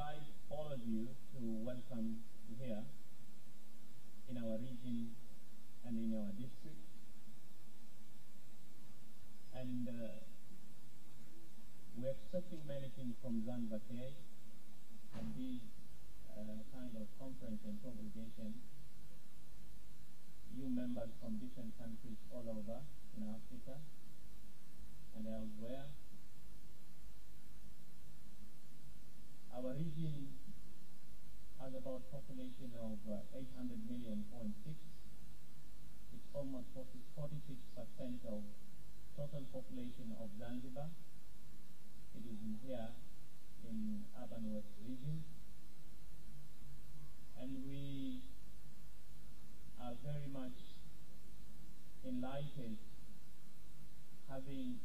like all of you to welcome here in our region and in our district. And we're expecting many things from Zanzibar and this kind of conference and congregation. You members from different countries all over in Africa and elsewhere. Our region has about a population of 800 million, 0.6. It's almost 46% of total population of Zanzibar. It is in here in urban west region. And we are very much enlightened having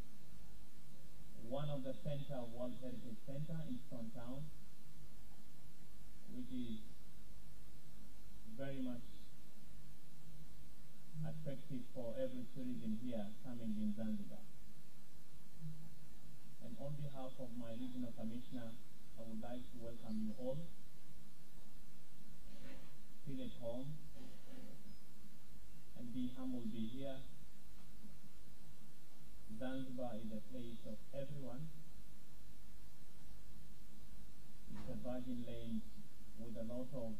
one of the center of World Heritage Center in Stone Town, which is very much attractive for every tourism here coming in Zanzibar. And on behalf of my regional commissioner, I would like to welcome you all. Feel at home and be humble, be here. Zanzibar is a place of everyone. It's a virgin land with a lot of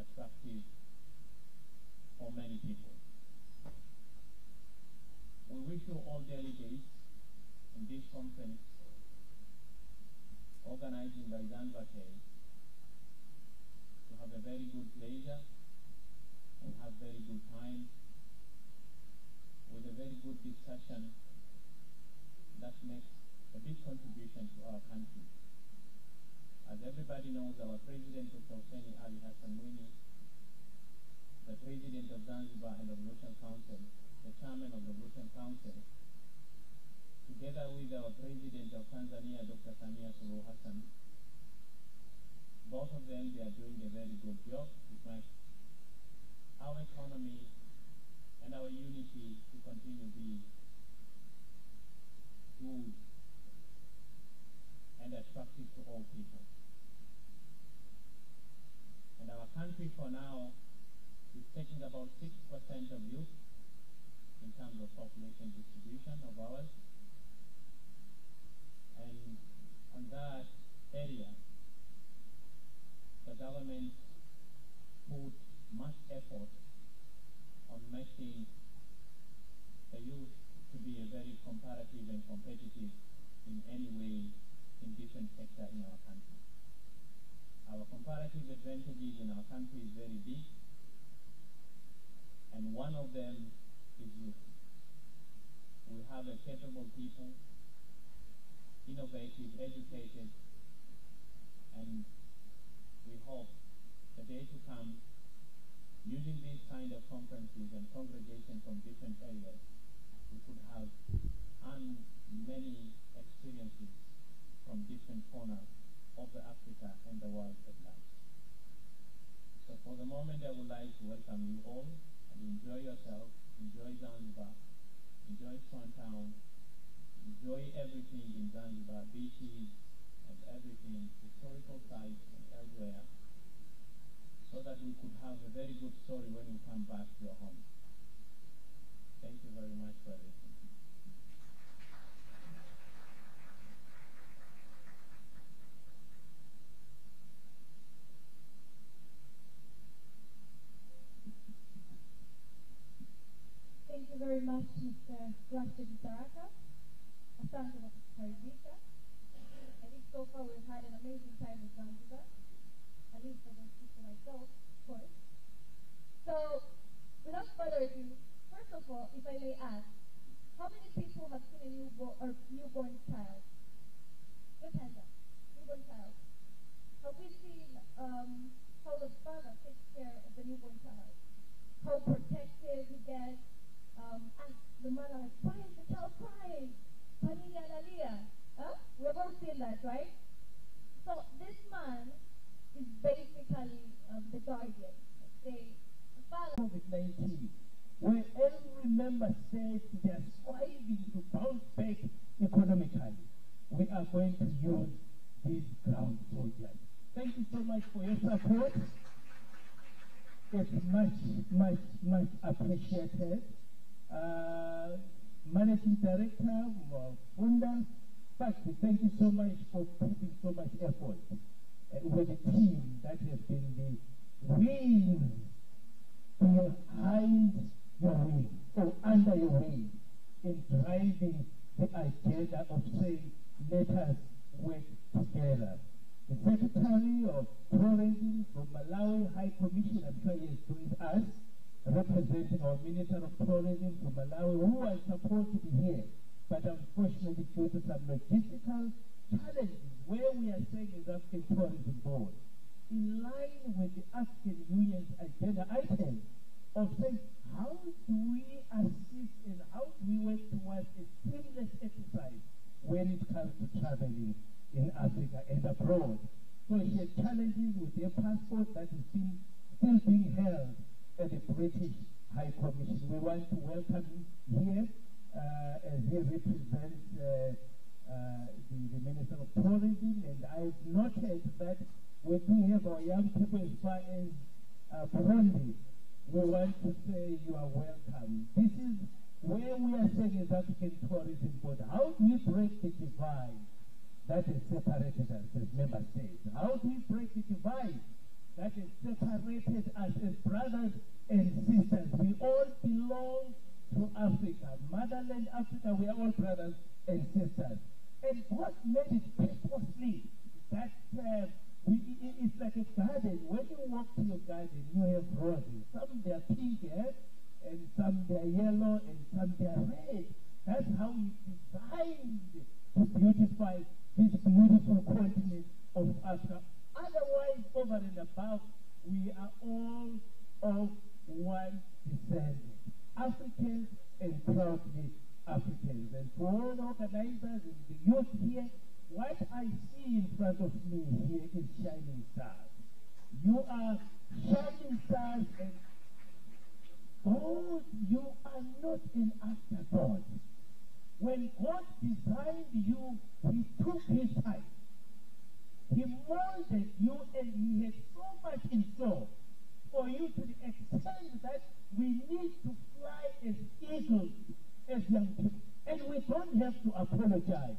attractive for many people. We wish you all delegates in this conference organized by Zanzibar to have a very good pleasure and have very good time with a very good discussion that makes a big contribution to our country. As everybody knows, our President Dr. Ali Hassan Mwinyi, the President of Zanzibar and the Revolution Council, the Chairman of the Revolution Council, together with our President of Tanzania, Dr. Samia Suluhu Hassan, both of them, they are doing a very good job to make our economy and our unity to continue to be good and attractive to all people. And our country for now is taking about 6% of youth in terms of population distribution of ours. And on that area, the government put much effort on making the youth to be a very comparative and competitive in any way in different sectors in our country. Our comparative advantages in our country is very big, and one of them is youth. We have a capable people, innovative, educated, and we hope the day to come, using these kind of conferences and congregations from different areas, we could have many experiences from different corners of Africa and the world at large. So for the moment, I would like to welcome you all and enjoy yourself, enjoy Zanzibar, enjoy Stone Town, enjoy everything in Zanzibar, beaches and everything, historical sites and elsewhere, so that we could have a very good story when we come back to your home. Thank you very much for listening. Thank you very much, Mr. Rashid Saraka. Asante kwa kukaribisha. I think so far we've had an amazing time with Zanzibar, at least for those people myself, of course. So, without further ado, first of all, if I may ask, how many people have seen a newborn child? Just hands up. Newborn child. Have we seen how the father takes care of the newborn child? How protective he gets? Ask the mother, like, why is the child crying? Panini analia. Huh? We've all seen that, right? So this man is basically the guardian. Let's say the father. COVID-19, where every member state they are striving to bounce back economically, we are going to use these ground soldiers. so much for your support. It's much appreciated. Managing Director, Funda, thank you so much for putting so much effort with the team that has been the wing behind your wing, or under your wing, in driving the agenda of saying, let us work together. The Secretary of Tourism from Malawi High Commission, I'm sure he is with us, representing our Minister of Tourism from Malawi, who was supposed to be here, but unfortunately due to some logistical challenges, where we are saying is African Tourism Board, in line with the African Union's agenda item of saying, how do we assist and how do we work towards a seamless exercise when it comes to traveling in Africa and abroad? So she had challenges with their passport that is still being held at the British High Commission. We want to welcome him here as he represents the Minister of Tourism, and I've noted that we do have our young people as far as Burundi. We want to say you are welcome. This is where we are saying as African Tourism Board, how do we break the divide that has separated us as member states? How do we break the divide that has separated us as brothers and sisters? We all belong to Africa, motherland Africa. We are all brothers and sisters. And God made it purposely that it's like a garden. When you walk to your garden, you have roses. Some they are pink, and some they are yellow, and some they are red. That's how He designed to beautify this beautiful continent of Africa. Otherwise, over and above, we are all of one descent. Africans and proudly Africans. And for all the organizers and the youth here, what I see in front of me here is shining stars. You are shining stars, and God, you are not an afterthought. When God designed you, He took His time. He molded you, and He had so much in store for you, to the extent that we need to fly as eagles, as young people. And we don't have to apologize.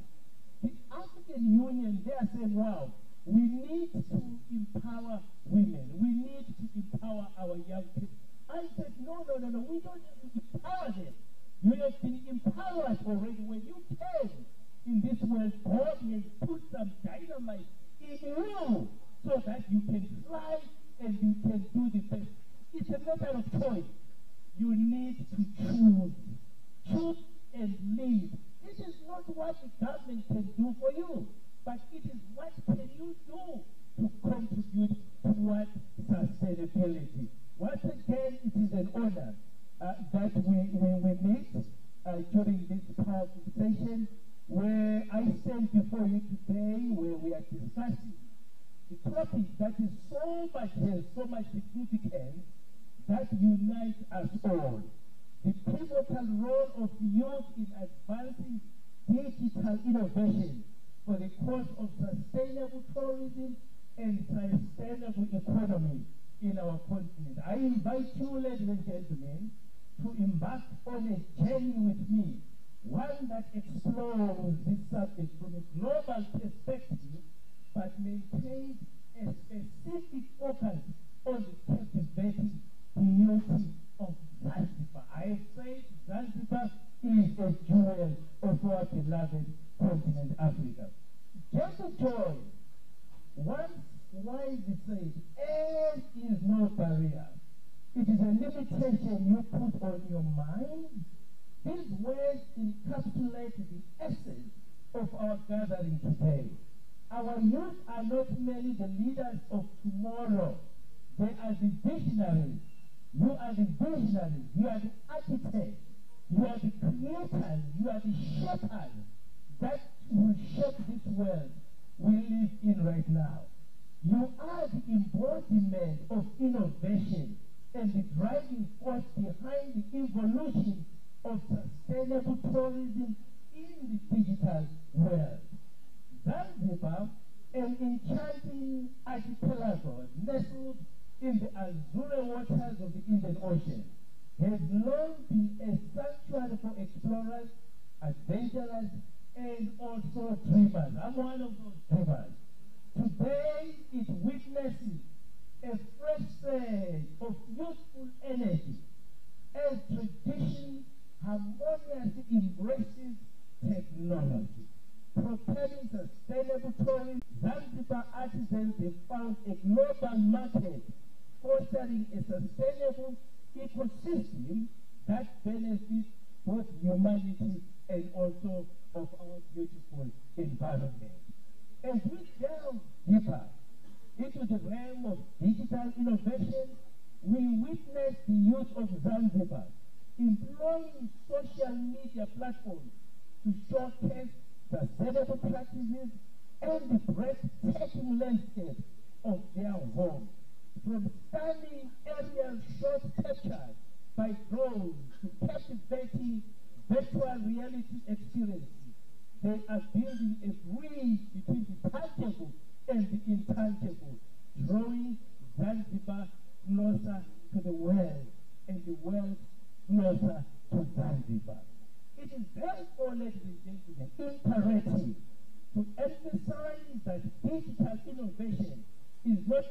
The African Union, they are saying, wow, we need to empower women. We need to empower our young people. I said, no, we don't have to empower them. You have been empowered already. When you came in this world, God has put some dynamite in you so that you can fly and you can do the best. It's a matter of choice. You need to choose. Choose and lead. This is not what the government can do for you, but it is what can you do to contribute towards sustainability. Once again, it is an honor that we meet during this powerful session, where I stand before you today, where we are discussing the topic that is has so much significance, that unites us all. The pivotal role of youth in advancing digital innovation for the cause of sustainable tourism and sustainable economy in our continent. I invite you, ladies and gentlemen, to embark on a journey with me, one that explores this subject from a global perspective, but maintains a specific focus on the captivating beauty of Zanzibar. I have said Zanzibar is a jewel of our beloved continent, Africa. Just joy, once wisely said, age is no barrier. It is a limitation you put on your mind. These words encapsulate the essence of our gathering today. Our youth are not merely the leaders of tomorrow. They are the visionaries. You are the visionaries. You are the architects. You are the creators. You are the shepherds that will shape this world we live in right now. You are the embodiment of innovation and the driving force behind the evolution of sustainable tourism in the digital world. Zanzibar, an enchanting archipelago Abroad, nestled in the azure waters of the Indian Ocean, has long been a sanctuary for explorers, adventurers, and also dreamers. I'm one of those dreamers. Today, it witnesses a fresh surge of youthful energy as tradition harmoniously embraces technology. Propelling sustainable tourism, Zanzibar artisans have found a global market, fostering a sustainable ecosystem that benefits both humanity and also of our beautiful environment. As we delve deeper into the realm of digital innovation, we witness the youth of Zanzibar employing social media platforms to showcase sustainable practices and the breathtaking landscape of their home. From stunning aerial shots captured by drones to captivating virtual reality experiences, they are building a bridge between the tangible and the intangible, drawing Zanzibar closer to the world and the world closer to Zanzibar. It is therefore, ladies and gentlemen, imperative to emphasize that digital innovation is not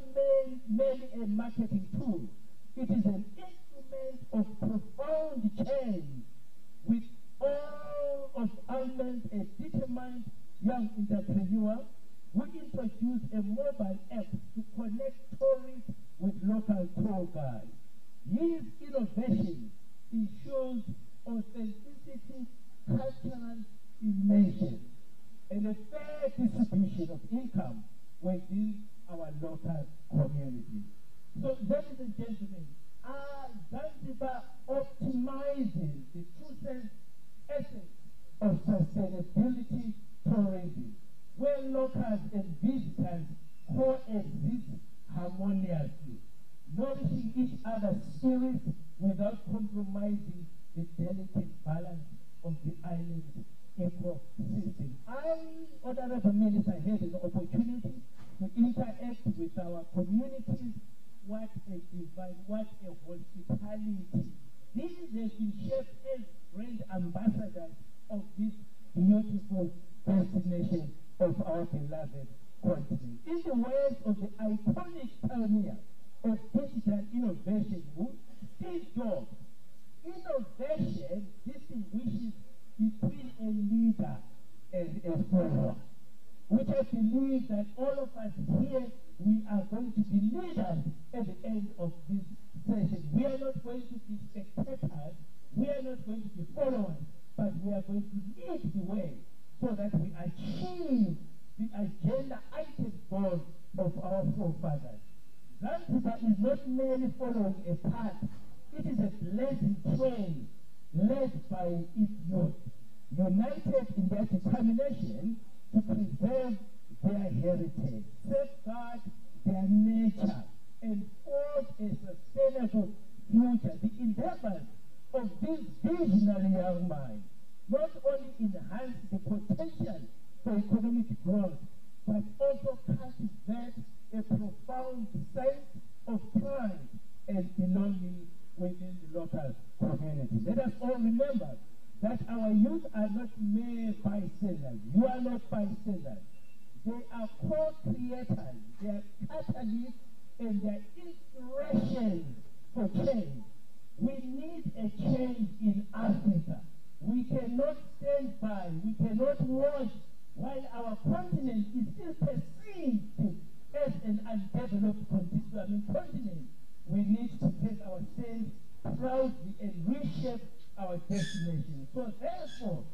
merely a marketing tool. It is an instrument of profound change, with all of Ahmed, a determined young entrepreneur who introduced a mobile app to connect tourists with local tour guides. His innovation ensures authenticity, cultural immersion, and a fair distribution of income within our local community. So, ladies and gentlemen, Zanzibar optimizes the true essence of sustainability tourism, where locals and visitors coexist harmoniously, nourishing each other's spirits without compromising the delicate balance of the island's ecosystem. Honorable Minister, had an opportunity to interact with our communities. What a divine, what a hospitality. These have been shaped as brand ambassadors of this beautiful destination of our beloved continent. In the words of the iconic pioneer of digital innovation, Steve Jobs, innovation distinguishes between a leader and a follower, which I believe that all of us here, we are going to be leaders at the end of this session. We are not going to be spectators, we are not going to be followers, but we are going to lead the way so that we achieve the agenda item goals of our forefathers. Zanzibar is not merely following a path, it is a blazing trail led by its youth, united in their determination to preserve their heritage, safeguard their nature, and forge a sustainable future. The endeavors of this visionary young mind not only enhance the potential for economic growth, but also cultivate a profound sense of pride and belonging within the local community. Let us all remember that our youth are not mere bystanders. You are not bystanders. They are co-creators, they are catalysts, and they are inspiration for change. We need a change in Africa. We cannot stand by, we cannot watch while our continent is still perceived as an undeveloped continent. We need to take our stand proudly and reshape our destination. So therefore,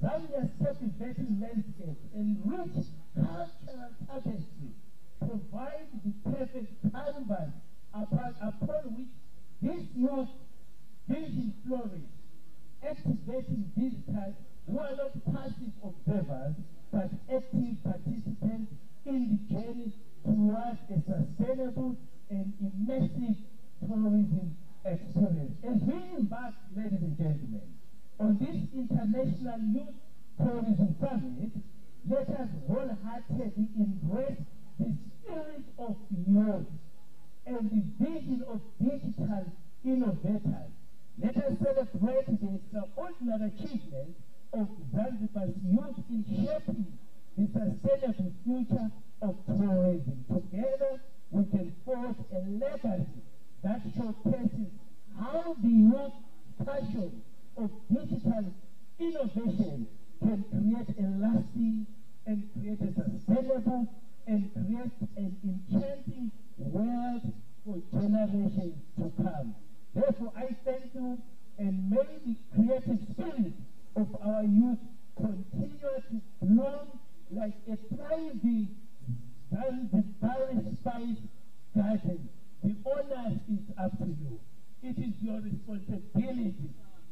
Zambia's captivating landscape and rich cultural tapestry provide the perfect canvas upon which this youth vision flourish, activating visitors who are not passive observers, but active participants in the journey towards a sustainable and immersive tourism experience. As we embark, ladies and gentlemen, on this International Youth Tourism Summit, let us wholeheartedly embrace the spirit of youth legacy that showcases how the youth passion of digital innovation can create a lasting and create a sustainable and create an enchanting world for generations to come. Therefore, I thank you, and may the creative spirit of our youth continue to bloom like a thriving Zanzibar spice garden. The honor is up to you. It is your responsibility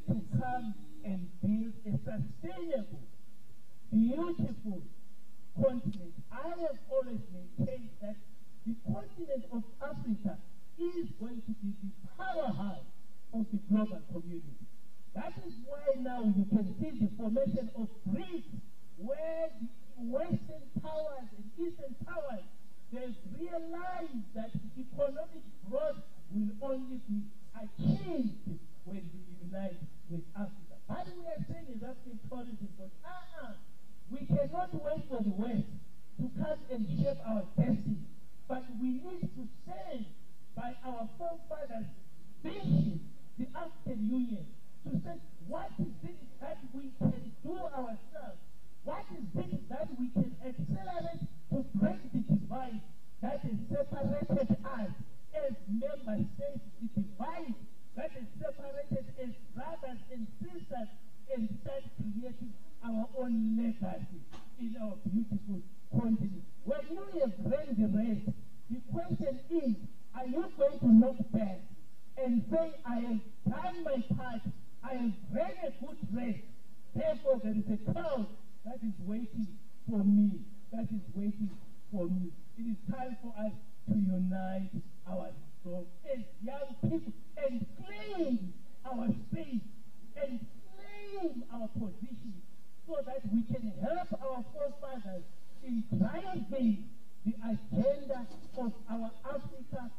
to come and build a sustainable, beautiful continent. I have always maintained that the continent of Africa is going to be the powerhouse of the global community. That is why now you can see the formation of BRICS, where the Western powers and Eastern powers, they've realized that economic growth will only be achieved when we unite with Africa. But we are saying is African tourism, but we cannot wait for the West to come and shape our destiny. But we need to stand by our forefathers' vision, the African Union, to say what is it that we can do ourselves? What is it that we can accelerate to break the divide that has separated us as member states, the divide that has separated as brothers and sisters, and start creating our own legacy in our beautiful continent. When you have ran the race, the question is, are you going to look back and say, I have done my part, I have ran a good race, therefore there is a crowd that is waiting for me, that is waiting for me. It is time for us to unite our resolve as young people and claim our space and claim our position so that we can help our forefathers in driving the agenda of our Africa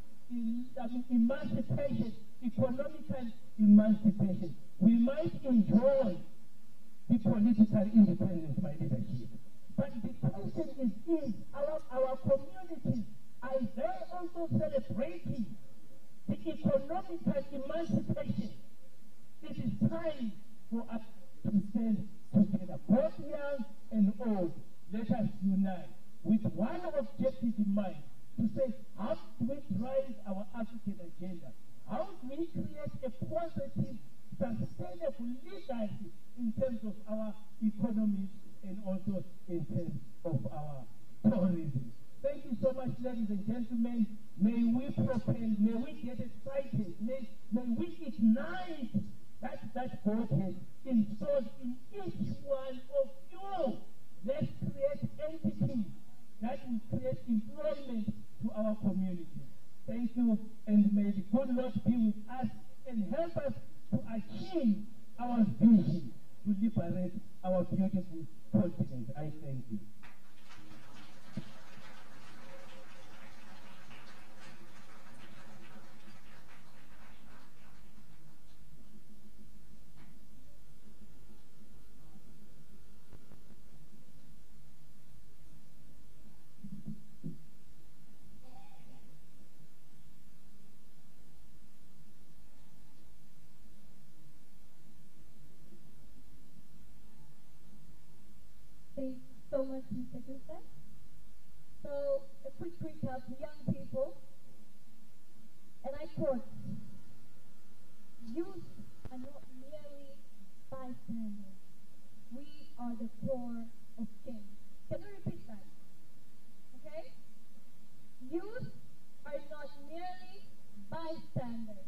emancipation, economical emancipation. We might enjoy the political independence by leadership, but the question is our communities, are they also celebrating the economical emancipation? It is time for us to stand together, both young and old. Let us unite with one objective in mind, to say, how do we drive our African agenda? How do we create a positive, sustainable legacy in terms of our economy and also in terms of our tourism? Thank you so much, ladies and gentlemen. May we propel, may we get excited, may we ignite that God has installed in each one of you. Let's create entities that will create employment to our community. Thank you, and may the good Lord be with us and help us to achieve our vision to liberate our beautiful continent. I thank you. Thanks so much, Mr. Gustav. So, a quick recap to young people, and I quote, youth are not merely bystanders. We are the core of change. Can we repeat that? Okay? Youth are not merely bystanders.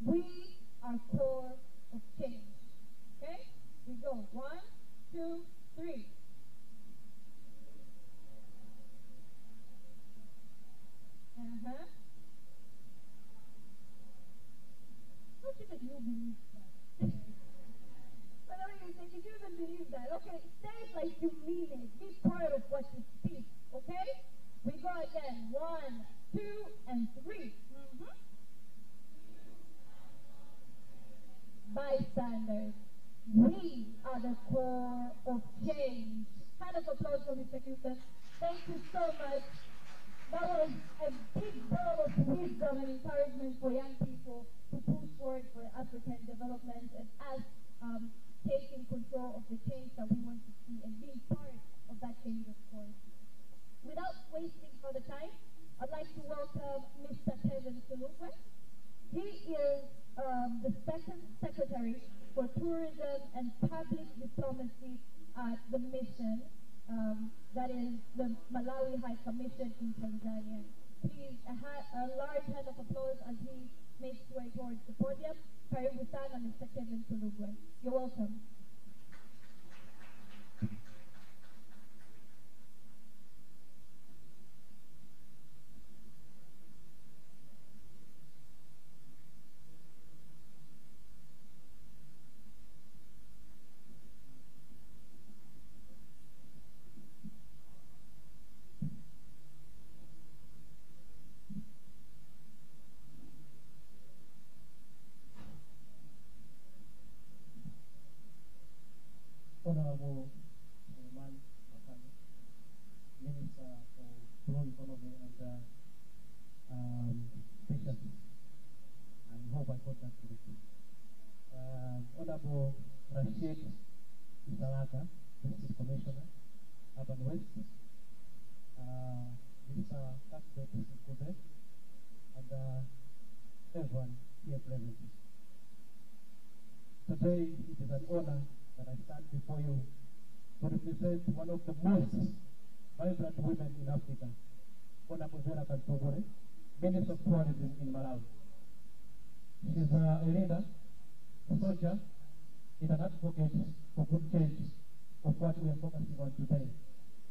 We are core of change. Okay? We go. 1, 2, 3. How did you believe that? What are you saying? Did you even believe that? Okay, say it like you mean it. Be part of what you speak. Okay? We go again. 1, 2, and 3. Bystanders. We are the core of change. Hand of applause for Mr. Houston. Thank you so much. That was a big ball of wisdom and encouragement for young people to push forward for African development and us taking control of the change that we want to see and being part of that change, of course. Without wasting further time, I'd like to welcome Mr. Kevin Sulugwe. He is the second secretary for tourism and public diplomacy at the mission, that is the Malawi High Commission in Tanzania. Please, a large hand of applause as he makes his way towards the podium. Karibu sana, Mr. Kevin Sulugwe. You're welcome. Honorable Amina Mohammed Ali, Minister for Blue Economy and Fisheries, and hope I got that correctly. Honorable Rashid Isaraka, District Commissioner, Urban West, Mr. Cuthbert Kobe, and everyone here present. Today it is an honor that I stand before you to represent one of the most vibrant women in Africa, Honorable Mzee, Minister of Tourism in Malawi. She's a leader, a soldier, and an advocate for good change of what we are focusing on today,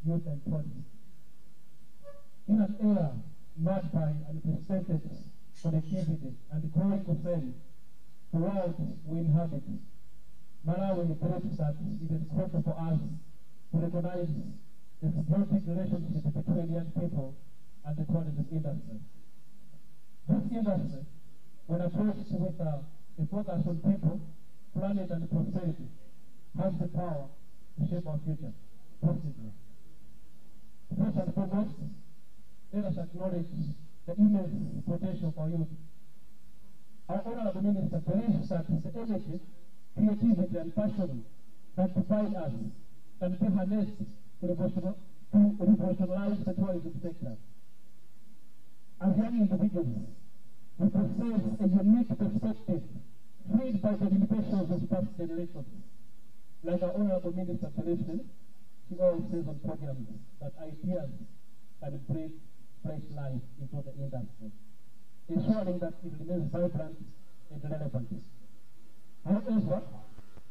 youth and tourism. In an era marked by unprecedented connectivity and growing concern for the world we inhabit, Malawi believes that it is crucial for us to recognize the symbiotic relationship between young people and the tourism industry. This industry, when approached with a focus on people, planet, and prosperity, has the power to shape our future positively. First and foremost, let us acknowledge the immense potential for youth. Our Honorable Minister believes that the energy, creativity, and passion that define us can be harnessed to revolutionize the tourism sector. As young individuals, we possess a unique perspective freed by the limitations of past generations. Like our Honorable Minister believes in, she always says on podiums that ideas can bring fresh life into the industry, ensuring that it remains vibrant and relevant. However,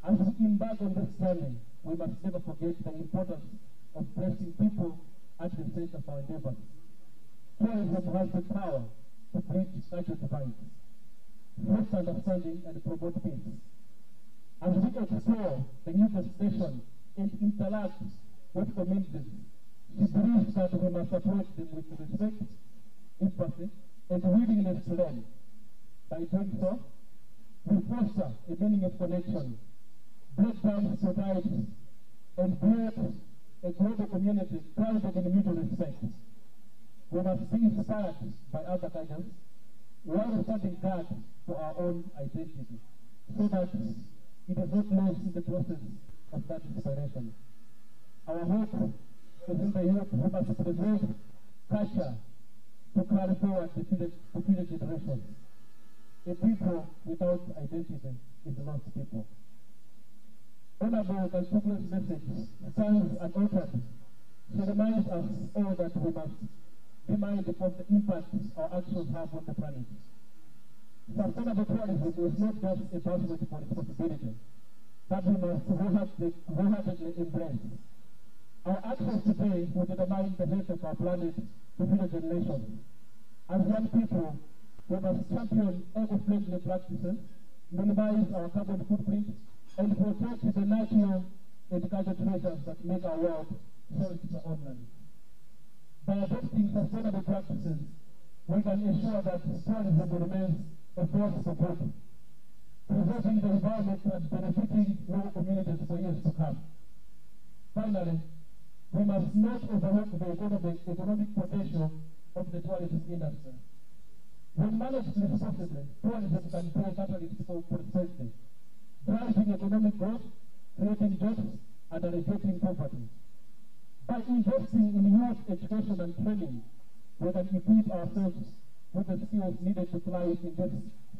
as we embark on this journey, we must never forget the importance of placing people at the center of our endeavors. Tourism has the power to bridge cultural divides, foster understanding, and promote peace. As we explore the new destination and interact with communities, she believes that we must approach them with respect, empathy, and willingness to learn. By doing so, we foster a meaning of connection, break down stereotypes, and build a global community grounded in mutual respect. We must be inspired by other guidance while standing guard for our own identity, so that it is not lost in the process of that inspiration. Our hope is in the youth who must preserve culture to carry forward to future generations. A people without identity is a lost people. Honorable Kansukule's message stands unaltered. She reminds us all that we must be mindful of the impact our actions have on the planet. Sustainable tourism is not just a buzzword for responsibility that we must wholeheartedly embrace. Our actions today will determine the health of our planet to future generations. As young people, we must champion eco-friendly practices, minimize our carbon footprint, and protect the natural and cultural treasures that make our world so extraordinary. By adopting sustainable practices, we can ensure that tourism remains a force for good, preserving the environment and benefiting local communities for years to come. Finally, we must not overlook the economic potential of the tourism industry. When managed responsibly, tourism can play a catalyst for prosperity, driving economic growth, creating jobs, and alleviating poverty. By investing in youth education and training, we can equip ourselves with the skills needed to thrive in this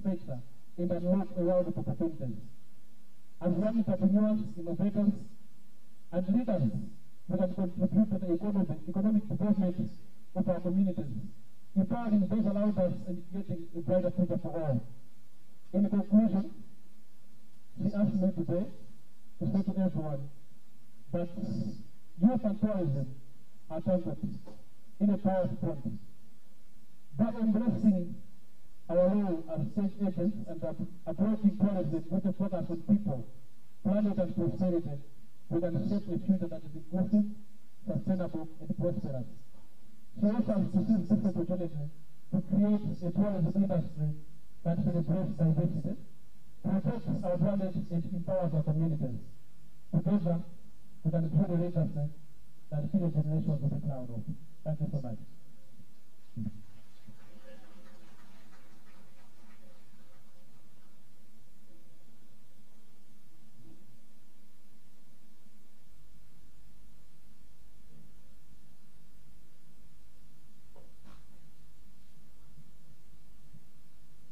sector and unlock a world of opportunities. As young entrepreneurs, innovators, and leaders, we can contribute to the economic development of our communities, empowering those around us and creating a brighter future for all. In conclusion, she asked me today to say to everyone that youth and tourism are tangled in a powerful bond. By embracing our role as state agents and approaching tourism with a focus on people, planet, and prosperity, we can shape a future that is inclusive, sustainable, and prosperous. She also has to seize this opportunity to create a tourism industry that celebrates diversity, protects our planet, and empowers our communities. Together, we can build a legacy that future generations will be proud of. Thank you so much.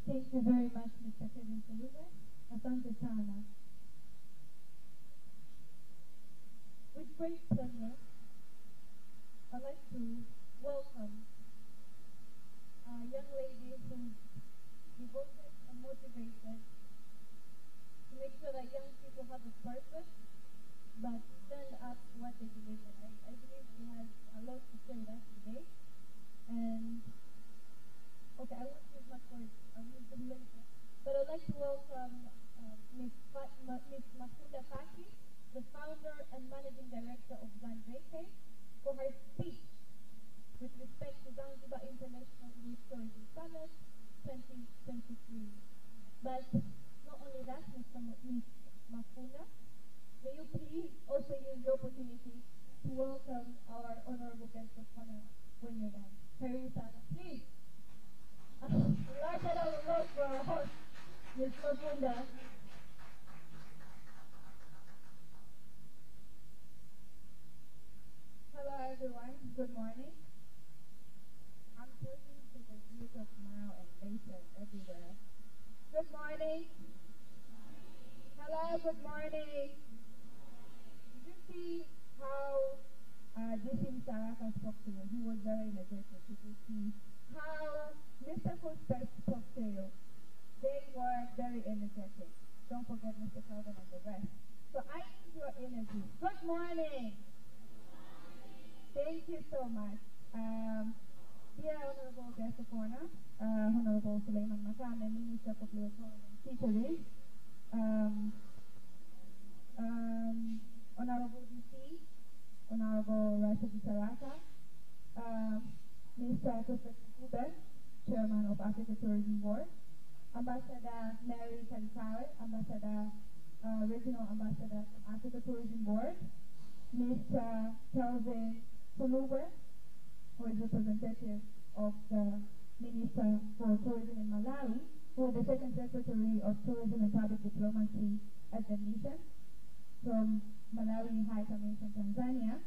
Thank you very much, Mr. Kevin Kalube. Asante sana. With great pleasure, I'd like to welcome a young lady who's devoted and motivated to make sure that young people have a purpose, but stand up for what they believe in. I believe she has a lot to share with us today. And, okay, I won't use much words. I'll use them later. But I'd like to welcome Ms. Mahmoud Faki, the founder and managing director of ZENGINE, for her speech with respect to Zanzibar International Youth Tourism Summit 2023. But not only that, Ms. Mahmoud, may you please also use the opportunity to welcome our honorable guest of honor when you're done. Please. Large round of applause for our host, Ms. Mahmoud. Hello everyone, good morning. I'm pointing to the views of Mao and Mason everywhere. Good morning. Hello, good morning. Did you see how DC Saraka spoke to you? He was very energetic. Did you see how Mr. Footsteps spoke to you? They were very energetic. Don't forget Mr. Calvin and the rest. So I need your energy. Good morning. Thank you so much. Dear Honorable Guest of Honor, Honorable Suleiman Makame, Minister for Tourism and Fisheries, Honorable DC, Honorable Rashid Saraka, Mr. Joseph Kube, Chairman of Africa Tourism Board, Ambassador Mary Kalikawe, Ambassador, Regional Ambassador of Africa Tourism Board, Mr. Kelvin Kulube, who is representative of the Minister for Tourism in Malawi, who is the Second Secretary of Tourism and Public Diplomacy at the mission, from Malawi High Commission, Tanzania,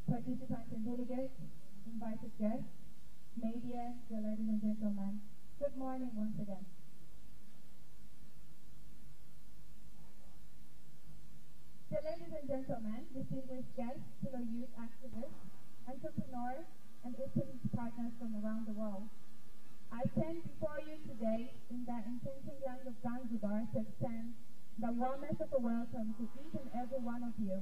participants and delegates, invited guests, media, dear ladies and gentlemen, good morning once again. Dear ladies and gentlemen, distinguished guests, fellow youth activists, entrepreneurs, and business partners from around the world, I stand before you today in the enchanting land of Zanzibar to extend the warmest of a welcome to each and every one of you.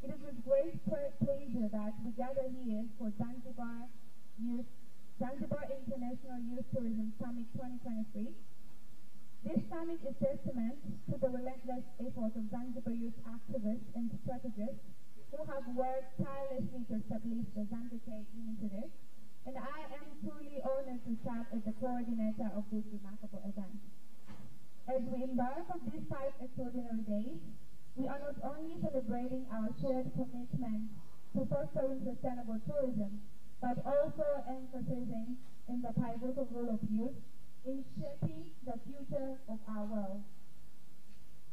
It is with great pleasure that we gather here for Zanzibar International Youth Tourism Summit 2023. This summit is testament to the relentless effort of Zanzibar youth activists and strategists who have worked tirelessly to establish the Zanzibar initiative, and I am truly honored to serve as the coordinator of this remarkable event. As we embark on these 5 extraordinary days, we are not only celebrating our shared commitment to fostering sustainable tourism, but also emphasizing in the pivotal role of youth in shaping the future of our world.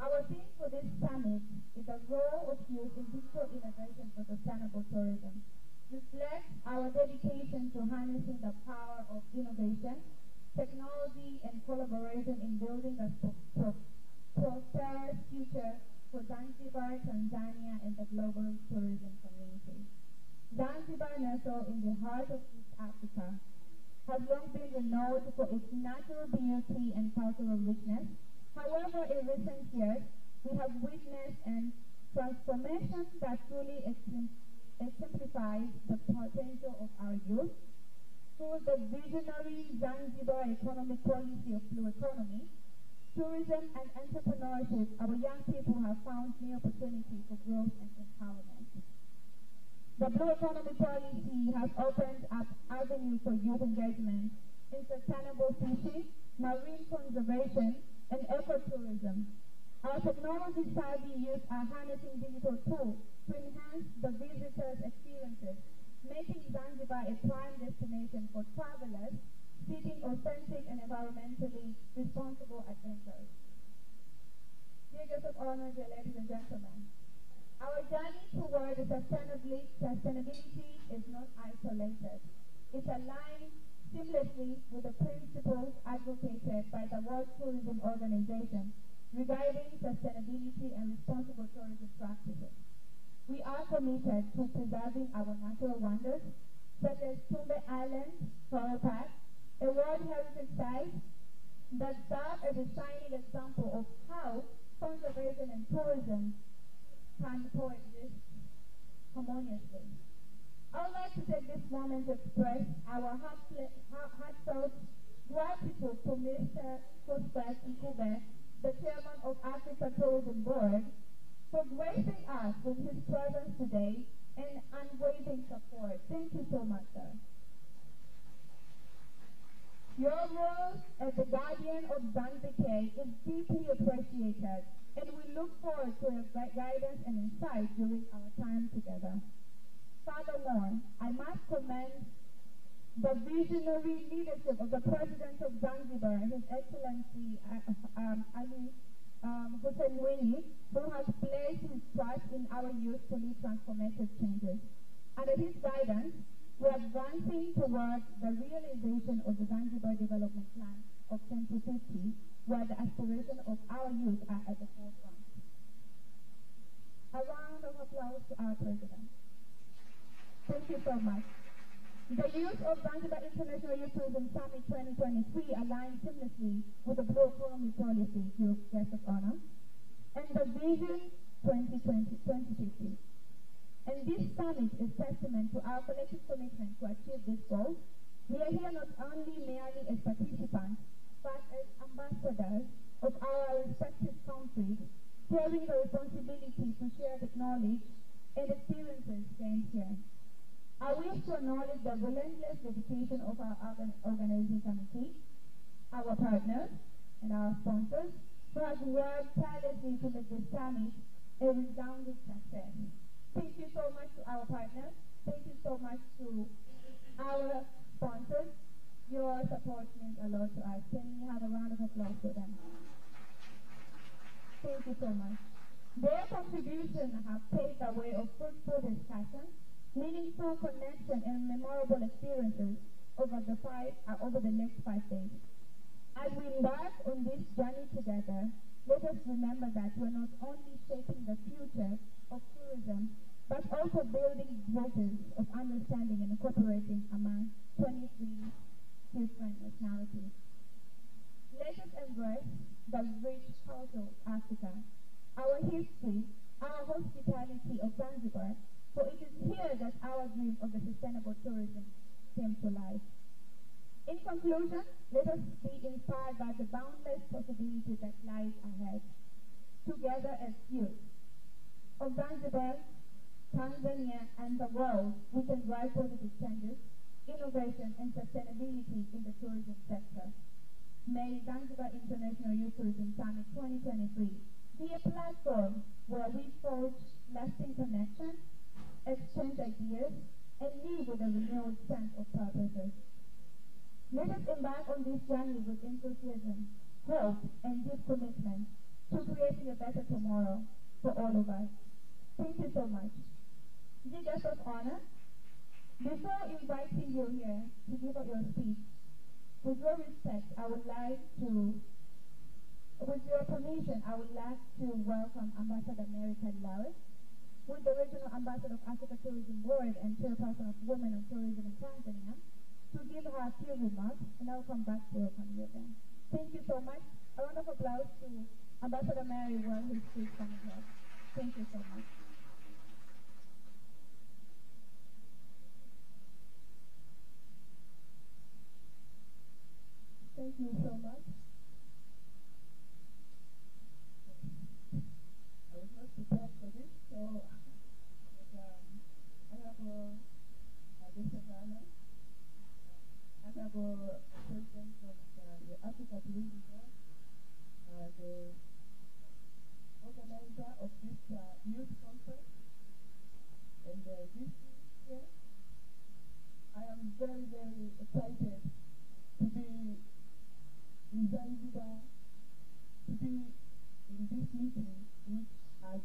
Our theme for this summit is the role of youth in digital innovation for sustainable tourism. Reflects our dedication to harnessing the power of innovation, technology, and collaboration in building a prosperous future for Zanzibar, Tanzania, and the global tourism community. Zanzibar, nestled in the heart of East Africa, has long been renowned for its natural beauty and cultural richness. However, in recent years, we have witnessed a transformation that truly exemplifies the potential of our youth. Through the visionary Zanzibar economic policy of blue economy, tourism and entrepreneurship, our young people have found new opportunities for growth and empowerment. The blue economy policy has opened up avenues for youth engagement in sustainable fishing, marine conservation, and ecotourism. Our technology-savvy youth are harnessing digital tools to enhance the visitors' experiences, making Zanzibar a prime destination for travelers seeking authentic and environmentally responsible adventures. Dear guests of honor, dear ladies and gentlemen, our journey toward sustainability is not isolated. It's aligned seamlessly with the principles advocated by the World Tourism Organization regarding sustainability and responsible tourism practices. We are committed to preserving our natural wonders, such as Tumbe Island Coral Park, a World Heritage Site that serves as a shining example of how conservation and tourism can coexist harmoniously. I would like to take this moment to express our heartfelt gratitude to Mr. Kuspat Nkube, the chairman of Africa Tourism Board, for gracing us with his presence today and unwavering support. Thank you so much, sir. Your role as the guardian of Zanzibar is deeply appreciated, and we look forward to your guidance and insight during our time together. Furthermore, I must commend the visionary leadership of the President of Zanzibar, His Excellency Ali who has placed his trust in our youth to lead transformative changes. Under his guidance, we are advancing towards the realization of the Zanzibar Development Plan of 2050, where the aspirations of our youth are at the forefront. A round of applause to our President. Thank you so much. The youth of Zanzibar International Youth Tourism Summit 2023 aligns seamlessly with the Blue Economy Policy, your guest of honor, and the Vision 2050. And this summit is testament to our collective commitment to achieve this goal. We are here not only merely as participants, but as ambassadors of our respective countries, carrying the responsibility to share the knowledge and experiences gained here. I wish to acknowledge the relentless dedication of our organizing committee, our partners, and our sponsors, who have worked tirelessly to make this summit a resounding success. Thank you so much to our partners. Thank you so much to our sponsors. Your support means a lot to us. Can we have a round of applause for them? Thank you so much. Their contributions have paved the way of fruitful discussions, meaningful connection, and memorable experiences over the next 5 days. As we embark on this journey together, let us remember that we are not only shaping the future of tourism, but also building bridges of understanding and cooperating among 23 different nationalities. Let us embrace the rich culture of Africa, our history, our hospitality of Zanzibar, for it is here that our dream of the sustainable tourism came to life. In conclusion, let us be inspired by the boundless possibilities that lies ahead. Together as youth of Zanzibar, Tanzania, and the world, we can drive positive changes, innovation, and sustainability in the tourism sector. May Zanzibar International Youth Tourism Summit 2023 be a platform where we forge lasting connections, exchange ideas, and live with a renewed sense of purpose. Let us embark on this journey with enthusiasm, hope, and deep commitment to creating a better tomorrow for all of us. Thank you so much. Dear guests of honor, before inviting you here to give up your speech, with your respect, with your permission, I would like to welcome Ambassador Mary Kalilawe, who is the Regional Ambassador of Africa Tourism Board and Chairperson of Women in Tourism in Tanzania, to give her a few remarks, and I'll come back to welcome you again. Thank you so much. A round of applause to Ambassador Mary while he speaks on here. Thank you so much. Thank you so much. I was not prepared for this, so Honorable Vijana, Honorable President of the Africa Tourism Board, the organizer of this youth conference, and this year, I am very, very excited to be in Zanzibar, to be in this meeting, which as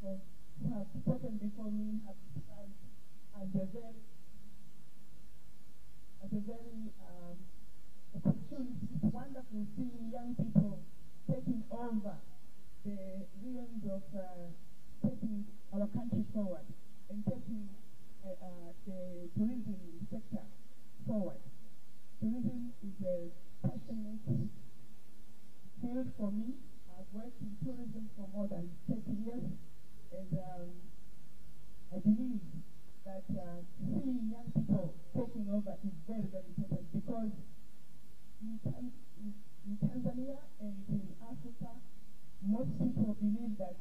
who have spoken before me have described as a very opportunity. It's wonderful seeing young people taking over the realms of taking our country forward and taking the tourism sector forward. Tourism is a passionate field for me. I've worked in tourism for more than 30 years, and I believe that seeing young people taking over is very, very important, because in Tanzania and in Africa, most people believe that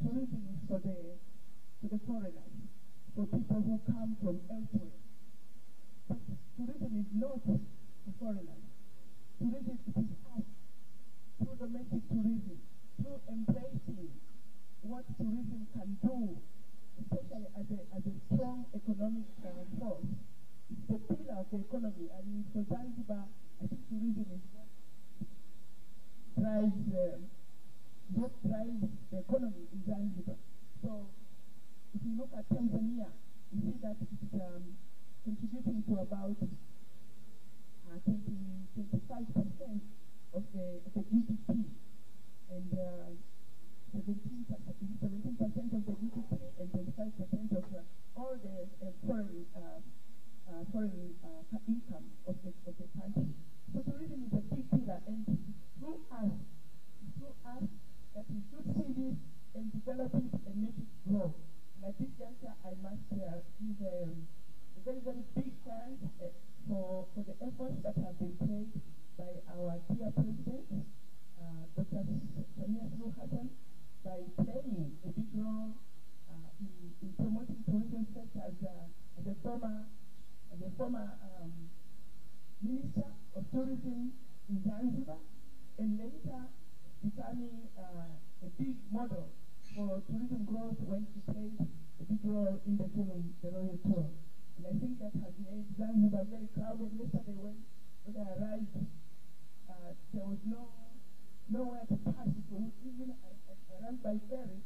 tourism is for the foreigners, for people who come from elsewhere. But tourism is not for foreigners. Tourism is us, through domestic tourism, through embracing what tourism can do, especially as a strong economic force. It's the pillar of the economy, and for Zanzibar, I think tourism is what drives the economy in Zanzibar. So if you look at Tanzania, you see that it's contributing to about 25% of the GDP, and 17% of the GDP and 25% of all the foreign income of the country. So tourism is a big pillar, and through us that we should see this and develop it and make it grow. And at this juncture, I must give a very, very big thanks for the efforts that have been played by our dear President, Dr. Hassan, by playing a big role in promoting tourism sector as a former Minister of Tourism in Zanzibar, and later becoming a big model for tourism growth when she played a big role in the film The Royal Tour. And I think that has made Zanzibar very crowded. Yesterday when I arrived, there was nowhere to pass. Even I ran by ferry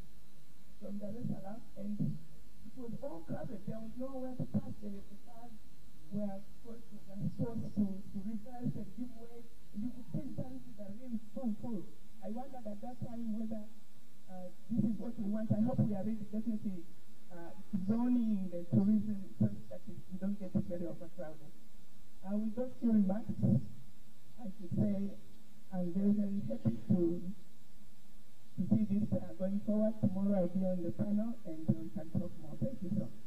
from Dar es Salaam, and it was all crowded. There was nowhere to pass. The cars were forced to reverse and give way. And you could see Zanzibar really full. I wondered at that time whether this is what we want. I hope we are really definitely zoning the tourism so that we don't get it very overcrowded. With those few remarks, I should say I'm very, very happy to see this going forward. Tomorrow I'll be on the panel and we can talk more. Thank you so much.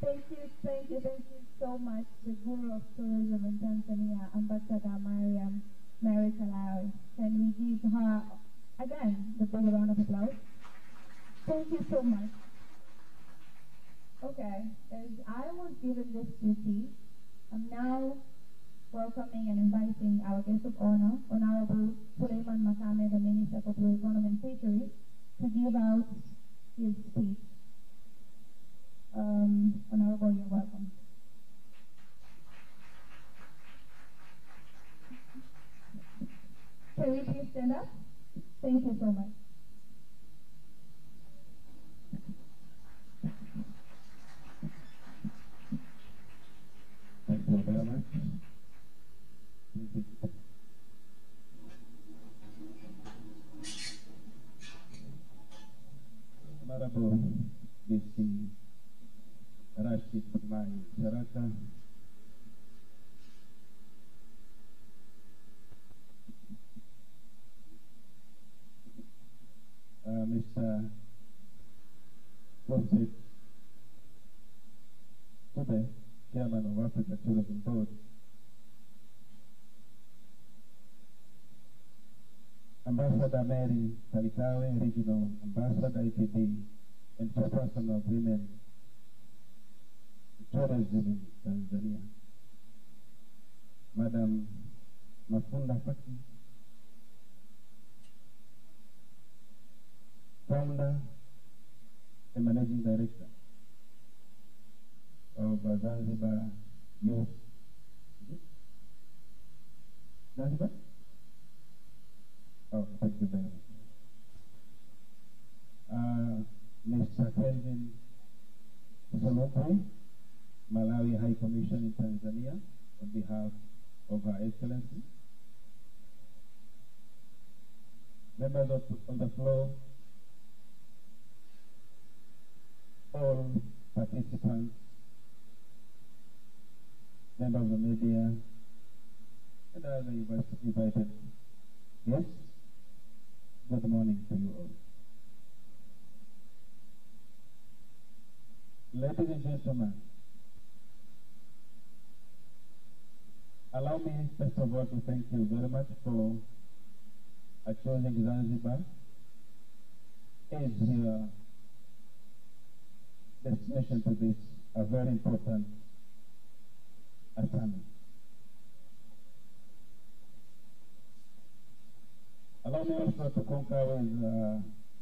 Thank you so much, the Guru of Tourism in Tanzania, Ambassador Mary Kalilawe. Can we give her, again, the big round of applause? Thank you so much. Okay, as I was given this duty, I'm now welcoming and inviting our guest of honor, Honorable Suleiman Makame, the Minister for Tourism and Fisheries, to give out his speech. Honorable, you're welcome. Can we please stand up? Thank you so much. Thank you very much. Honorable BC Rashid Mai Saraka, Mr. Joseph Kube, Chairman of Africa Tourism Board, Ambassador Mary Kalikawe, Regional Ambassador IPD, and Chairperson of Women Tourism in Tanzania, Madam Mafunda Faki, Founder and Managing Director of Zanzibar Youth. Zanzibar? Oh, thank you very much. Mr. Kelvin Solokwe, Malawi High Commission in Tanzania, on behalf of Her Excellency. Members on the floor, all participants, members of the media, and other invited guests, good morning to you all. Ladies and gentlemen, allow me first of all to thank you very much for choosing Zanzibar as your destination to this a very important assignment. Allow me also to concur with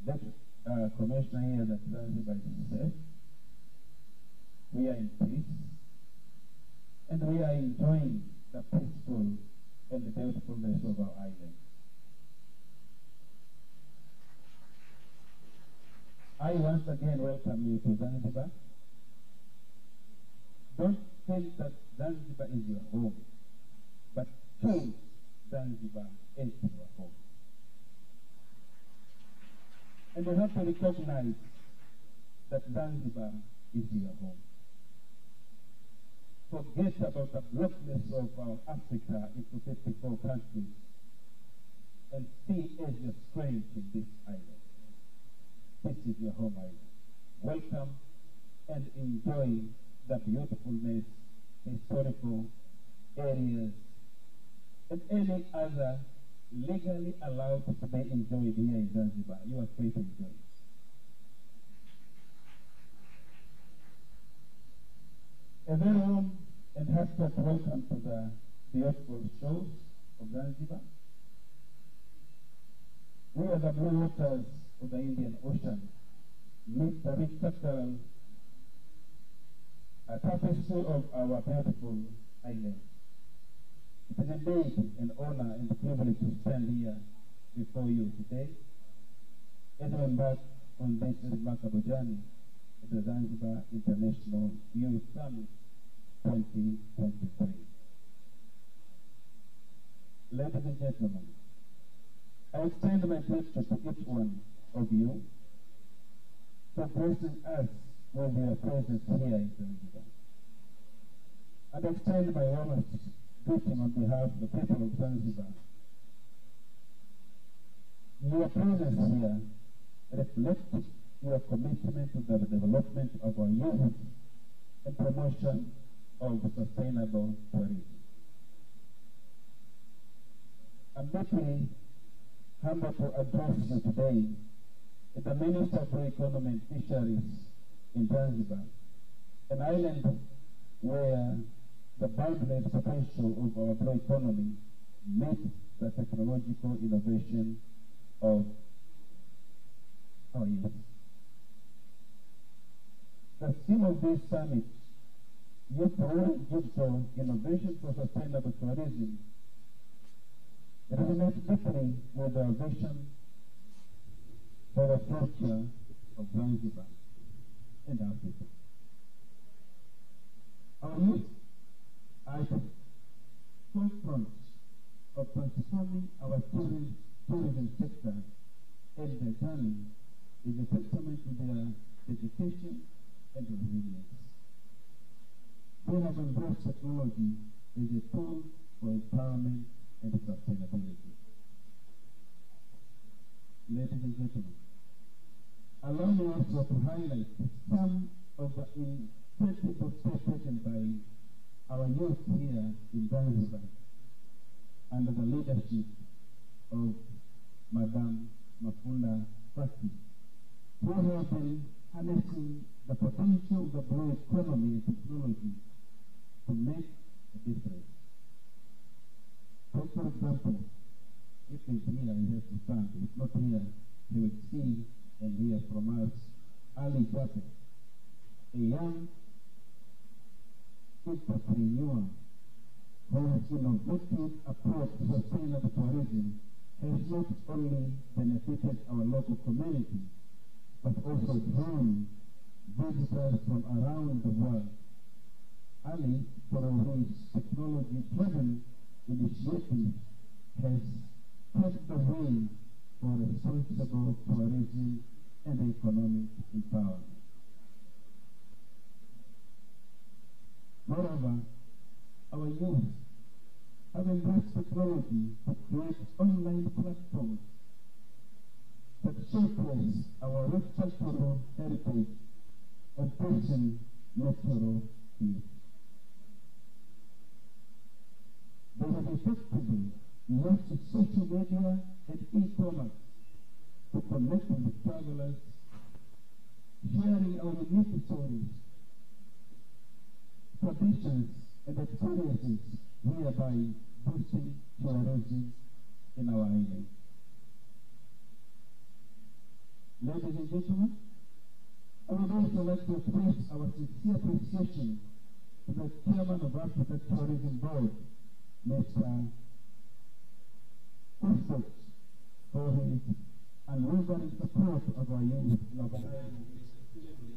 the commissioner here that Zanzibar is safe. We are in peace, and we are enjoying the peaceful and the beautifulness of our island. I once again welcome you to Zanzibar. Don't think that Zanzibar is your home, but choose Zanzibar as your home. And you have to recognize that Zanzibar is your home. Forget about the blockness of our Africa into 54 countries and see as your strength in this island. This is your home island. Welcome and enjoy the beautifulness, historical areas, and any other legally allowed to be enjoyed here in Zanzibar. You are free to enjoy it. A very warm and heartfelt welcome to the beautiful shores of Zanzibar. We are the blue waters of the Indian Ocean, meet the rich cultural tapestry of our beautiful island. It is indeed an honor and a privilege to stand here before you today as we embark on this remarkable journey at the Zanzibar International Youth Summit 2023. Ladies and gentlemen, I extend my gratitude to each one of you for gracing us with your presence here in Zanzibar. And I extend my warmest greeting on behalf of the people of Zanzibar. Your presence here reflects your commitment to the development of our youth and promotion of sustainable tourism. I'm deeply humbled to address you today as the Minister for Economy and Fisheries in Zanzibar, an island where the boundless potential of our blue economy meets the technological innovation of our youth. The theme of this summit, Youth Role Digital Innovation for Sustainable Tourism, resonates deeply with our vision for the future of Zanzibar and Africa. Our youth are at the forefront of transforming our tourism sector, and their journey is a testament to their dedication and resilience. They have embraced technology as a tool for empowerment and sustainability. Ladies and gentlemen, allow me also to highlight some of the incredible steps taken by our youth here in Zanzibar under the leadership of Madam Mafunda Faki, who have been harnessing the potential of the blue economy and technology to make a difference. Take for example, if he's here, he has to stand. If not here, he will see and hear from us Ali Jape, a young entrepreneur whose innovative approach to sustainable tourism has not only benefited our local community, but also drawn visitors from around the world. Ali, through his technology-driven initiative, has paved the way for responsible tourism and economic empowerment. Moreover, our youth have embraced technology to create online platforms that showcase our rich cultural heritage and Persian natural beauty. They have effectively used social media and e-commerce to connect with travelers, sharing our unique stories, traditions, and experiences, thereby boosting tourism in our island. Ladies and gentlemen, I would also like to express our sincere appreciation to the Chairman of Africa Tourism Board, Mr. Usfot, for his unwavering support of our youth in organizing this extremely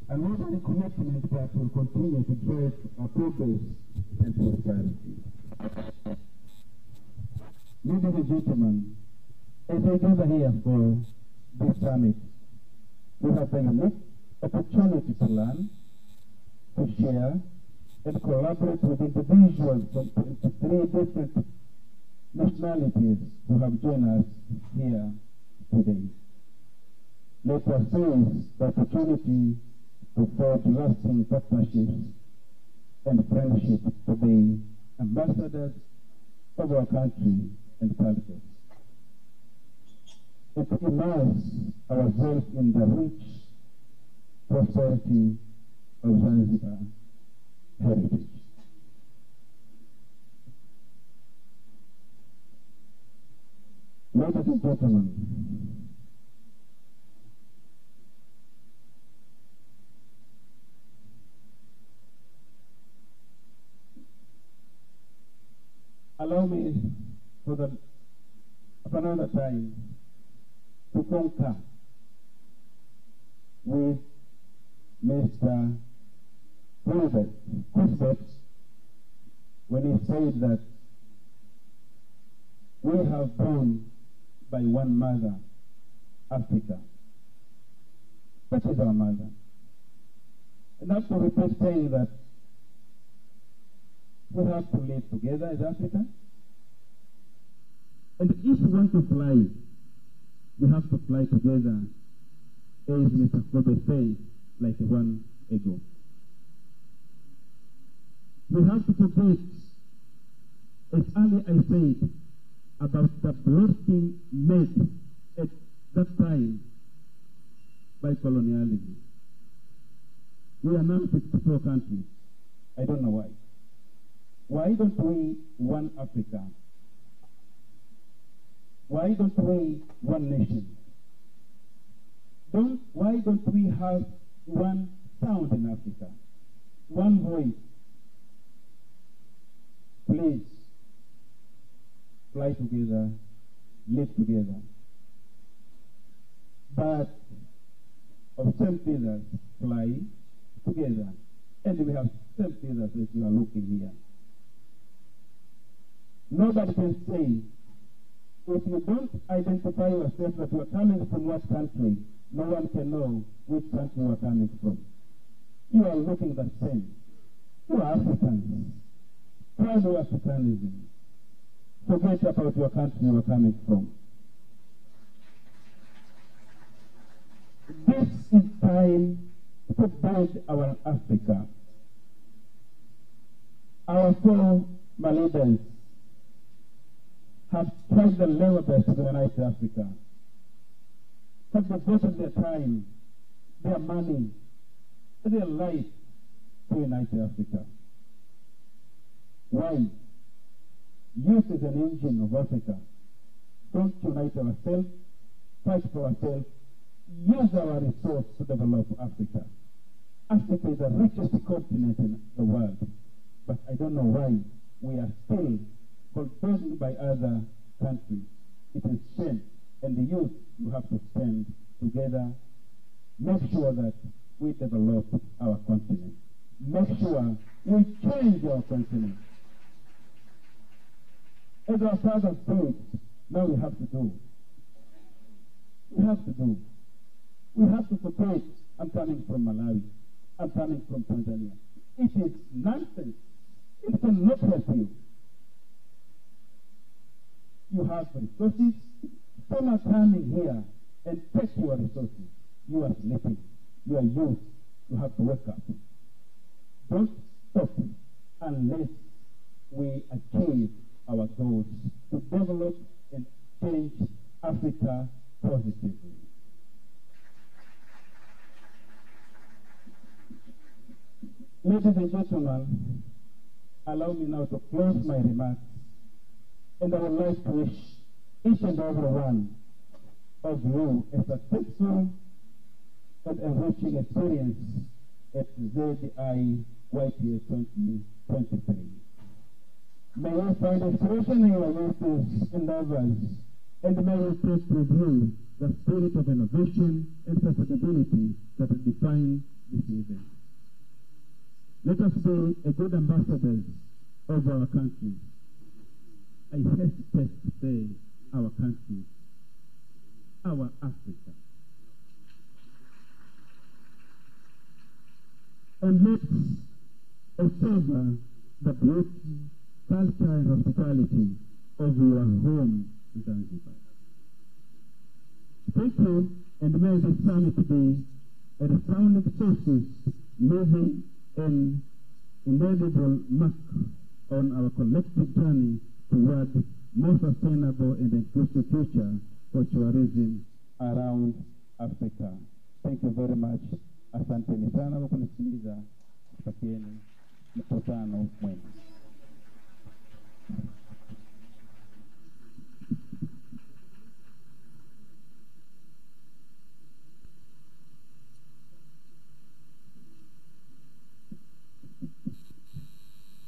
another commitment that will continue to drive our progress and prosperity. Ladies and gentlemen, as I gather here for this summit, we have a unique opportunity to learn, to share, and collaborate with individuals from 23 different nationalities who have joined us here today. Let us seize the opportunity to forge lasting partnerships and friendship to be ambassadors of our country and cultures, and to immerse ourselves in the rich prosperity of Zanzibar heritage. Ladies and gentlemen, allow me for another time to concur with Mr. Cuthbert when he said that we have born by one mother, Africa. That is our mother. And that's to repeat saying that we have to live together as Africans. And if we want to fly, we have to fly together, as Mr. Kobe said, like one ago. We have to forget, as earlier I said, about the blessing made at that time by colonialism. We are now 54 countries. I don't know why. Why don't we one Africa? Why don't we one nation? Why don't we have one sound in Africa? One voice? Please, fly together, live together. But of same feathers fly together. And we have same feathers as you are looking here. Nobody can say, if you don't identify yourself that you are coming from what country, no one can know which country you are coming from. You are looking the same. You are Africans. Proud of Africanism. Forget about your country you are coming from. This is time to build our Africa. Our former leaders have tried the level best to unite Africa. Have devoted their time, their money, their life to unite Africa. Why? Youth is an engine of Africa. Don't unite ourselves, fight for ourselves, use our resource to develop Africa. Africa is the richest continent in the world, but I don't know why we are still bulldozed by other countries. It is shame, and the youth you have to stand together, make sure that we develop our continent. Make sure we change our continent. As our fathers did, now we have to do. We have to do. We have to support. I'm coming from Malawi. I'm coming from Tanzania. It is nonsense. It cannot help you. You have resources. Some are coming here and take your resources. You are sleeping. You are youth. You have to wake up. Don't stop unless we achieve our goals to develop and change Africa positively. Ladies and gentlemen, allow me now to close my remarks, and I would like to wish each and every one of you a successful and enriching experience at ZENGINE 2023. May you find inspiration in your youth's endeavors, and may you take with you the spirit of innovation and sustainability that will define this event. Let us be a good ambassadors of our country. I hesitate to say our country, our Africa. And let's observe the beauty, culture, and hospitality of your home, Zanzibar. Thank you, and may this summit be a resounding sources, leaving an indelible mark on our collective journey toward more sustainable and inclusive future for tourism around Africa. Thank you very much. Asanteni sana kwa kunisikiliza. Tutakieni mkutano mwema.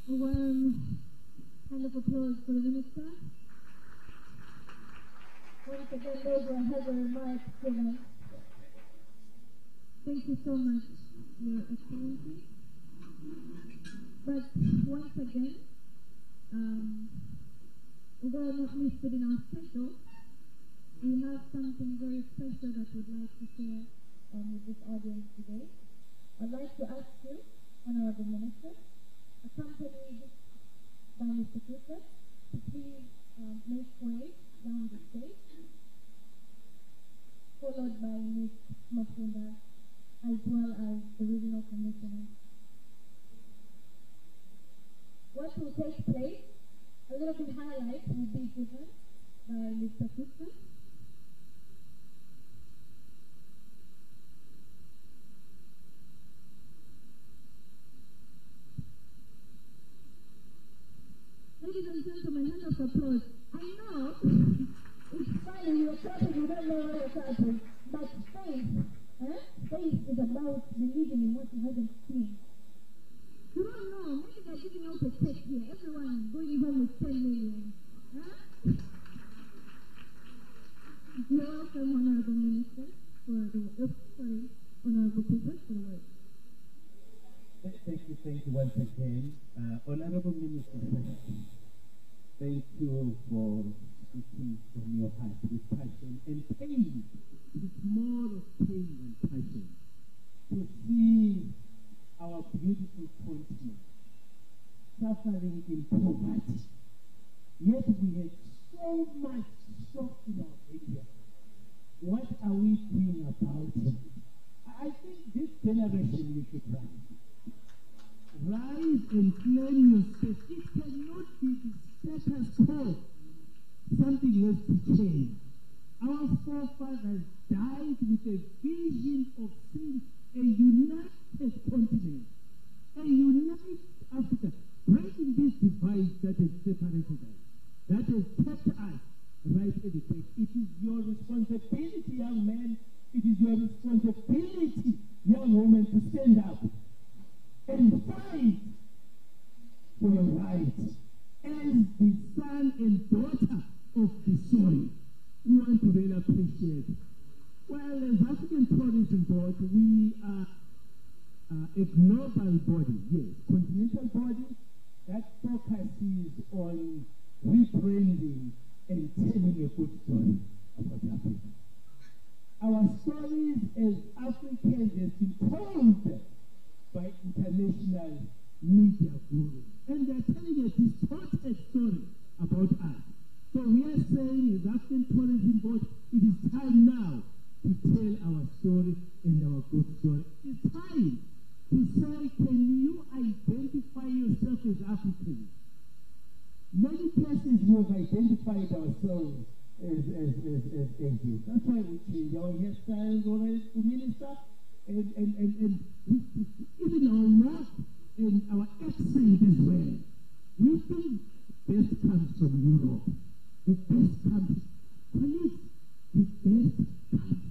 A warm hand of applause for the minister. Once again, those were her remarks given. Thank you so much, Your Excellency. But once again, although not listed in our schedule, we have something very special that we'd like to share with this audience today. I'd like to ask you, Honorable Minister, accompanied by Mr. Cooper, to please make way down the stage, followed by Ms. Mafunda, as well as the Regional Commissioner. What will take place, a little bit highlight will be given by Mr. Cooper. Ladies and gentlemen, hand of applause. I know it's funny, you're clapping, you don't know why you're clapping, but faith is about believing in what you haven't seen. You don't know, maybe they're giving out a check here, everyone going home with 10 million. You're welcome, Honorable Minister, for the Honorable People, for the word. Thank you once again. Honorable Minister, thank you for speaking from your heart with passion and pain. It's more of pain than passion to see our beautiful continent suffering in poverty. Yet we have so much stock in our area. What are we doing about it? I think this generation we should rise. Rise and claim your space. It cannot be the status quo. Something has to change. Our forefathers died with a vision of seeing a united continent, a united Africa, breaking this divide that has separated us, that has kept us right at the back. It is your responsibility, young man. It is your responsibility, young woman, to stand up and fight for your rights as the son and daughter of the soil. We want to really appreciate. Well, as African Tourism Board, we are a global body, yes, continental body that focuses on rebranding and telling a good story about Africa. Our stories as Africans has been told by international media gurus, and they're telling a distorted story about us. So we are saying, as African Tourism Board, it is time now to tell our story and our good story. It's time to say, can you identify yourself as African? Many places we have identified ourselves as Asians. That's why we change our hairstyles already to minister, and even our work and our accent as well. We think the best comes from Europe. The best comes, colleagues, the best comes.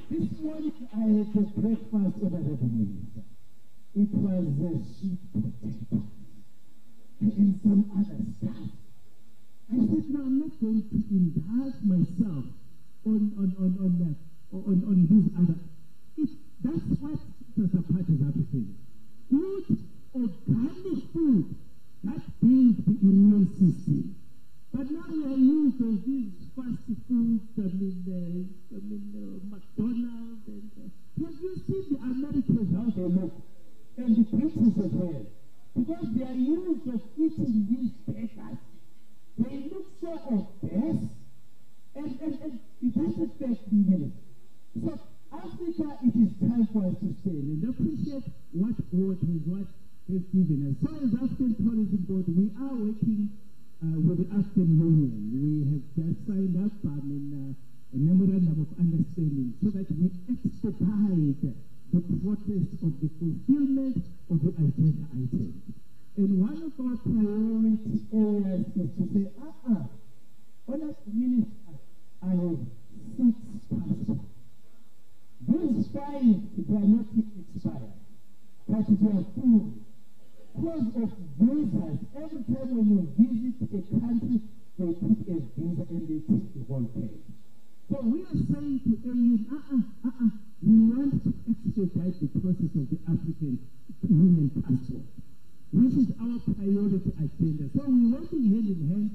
This morning I had a breakfast, Honorable Minister. It was sweet potato and some other stuff. I said, no, I'm not going to indulge myself on these other. That's what sets apart as Africans. Good, organic food fear of death, and it doesn't affect me. So Africa, it is time for us to stand and appreciate what God has given us. So as African Tourism Board, we are working with the African Union. We have just signed up a memorandum of understanding so that we expedite the process of the fulfillment of the agenda items. And one of our priority areas is to say, Honourable Minister, I have 6 passports. These 5, they are not yet expired, but they are full. Because of visas, every time when you visit a country, they put a visa and they take the whole page. So we are saying to AU, we want to expedite the process of the African Union passport, which is our priority agenda. So we're working hand in hand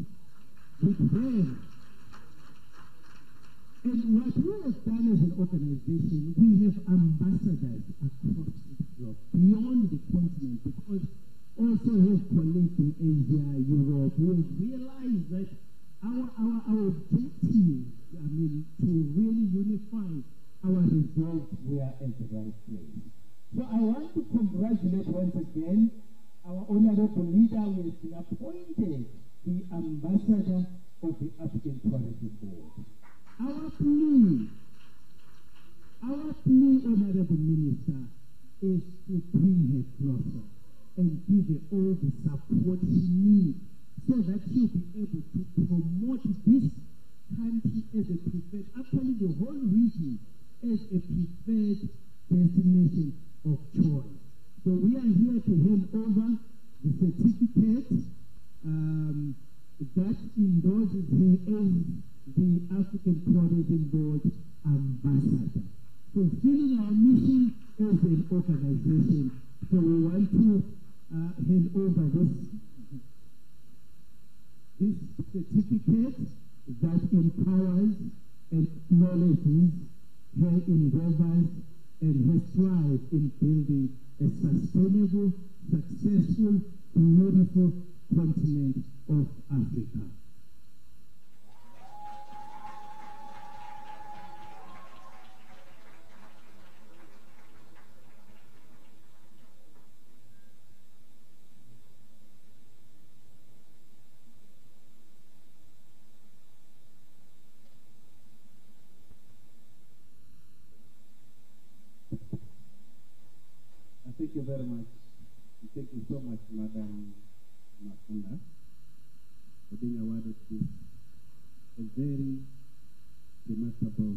with them. And what we have done as an organization, we have ambassadors across the globe, beyond the continent, because also have colleagues in Asia, Europe, who have realized that our objective, to really unify our results, we are at the right place. So I want to congratulate once again our honorable leader who has been appointed the ambassador of the African Tourism Board. Our plea, Honorable Minister, is to bring her closer and give her all the support she needs so that she'll be able to promote this country as a preferred, actually the whole region as a preferred destination of choice. So we are here to hand over the certificate that endorses her as the African Tourism Board ambassador, fulfilling our mission as an organization. So we want to hand over this certificate that empowers and acknowledges her endeavors and her strive in building a sustainable, successful, beautiful continent of Africa. Thank you very much. Thank you so much, Madam Makunda, for being awarded this a very remarkable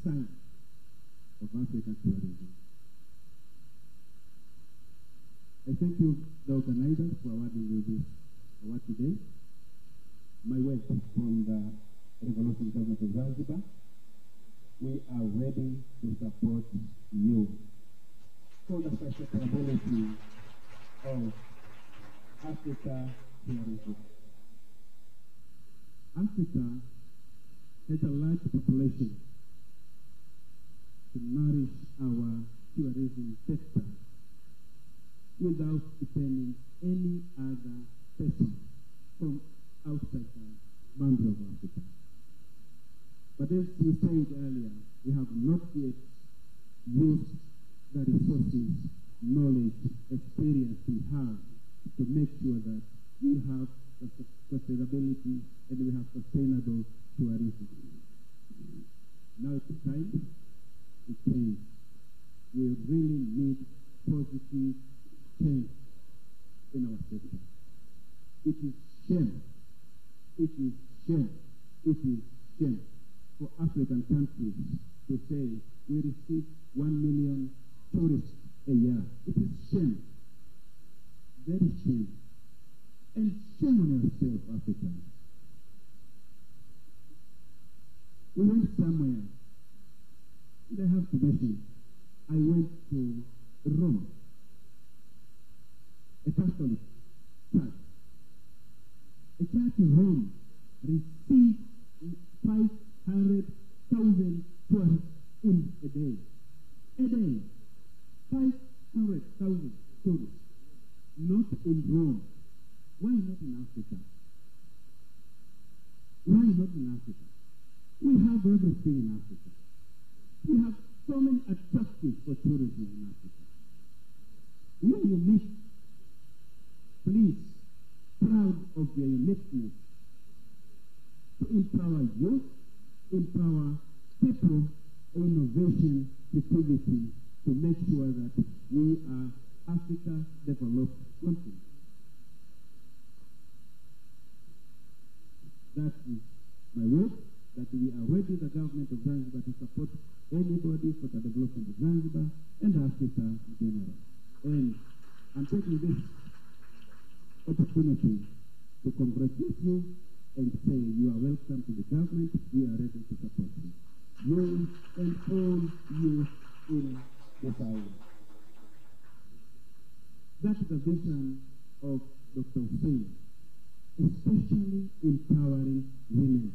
sign of African tourism. I thank you, the organizers, for awarding you this award today. My words from the Revolution Government of Zanzibar. We are ready to support you for the sustainability of Africa tourism. Africa has a large population to nourish our tourism sector without depending any other person from outside the boundaries of Africa. But as we said earlier, we have not yet used the resources, knowledge, experience we have to make sure that we have sustainability and we have sustainable tourism. Now it's time to change. We really need positive change in our sector. It is shame. It is shame. It is shame for African countries to say we receive 1 million tourists a year. It is shame. Very shame. And shame on yourself, Africans. We went somewhere, and I have to mention, I went to Rome, a Catholic church. A church in Rome received 500,000 tourists in a day. A day. 500,000 tourists. Not in Rome, Why not in Africa? Why not in Africa? We have everything in Africa. We have so many attractions for tourism in Africa. We are unique. Please, proud of your uniqueness, to empower youth, empower people, innovation, creativity, to make sure that we are Africa developed country. That is my word, that we are ready, the government of Zanzibar, to support anybody for the development of Zanzibar and Africa in general. And I'm taking this opportunity to congratulate you and say you are welcome to the government. We are ready to support you. You and all youth in this island. That's the vision of Dr. Hussein, especially empowering women.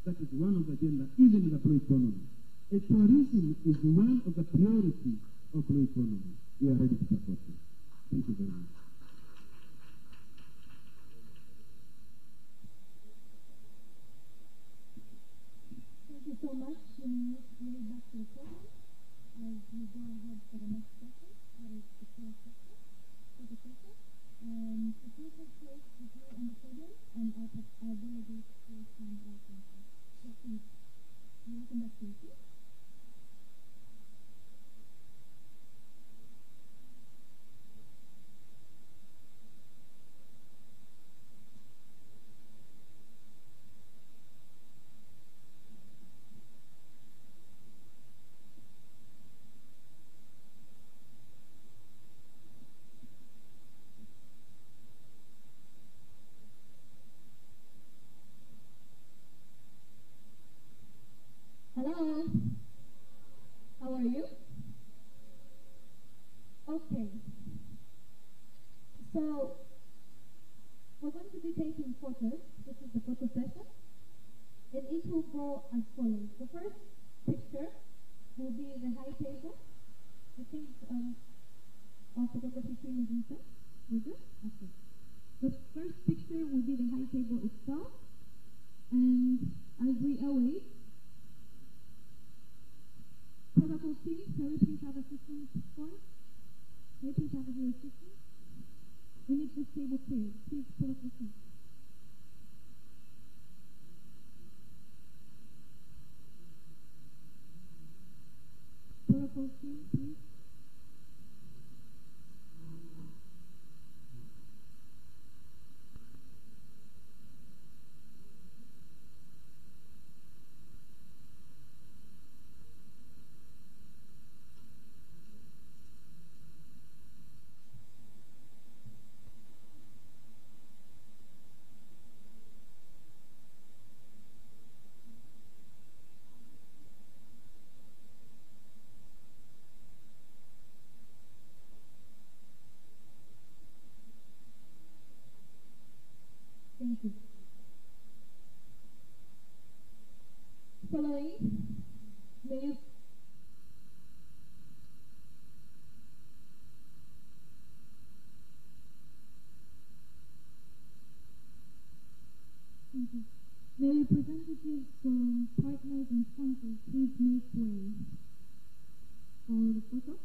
That is one of the agenda, even in the blue economy. Tourism is one of the priorities of blue economy. We are ready to support you. Thank you very much. Thank you so much. We'll back to the program as we go ahead for the next session. That is the first session. It will take place with you on the podium, and our delegates will stand right in front. So please, welcome back to you. Hello, how are you? Okay, so we're going to be taking photos. This is the photo session, and it will go as follows. The first picture will be the high table. I think our photography team is inside. We're good? Okay. The first picture will be the high table itself, and as we await, protocol team, can we please have assistance for us? Can we please have your assistance? We need this table cleared. Please protocol team. Protocol team, please. Thank you. Following, may you May representatives from partners and sponsors please make way for the photo?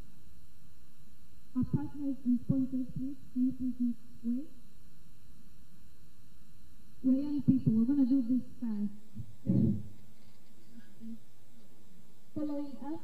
Our partners and sponsors, please, can you please make way? We're young people, we're going to do this fast. Following up,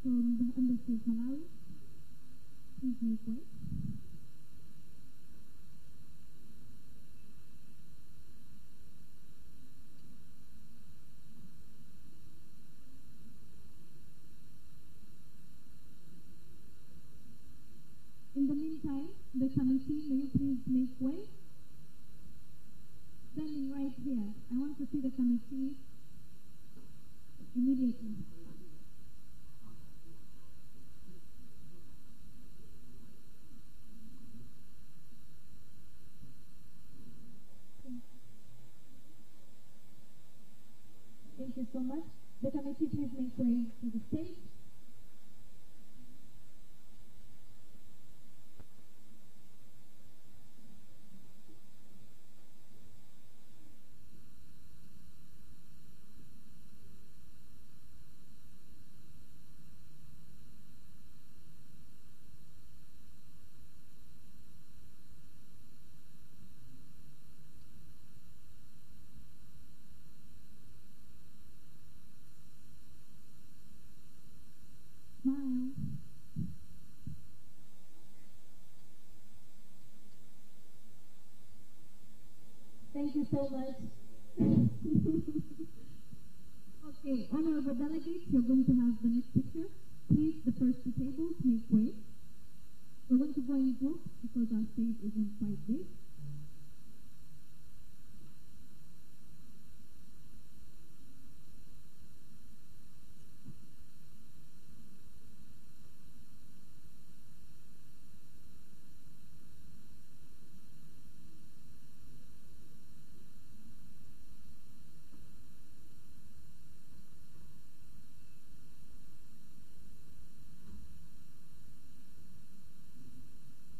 from the Embassy of Malawi. Please make way. In the meantime, the committee, may you please make way? Standing right here. I want to see the committee immediately. Thank you so much. The committee, please make way to the stage. Smile. Thank you so much. Okay, honorable delegates, you're going to have the next picture. Please, the first two tables, make way. We're going to go in groups because our stage isn't quite big.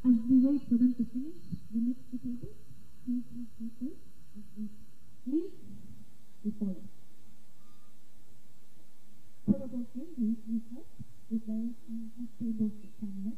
As we wait for them to finish the next two tables, please make way as we leave before us. Protocol team, please help with directing these tables to stand next.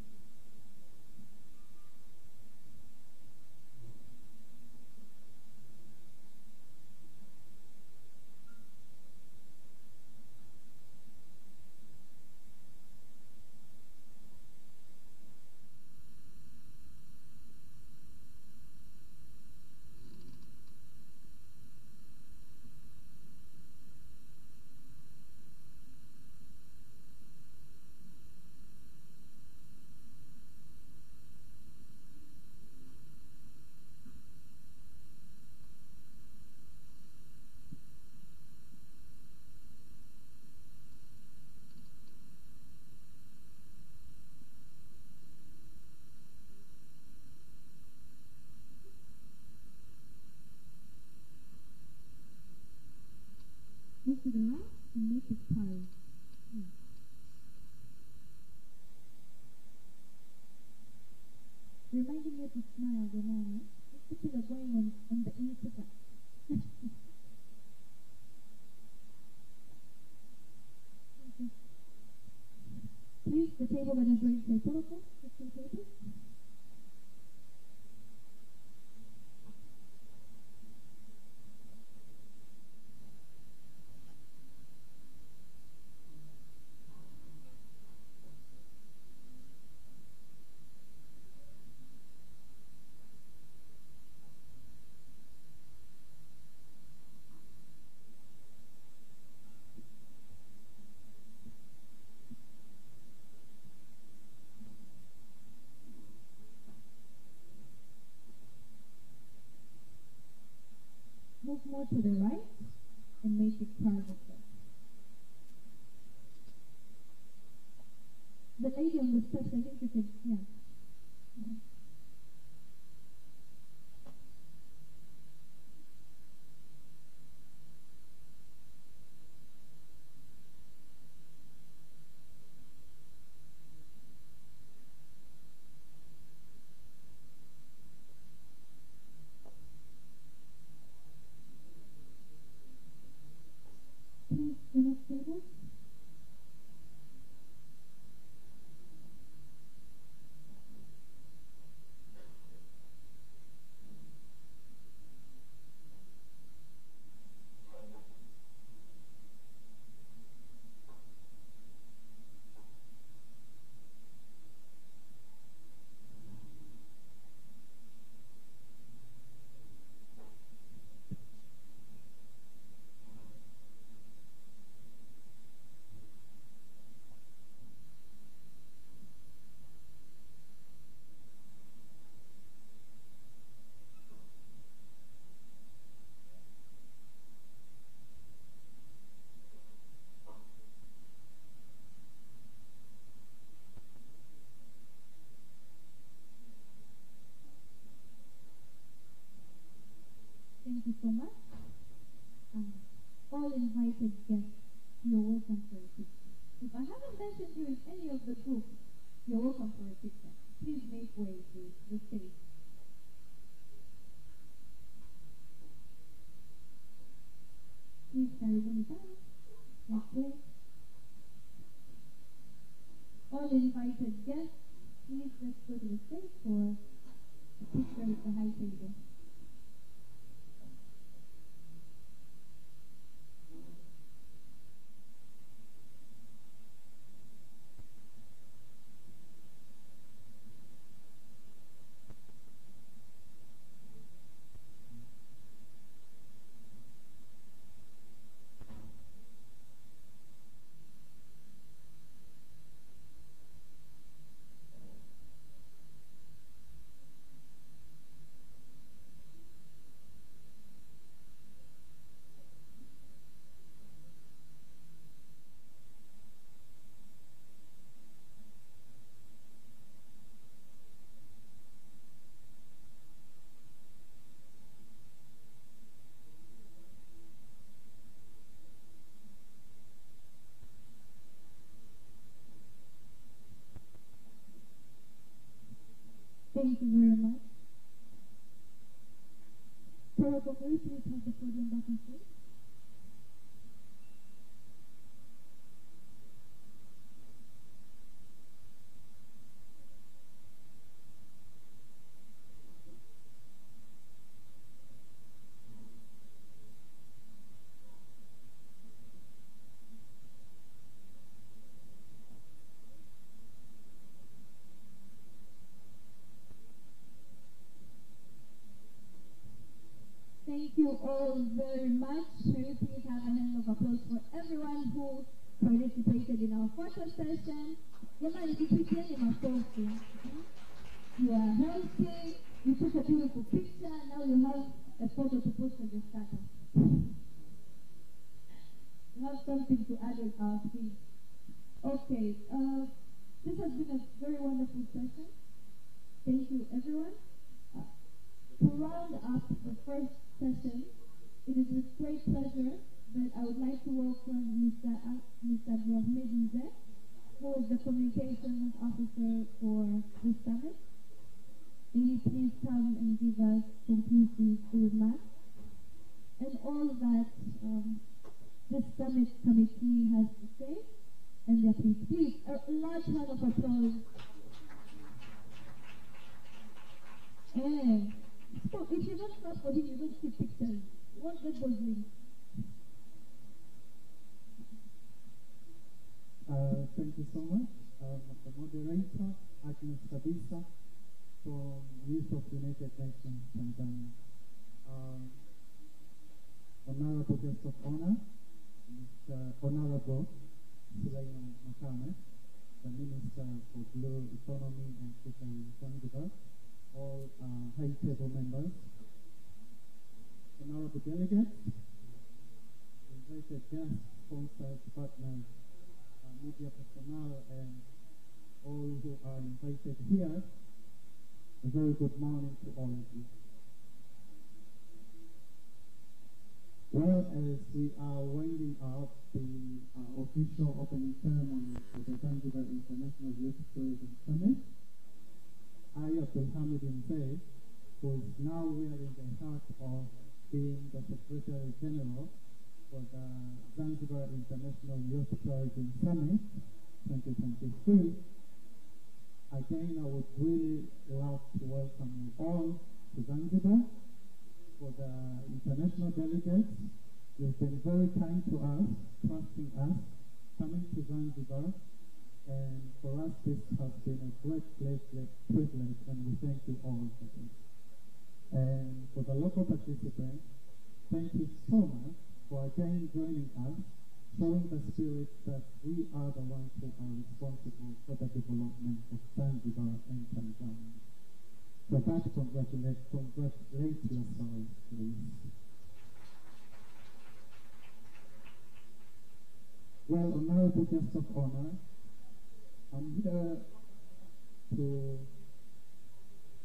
Move to the right and make it parallel. Reminding you to smile, Romano. These people are going on the Instagram. Please, the table that is ready for protocol, the two tables. Move more to the right and make it private. The lady on the steps, I think you could, yeah. Please, the next table. invited guests, you're welcome for a picture. If I haven't mentioned you in any of the groups, you're welcome for a picture. Please make way to the stage. Please karibuni sana. Next way. All invited guests, please let's go to the stage for a picture with the high table. Thank you very much. Bakari, please have the podium back on stage. Thank you all very much. May we please have a hand of applause for everyone who participated in our photo session. Jamani, tupitieni makofi. You are healthy, you took a beautiful picture, now you have a photo to post on your status. You have something to add on our feed. Okay, this has been a very wonderful session. Thank you, everyone. To round up the first session, it is with great pleasure that I would like to welcome Mr. Mzee, who is the Communications Officer for this summit. May you please come and give us conclusive remarks and all that this summit committee has to say. And please, a large round of applause. And so if you don't clap for him, you don't see pictures. You won't get those links. Thank you so much. The moderator, Agnes Khadija, from Youth of United Nations, Tanzania. Honorable Guest of Honor, Mr. Honorable Suleiman Mohammed, the Minister for Blue Economy and Fisheries, Zanzibar, all high table members, honorable delegates, invited guests, sponsors, partners, media personnel, and all who are invited here, a very good morning to all of you. Well, as we are winding up the official opening ceremony for the Zanzibar International Youth Tourism Summit, I, Abdallah, Mzee, who is now wearing the hat of being the Secretary General for the Zanzibar International Youth Tourism Summit 2023, again, I would really love to welcome you all to Zanzibar. For the international delegates, you've been very kind to us, trusting us, coming to Zanzibar. And for us, this has been a great privilege, and we thank you all for this. And for the local participants, thank you so much for again joining us, showing the spirit that we are the ones who are responsible for the development of Zanzibar and Tanzania. For that, congratulate yourselves, please. Well, honorable guests of honor, I'm here to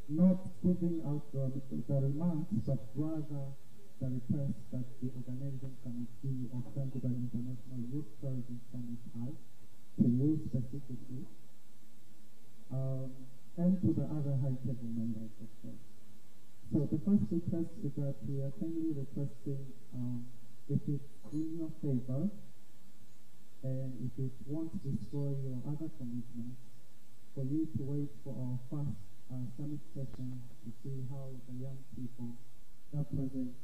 not giving out the remarks, but rather the request that the organizing committee of Zanzibar International Youth Tourism Summit has to you specifically, and to the other high-table members, of course. So the first request is that we are kindly requesting, if it's in your favor, and if it won't destroy your other commitments, for you to wait for our first summit session to see how the young people represented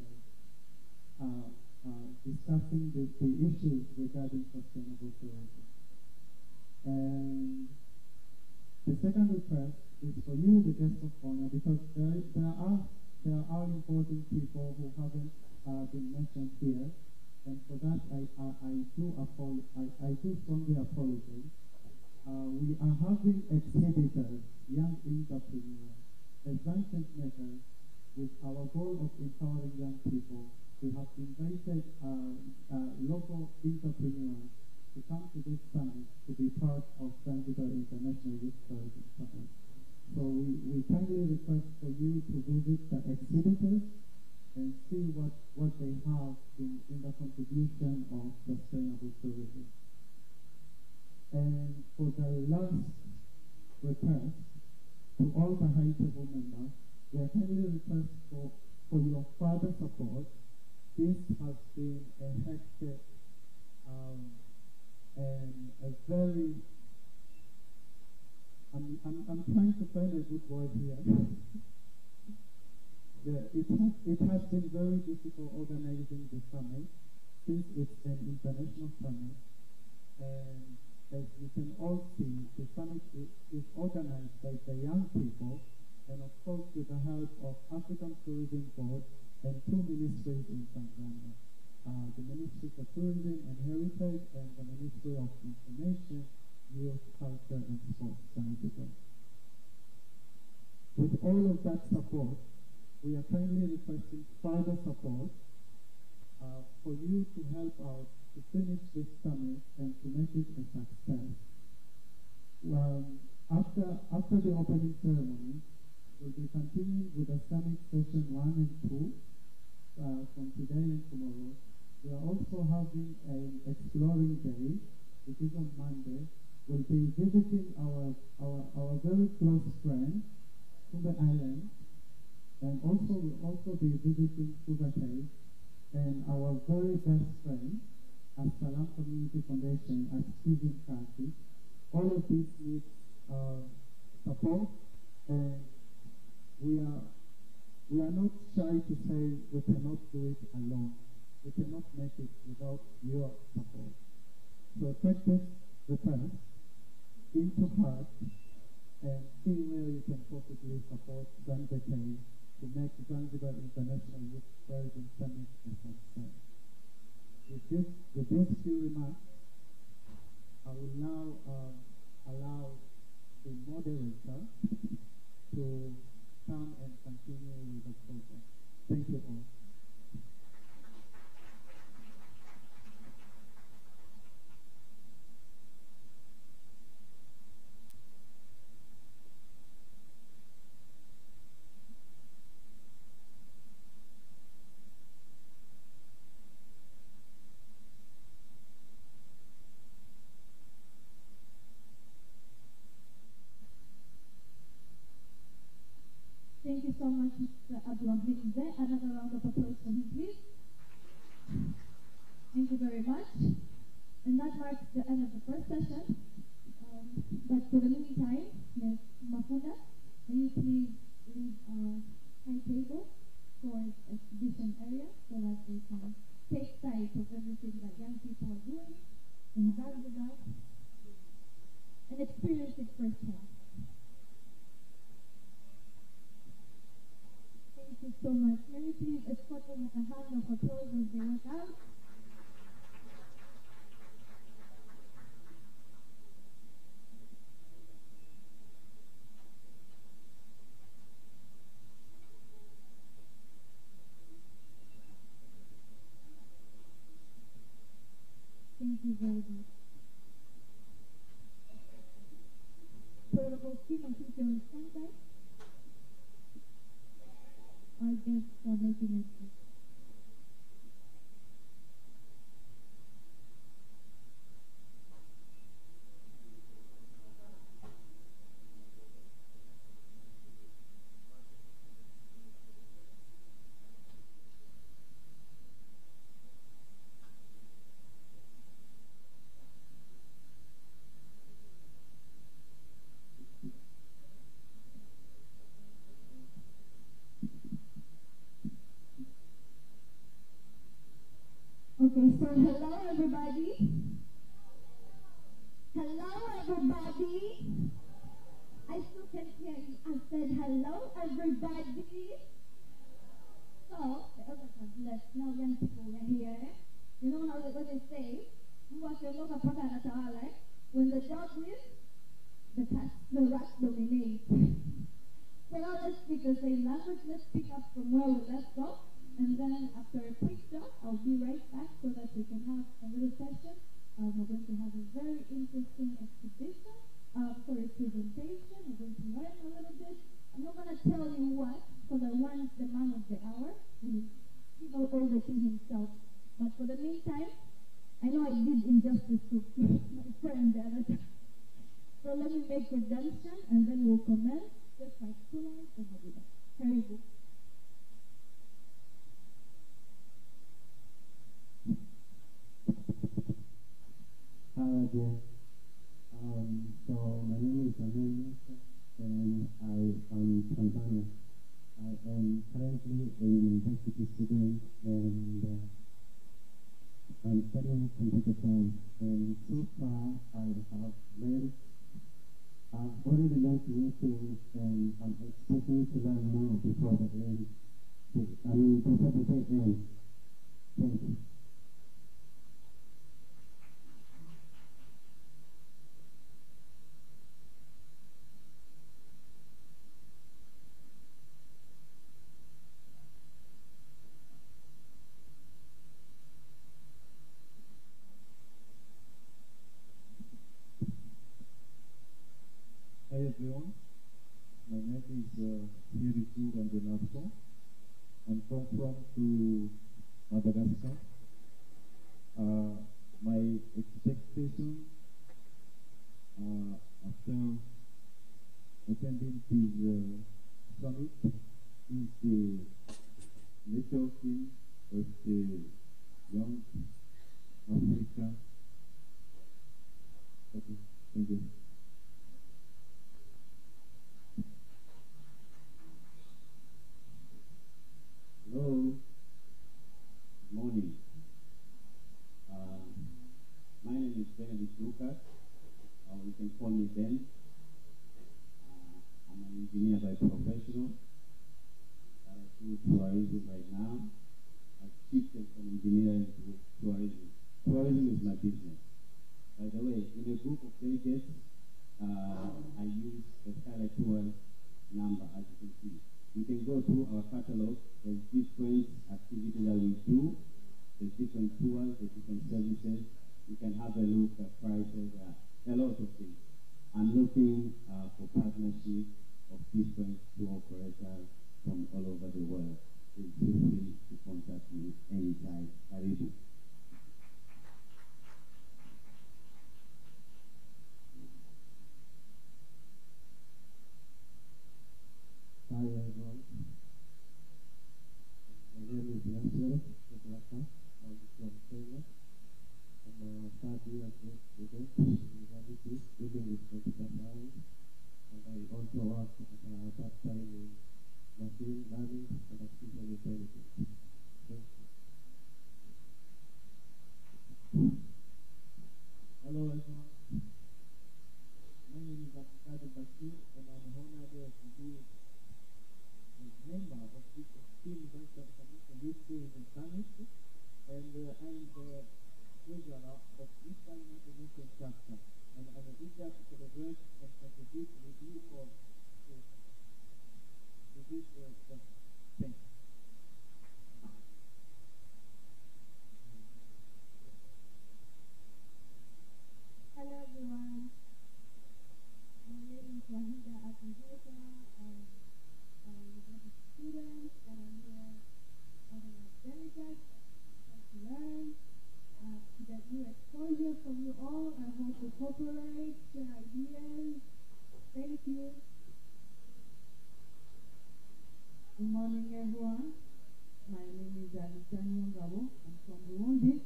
discussing the issues regarding sustainable tourism. And the second request is for you, the guest of honor, because there are important people who haven't been mentioned here, and for that I do strongly apologize. We are having exhibitors, young entrepreneurs, advancement makers, with our goal of empowering young people. We have invited local entrepreneurs to come to this summit to be part of Zanzibar International Youth Tourism Summit. So we kindly request for you to visit the exhibitors and see what they have in the contribution of sustainable tourism. And for the last request, to all the high-table members, we are kindly request for your further support. This has been a hectic and a very, I'm trying to find a good word here. Yeah, it has been very difficult organizing the summit, since it's an international summit, and as you can all see, the summit is organized by the young people, and of course with the help of African Tourism Board and two ministries in Tanzania. The Ministry for Tourism and Heritage and the Ministry of Information, Youth, Culture and Sports, Zanzibar. With all of that support, we are kindly requesting further support for you to help out to finish this summit and to make it a success. After the opening ceremony, we'll be continuing with the summit session 1 and 2 from today and tomorrow. We are also having an exploring day, which is on Monday. We'll be visiting our very close friend, Kumbe Island, and we'll also be visiting Kuga Cave, and our very best friend, at Salam Community Foundation at Stephen County. All of this needs support, and we are not shy to say we cannot do it alone. We cannot make it without your support. So take this request into heart and see where you can possibly support Zanzibar to make Zanzibar International Youth Tourism Summit a success. With these few remarks, I will now allow the moderator to come and continue with the program. Thank you all. Thank you so much, Mr. Abdallah. Mzee, another round of applause for him, please. Thank you very much. And that marks the end of the first session. But for the meantime, Ms. Mafuna, can you please leave our high table towards exhibition area so that they can take sight of everything that young people are doing in Zanzibar and experience it firsthand. Thank you so much. Can you please escort them with a hand of applause as they walk out? Thank you very much. Protocol team, I think you're on standby. Our guests are making it. Hello, everybody. Hello, everybody. I still can hear you. I said hello, everybody. So, the others have left. Now young people are here. You know what they say? When the dog wins, the rats dominate. So now let's speak the same language. Let's pick up from where we left off. And then after a quick stop, I'll be right back so that we can have a little session. We're going to have a very interesting exhibition, presentation. We're going to learn a little bit. I'm not going to tell you what, because I want the man of the hour to give out all the thing himself. But for the meantime, I know I did injustice to my friend the other time. So let me make redemption, and then we'll commence, just like tonight and Hamida. Here you go. Hi again. So my name is Amina, and I am Tanzania. I am currently a university student, and I'm studying computer science. And so far, I've already learned new things, and I'm expecting to learn more before the end. Before the day ends. Thank you. Hi everyone, my name is Hiritu Randenarso. I'm from Madagascar. My expectation after attending this summit is the networking of the young Africa. Okay, thank you. Hello, good morning. My name is Benedict Lucas, you can call me Ben. I'm an engineer by professional, but I do tourism right now. I've shifted from engineering to tourism. Tourism is my business. By the way, in a group of delegates, I use the Skylight Tour number, as you can see. You can go through our catalog. There's different activities that we do. There's different tours, there's different services. You can have a look at prices, a lot of things. I'm looking for partnership of different tour operators from all over the world. Please feel free to contact me anytime. Karibu. Hi everyone. My name is Yasser Abdalla. I'm from Kenya. I'm a third year student in university dealing with computer science, and I also work part-time in machine learning and artificial intelligence. Thank you. Hello everyone. My name is Bakari, and I'm honored to be member of this team that this day in Spanish, and I'm the treasurer of Eastern International Chapter, and I'm eager to celebrate and contribute with you all to this thing. Hello everyone. My name is Hamida, and students that are here as an delegate to learn, to get new exposure from you all. I hope to cooperate, share ideas. Thank you. Good morning, everyone. My name is Anita Ngabo. I'm from Burundi.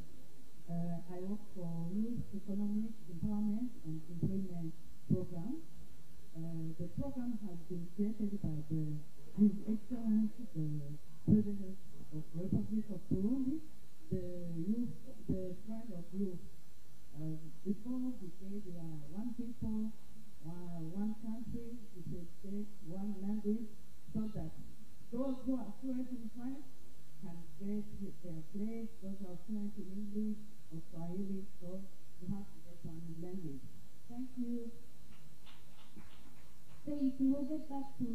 I work for Youth Economic Empowerment and Employment Program. The program has been created by His Excellency, the President of the Republic of Burundi, the youth, the pride of youth. Before we say we are one people, one country, we say state, one language, so that those who are fluent in French can get their place, those who are fluent in English or Swahili, so we have to get one language. Thank you. Thank you. We'll get back to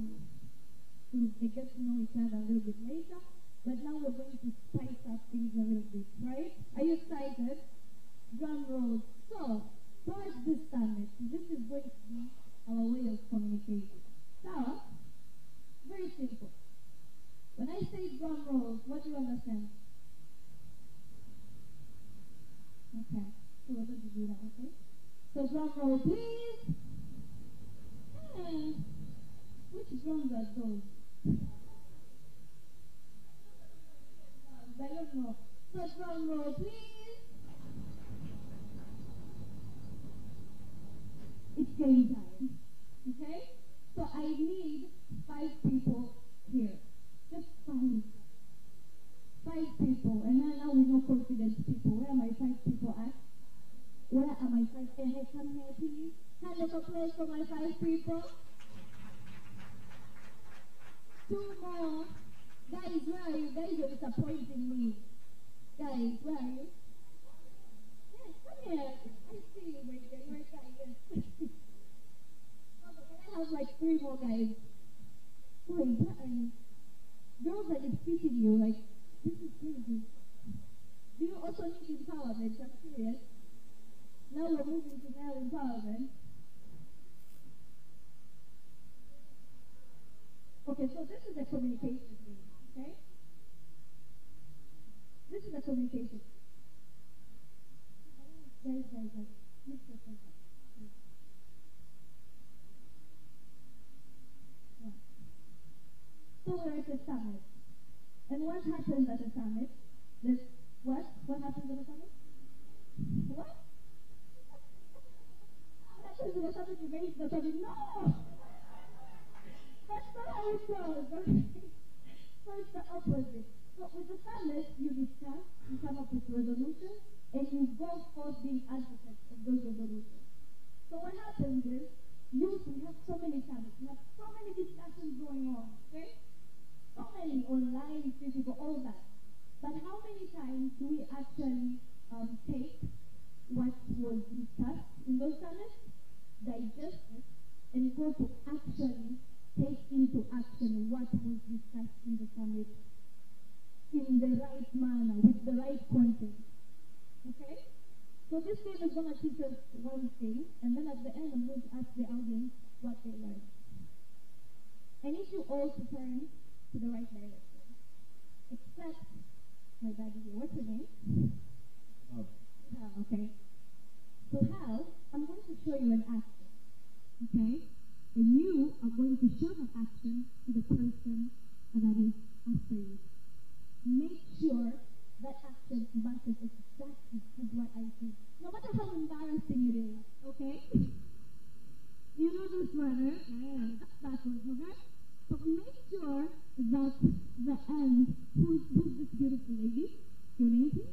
get to know each other a little bit later. But now we're going to spice up things a little bit, right? Are you excited? Drum rolls. So, towards this summit, this is going to be our way of communicating. So, very simple. When I say drum rolls, what do you understand? Okay. So we're going to do that, okay? So drum roll, please. Which drums are those? I don't know. So drum roll, please. It's game time. Okay? So I need 5 people here. Just 5. 5 people. And now we know confident people. Where are my 5 people at? Where are my 5? Hey, come here, please. Hand of applause for my 5 people. 2 more. Guys, where are you? Guys, you're disappointing me. Guys, where are you? Yes, come here. I see you right there. You're right there. Yes. Okay, can I have like 3 more guys? Wait, where are you? Girls are defeating you. Like, this is crazy. Do you also need empowerment? I'm curious. Now we're moving to male empowerment. Okay, so this is a communication thing, okay? This is a communication. Guys. Mix yourself up. Yeah. So we're at a summit. And what happens at a summit? What? What happens at a summit? What? What happens at a summit? You raise the summit. No! That's not how it goes. So it's the opposite. So with the summit, you discuss, you come up with resolutions, and you go forth being advocates of those resolutions. So what happens is, youth, we have so many summits, we have so many discussions going on, okay? So many online, physical, all that. But how many times do we actually take what was discussed in those summits, digest it, and go to actually take into action what was discussed in the summit in the right manner, with the right content. Okay? So this game is going to teach us one thing, and then at the end I'm going to ask the audience what they learned. I need you all to turn to the right direction. Except my buddy here. What's your name? Hal, okay. So Hal, I'm going to show you an action. Okay? And you are going to show that action to the person that is after you. Make sure that action matches exactly with what I said. No matter how embarrassing it is, okay? You know this one, eh? Yeah, that's backwards, okay? So make sure that the end, who's this beautiful lady? Your name, please?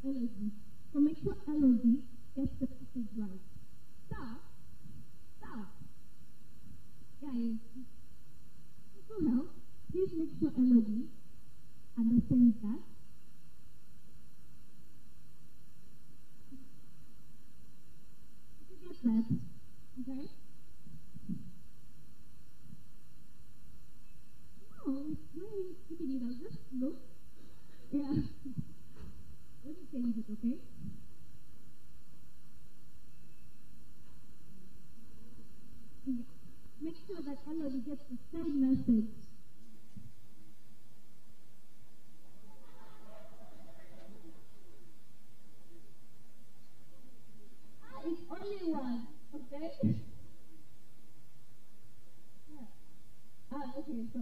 Elodie. So make sure Elodie gets the passage right. Stop. Guys, to help, please make sure Elodie understands that. Did you get that? Okay? No, why are you keeping it out? Just look. Yeah. Let me change it, okay? Yeah. Make sure that Elodie gets the same message. It's only one, okay? Yeah. Okay, so.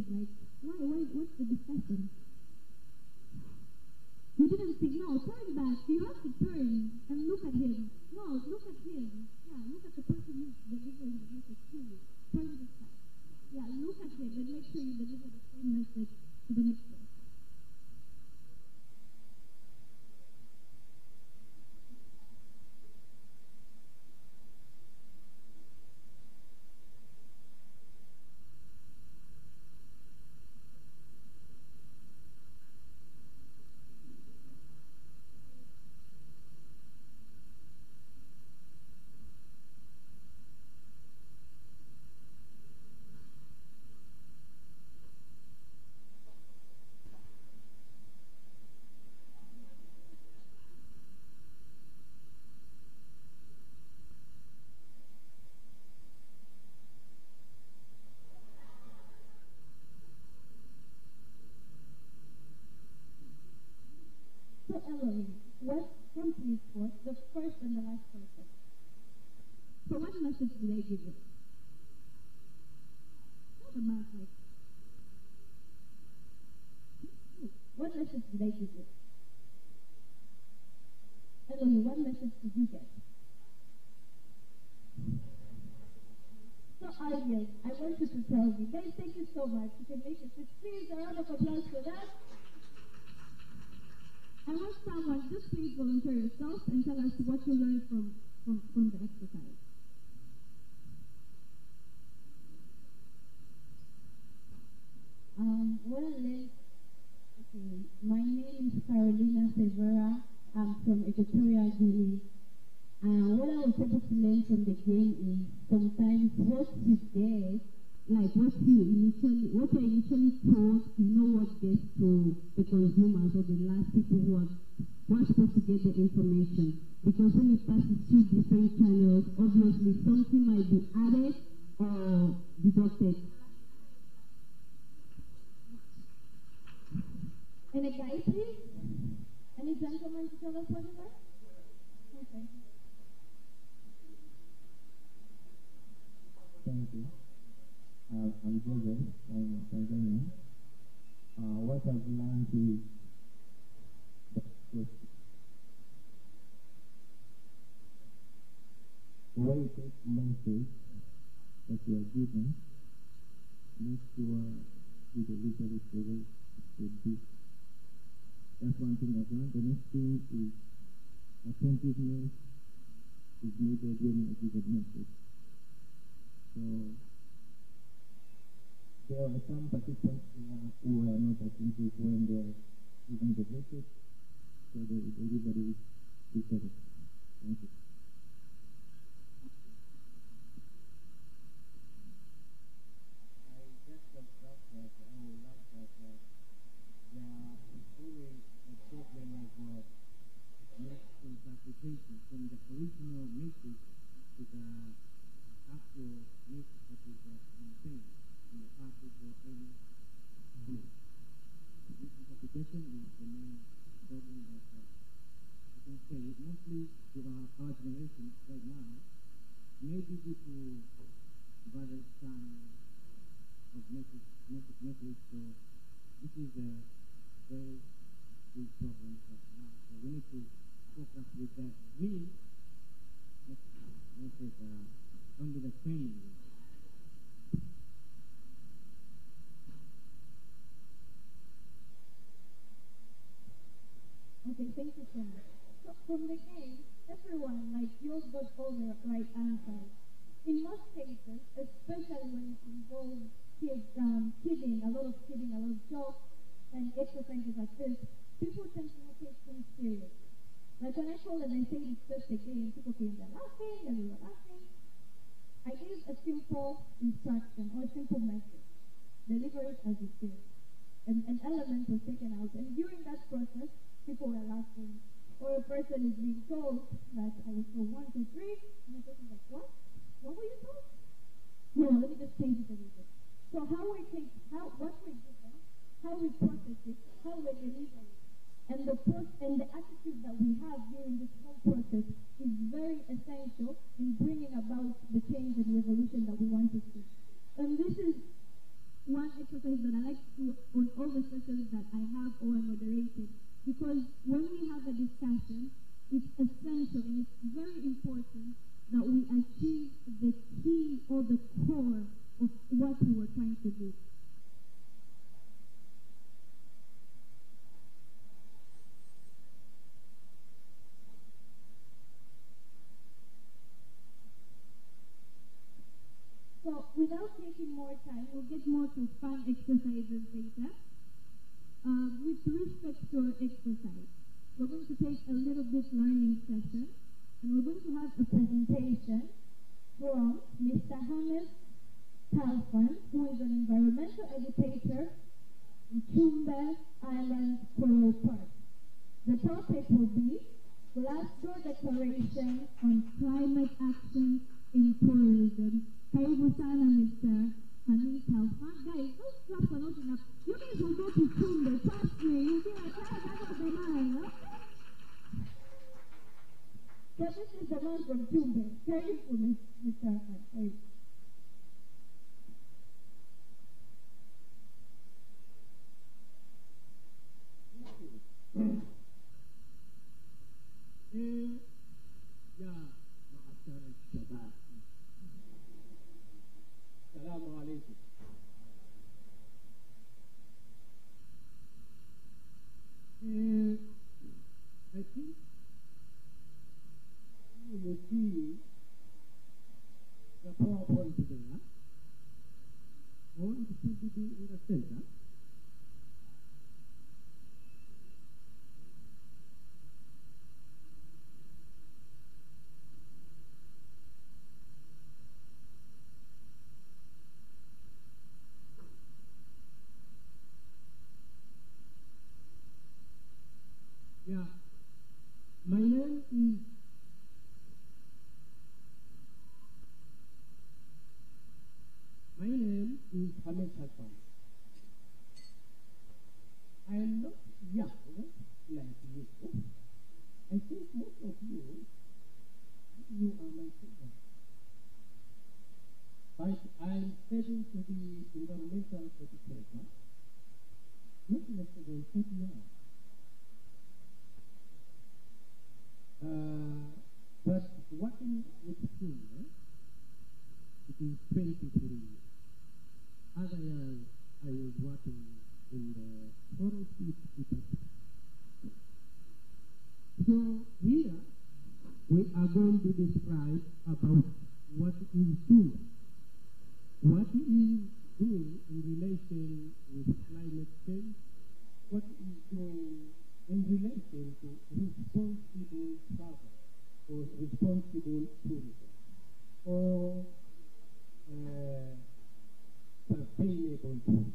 confused, like, what's the discussion? You didn't think, no, turn back. You have to turn and look at him. No, look at him. Yeah, look at the person who's delivering the message to you. Turn this side. Yeah, look at him and make sure you deliver the same message to the next person. So Elohim, what comes before the first and the last person? So what message did I give you? Not a math like. What message did I give you? Elohim, what message did you get? So obvious. I want you to tell me. Guys, thank you so much. You can make it. Please, a round of applause for that. I want someone, just please volunteer yourself and tell us what you learned from the exercise. What I learned, okay, my name is Carolina Severa. I'm from Equatorial Guinea. What I was able to learn from the game is sometimes what you get, like what you're initially taught is not what gets to the consumers or the last people who are supposed to get the information. Because when it passes through different channels, obviously something might be added or deducted. Any guy, please? Any gentleman to tell us what it is? Okay. Thank you. I'm Mzee from Tanzania. What I've learned is that when you take message that you are given, make sure you deliver it the way it should be. That's one thing I've learned. The next thing is attentiveness is needed when you give a message. So there are some participants who are not attentive when they are giving the message, so the delivery is correct. Thank you. I just observed that I would love that there is always a problem of misinterpretation from the original message to the actual message that is contained in the passage or any place. Misinterpretation is the main problem that I can say mostly to our generation right now, maybe due to various kinds of message. So this is a very big problem right now. So we need to focus with the real, let's say only the training. Okay, thank you so much. So from the game, everyone, like, you got all the right answers. In most cases, especially when it involves kidding, a lot of jokes and exercises like this, people tend to not take things seriously. Like when I told them and said it's just a game, people came there laughing and we were laughing. I gave a simple instruction or a simple message. Deliver it as it is. And an element was taken out. And during that process, people were laughing. Or a person is being told that I was told 1, 2, 3, and the person is like, what? What were you told? No, let me just change it a little bit. So what we give them, how we process it, how we deliver it, and the attitude that we have during this whole process is very essential in bringing about the change and revolution that we want to see. And this is one exercise that I time, we'll get more to fun exercises later. With respect to our exercise, we're going to take a little bit learning session, and we're going to have a presentation from Mr. Hamid, who is an environmental educator in NYUMBA Island Coral Park. The topic will be Glasgow Declaration on Climate Action in Tourism. Karibu sana, Mr. Hamid. Guys, those claps are not enough. You guys will go to NYUMBA, trust me. You'll be like, out of the mind, okay? So this is the man from NYUMBA. Karibu, Mr. Hamid. يا معشر الشباب السلام عليكم. I think you will see the PowerPoint there. Or it should be in the center. Yeah, my name is Hamid. I am not young like you. I think most of you are my children. But I am studying to be environmental educator, not less than 30 years. But working with children, it is 23 years. Other years, I was working in the forestry department. So here, we are going to describe about what is NYUMBA, what it is doing in relation with climate change, what it is doing in relation to responsible travel or responsible tourism or sustainable tourism.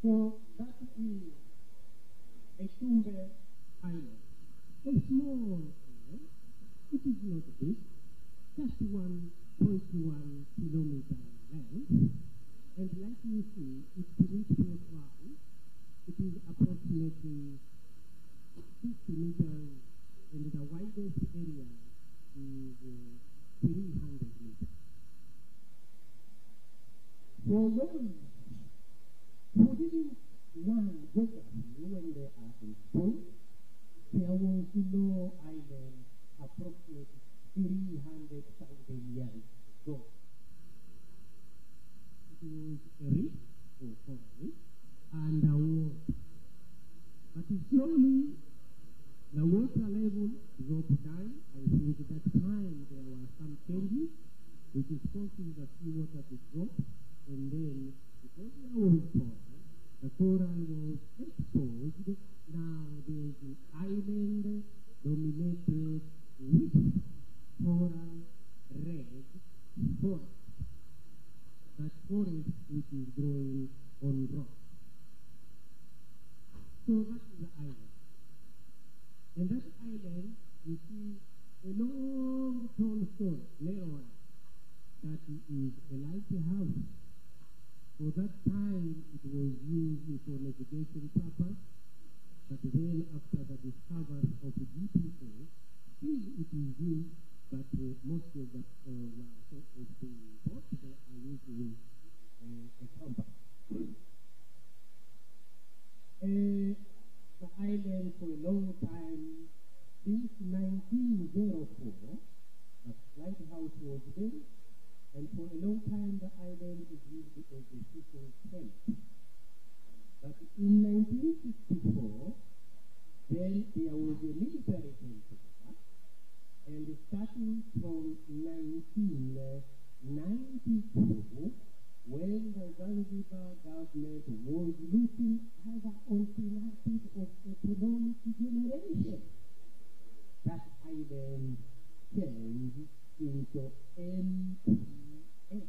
So that is a NYUMBA island, a small island. It is not big, just 1.1 kilometer land, and like you see, its width was round. It is approximately 50 meters, and the widest area is 300 meters. For those who didn't learn geography when they are in school, there was no island approximately 300,000 years ago. It was a reef or coral reef and a water. But slowly the water level dropped down. I think at that time there were some changes which is causing the seawater to drop, and then because there was coral, the coral was exposed. Now there is an island dominated with coral red forest. That forest which is growing on rock. So that is the island. And that island, you see a long tall stone, narrow one, that is a lighthouse. For that time, it was used for navigation purpose, but then after the discovery of the GPS, still it is used, but most of the boats, they are using a compass. The island for a long time, since 1904, the lighthouse was built, and for a long time the island is used as a fishing camp. But in 1964, then there was a military camp, and starting from 1968, 92, when the Zanzibar government was looking at the alternative of economic generation, that island changed into MPA,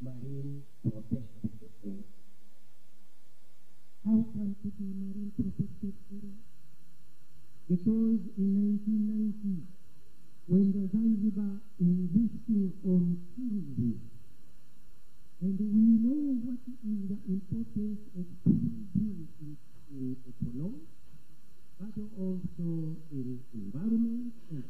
Marine Protected Area. How come to be Marine Protected Area? Because in 1990, when the Zanzibar investing on tourism, and we know what is the importance of tourism in economy, but also in environment, and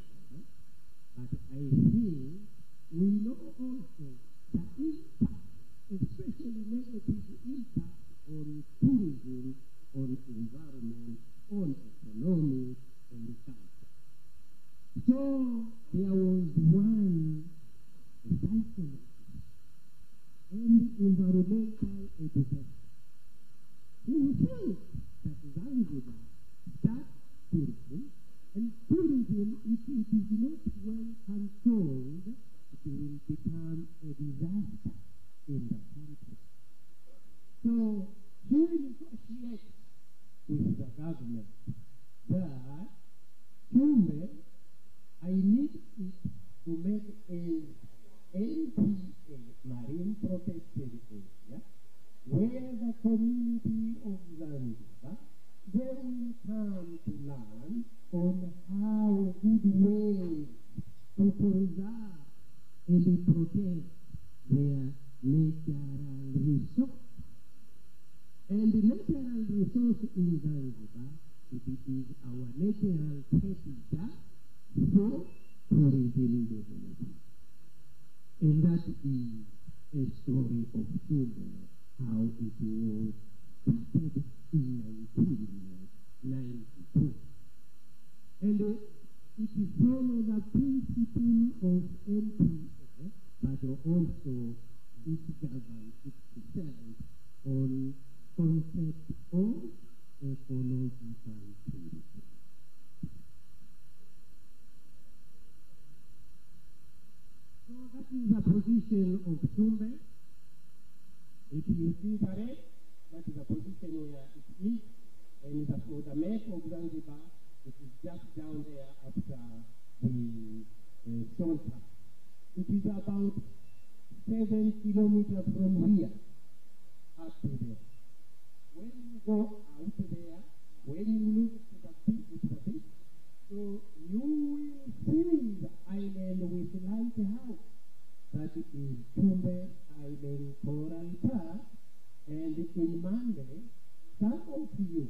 but I think we know also the impact, especially negative impact on tourism, on environment, on economy, and culture. So there was one psychologist and environmental educator who said that Zanzibar starts tourism, and tourism, if it is not well controlled, it will become a disaster in the country. So he negotiates with the government that Njombe, I need it to make a NPA, Marine Protected Area, where the community of Zanzibar, they will come to learn on how good ways to preserve and protect their natural resource. And the natural resource in Zanzibar, it is our natural capital for tourism development. And that is a story of Njombe, how it was started in 1992. And it is follow the principle of NPA, but also it governs itself on concept of ecological tourism. So that is the position of Njombe. If you see the red, that is the position where it is, and for the map of Zanzibar, it is just down there after the Sonta. It is about 7 kilometers from here up to there. When you go out there, when you look to the beach, so you will see the island with lighthouse. That is Njombe Island Coral Park, and in Monday, some of you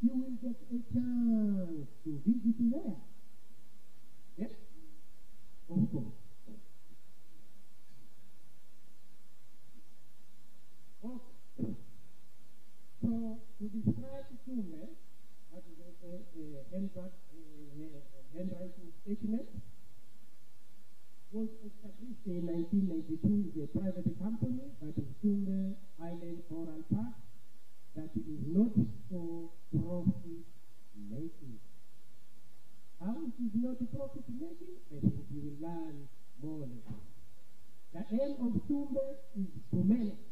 will get a chance to visit there. Yes? Of course. Okay. So, to describe Njombe, that is a handwriting statement, was established in 1992 as a private company, that is Njombe Island Coral Park, that is not for profit making. How it is not profit making? I think you will learn more later. The aim of Njombe is to manage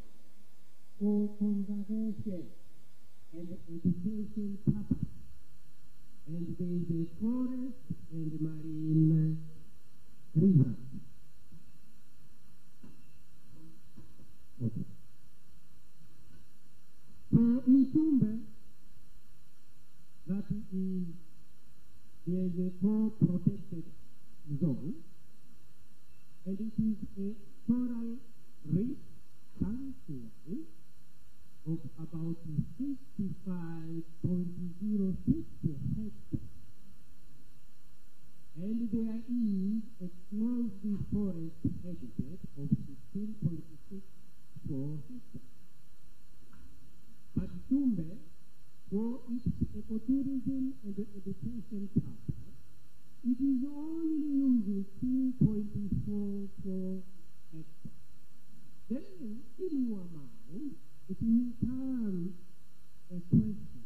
for conservation and education purpose. And there is a forest and marine river. Okay. So in Njombe, that is, there is a co-protected zone, and it is a coral reef sanctuary of about 65.06 hectares. And there is a closed forest habitat of 16.64 hectares. But Njombe, for its ecotourism and education purpose, it is only using 2.44 hectares. Then, in your mind, it will come a question.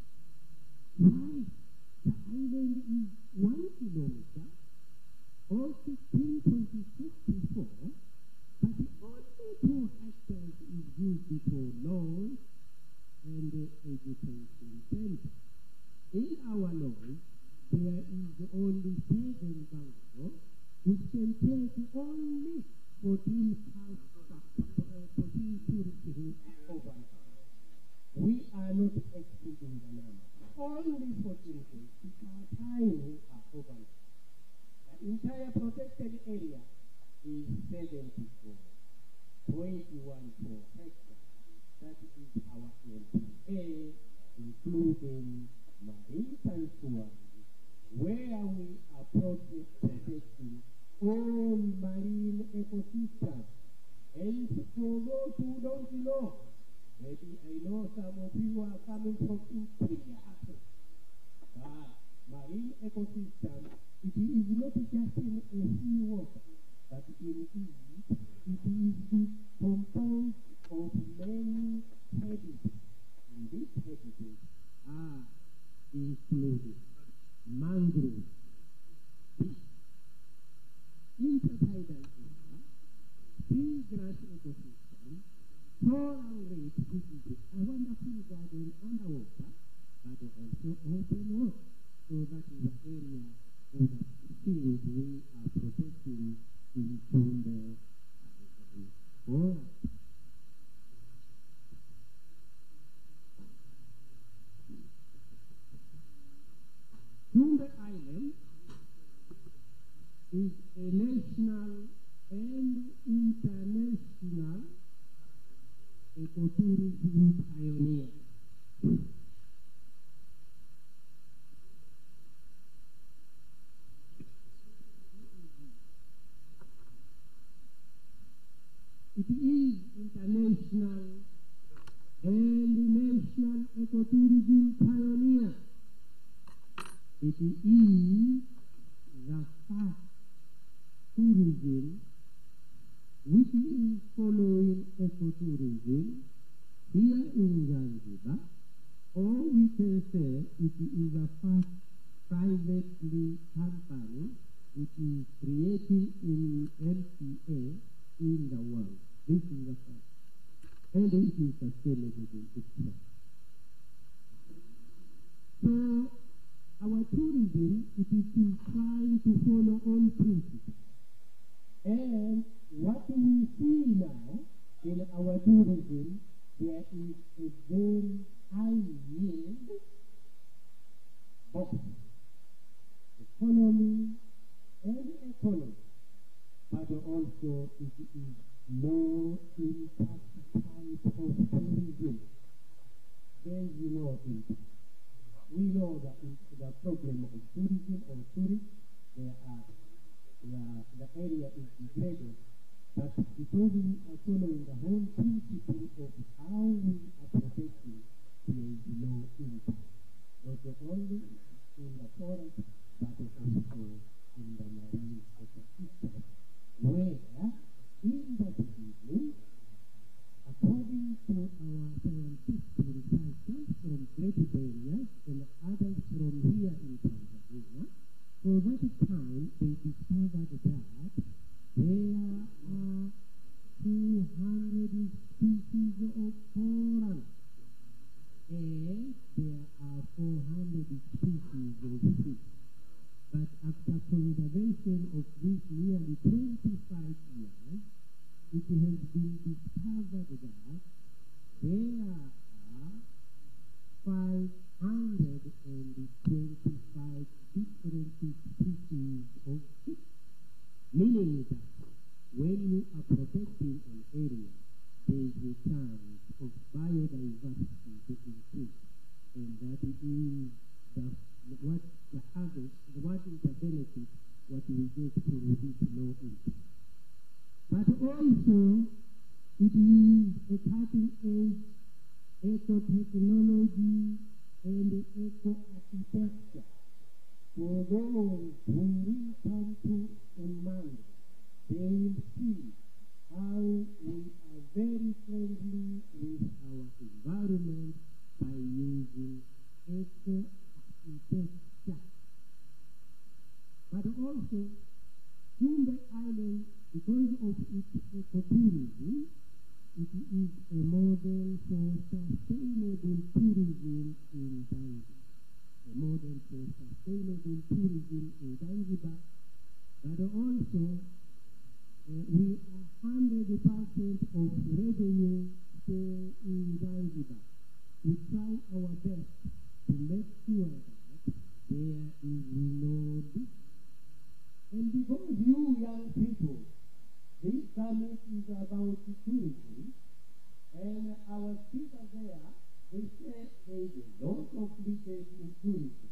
Why the island is 1 kilometer or 16.64, but and Bangalore, which can take only 14 tourists over. We are not exceeding the number. Only 14 days are time who are over. The entire protected area is 74.14 hectares. That is our MPA, including marine sanctuary, where we are protecting all marine ecosystems. And for those who don't know, maybe I know some of you are coming from interior Africa. But marine ecosystem, it is not just in a sea water, but it is composed of many habitats. And these habitats are included mangroves, intertidal area, seagrass ecosystem, coral reef, which is a wonderful garden underwater, but also open water. So that is the area of the things we are protecting in Tumbe Island. Tumbe Island is a national and international ecotourism pioneer. It is international and national ecotourism pioneer. It is the first tourism which is following ecotourism here in Zanzibar, or we can say it is the first privately company which is creating in MCA in the world. This is the first. And it is sustainable in itself. So, our tourism, it is trying to follow all principles. And what we see now in our tourism, there is a very high yield of economy and economy, but also it is low impact type of tourism. There is no impact. We know that the problem of tourism or tourists, the area is degraded, but because we are following the whole principle of how we are protecting, there is no impact. Not only in the forest, but also in the marine ecosystem, where in the beginning, according to our scientific researchers from Great Barrier and others from here in Tanzania, for that time they discovered that there are 200 species of coral and there are 400 species of fish. But after conservation of this nearly 25 years, it has been discovered that there are 525 different species of fish, meaning that when you are protecting an area, there is a chance of biodiversity to increase, and that is what the harvest, what is the benefit, what we get from this low impact. But also, it is a cutting-edge eco-technology and eco-architecture. For those who will come to Umanda, they will see how we are very friendly with our environment by using eco-architecture. But also, Tumbe Island, because of its ecotourism, it is a model for sustainable tourism in Zanzibar. A model for sustainable tourism in Zanzibar But also, we are 100% of revenue stay in Zanzibar. We try our best to make sure that there is no difference. And because you young people, this summit is about tourism, and our speakers there, they say there is a lot of research in tourism.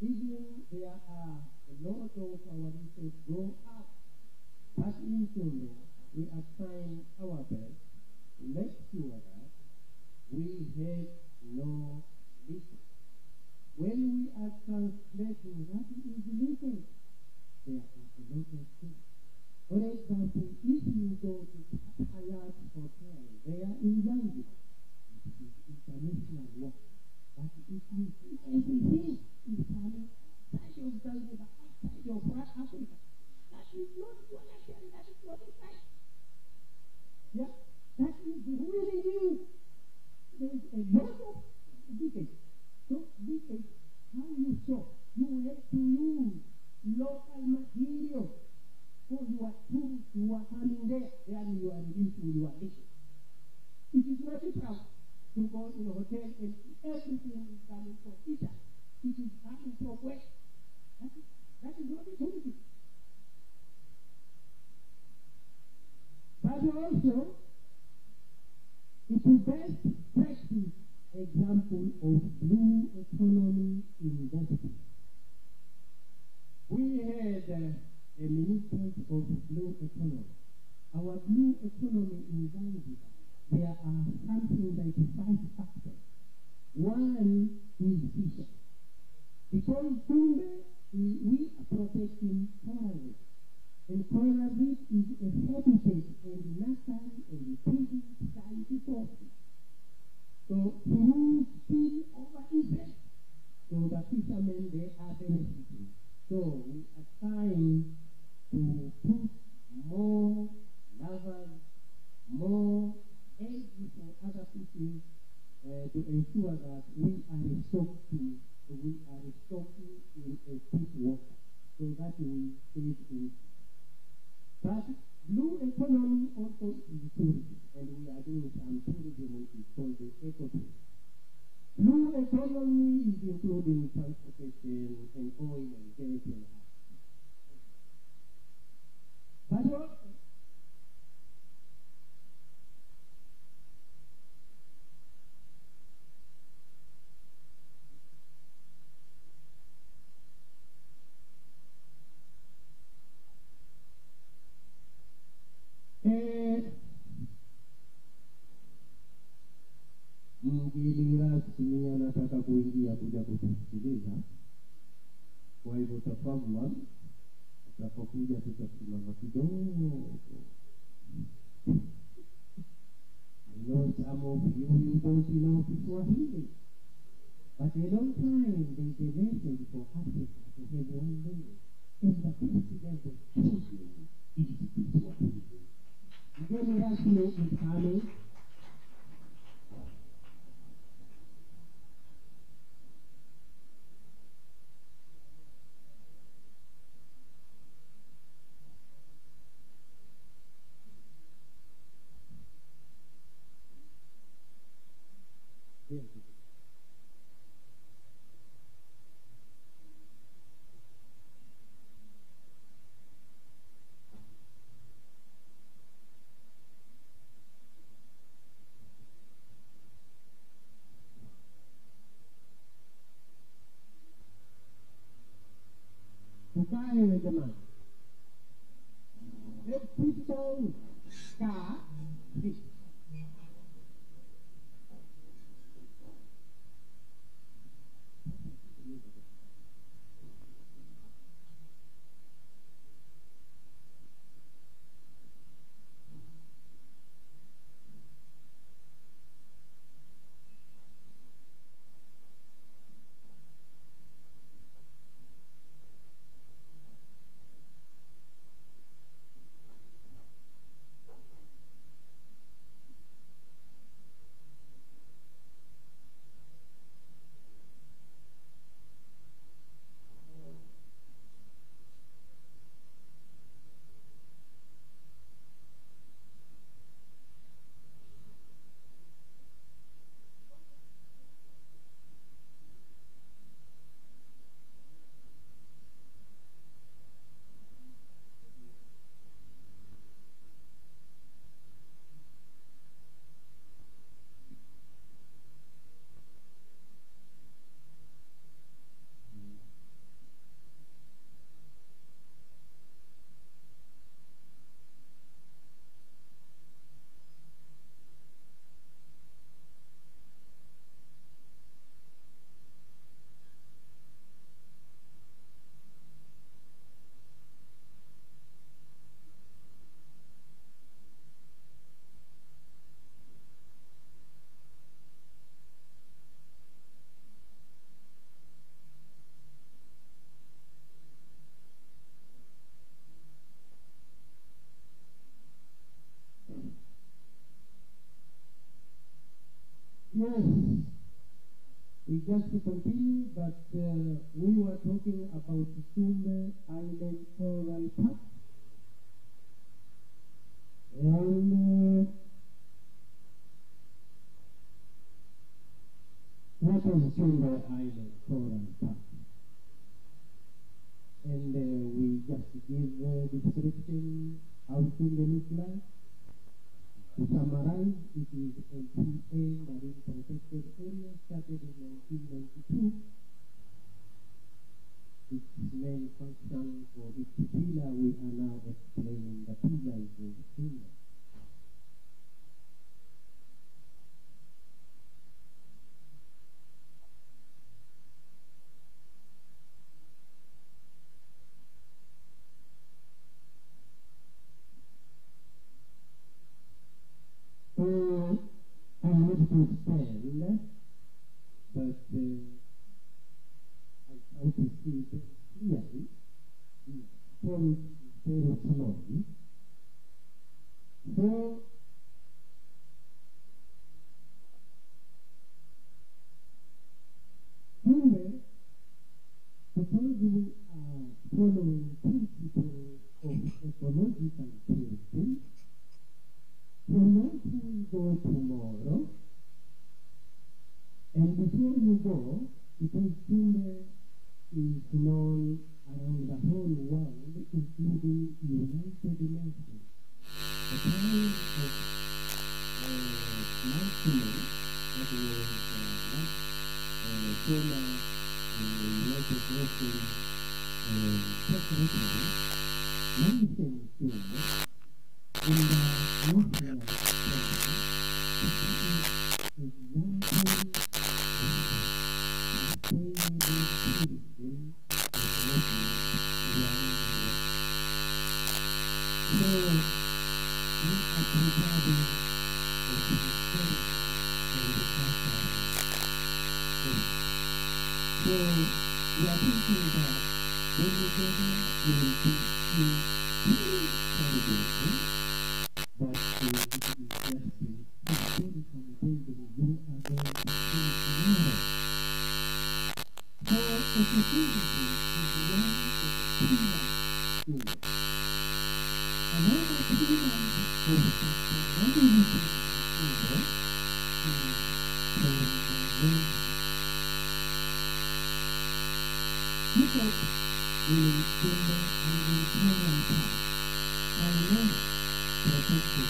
Even there are a lot of our research go up. But in Kenya, we are trying our best to make sure that we have no leakage. When we are translating what is leakage, there are a lot of things. For example, if you go to Hyatt Hotel, there in Zanzibar, it is international work. But if you see everything is coming outside of Zanzibar, outside of Africa, that is not what I tell, that is not the right. Yeah, that is really new. There is a lot of leakage. So leakage, how you stop? You have to use local material. So you are tourists who are coming there, then you are reducing your leakage. It is not a problem to go in a hotel and everything is coming from Italy. It is coming from where? That is not a tourism. But also, it is best practice example of blue economy investment. We had a ministry of blue economy. Our blue economy in Zanzibar, there are something like 5 factors. One is fishing. Because we are protecting coral reef. And coral reef is a habitat and nursery and breeding site resources. So through spill over effect, so the fishermen, they are benefiting. So we are trying to put more lovers, more eggs for other fishes to ensure that we are restocking in a deep water so that we save in. But blue economy also is tourism, and we are doing some tourism which is called the ecotourism. Blue economy is including transportation and oil and gas and but also mgeni rasmi anataka kuingia kuja kutusikiliza. Kwa hivyo tafadhali, atakapokuja tutasimama kidogo. I know some of you don't know Kiswahili, but a long time there's a message for Africa to have one language. And the best language chosen is Kiswahili. Mgeni rasmi is coming. Tukae jamani. Let's put down ka hit. Yes. We just continue, but we were talking about Sumbe Island Coral Park. And what is Sumbe Island Coral Park? And we just give the description how Sumbe looks like. To summarize, it is a LPA marine protected area started in 1992. Its main function or its pillar, we are now explaining the pillars of the pillar. I need to stand, but I to see it clearly, very slowly. So, anyway, suppose we are following principles of ecological testing. From where we go tomorrow, and before you go, because Sumbe is known around the whole world, including United Nations. The time of maximum that was former United Nations Secretary mentioned Sumbe in the nuclear example of sustainable tourism development around the world. So, we are providing a system for the HAPA. So, we are thinking that when you go there, you will be in celebration. But it is just a historical building you are going to see tomorrow. So, opportunity is one of the pillars here. Another pillar of sustainability is look at the Sumbe Island Coral Park. I know protected.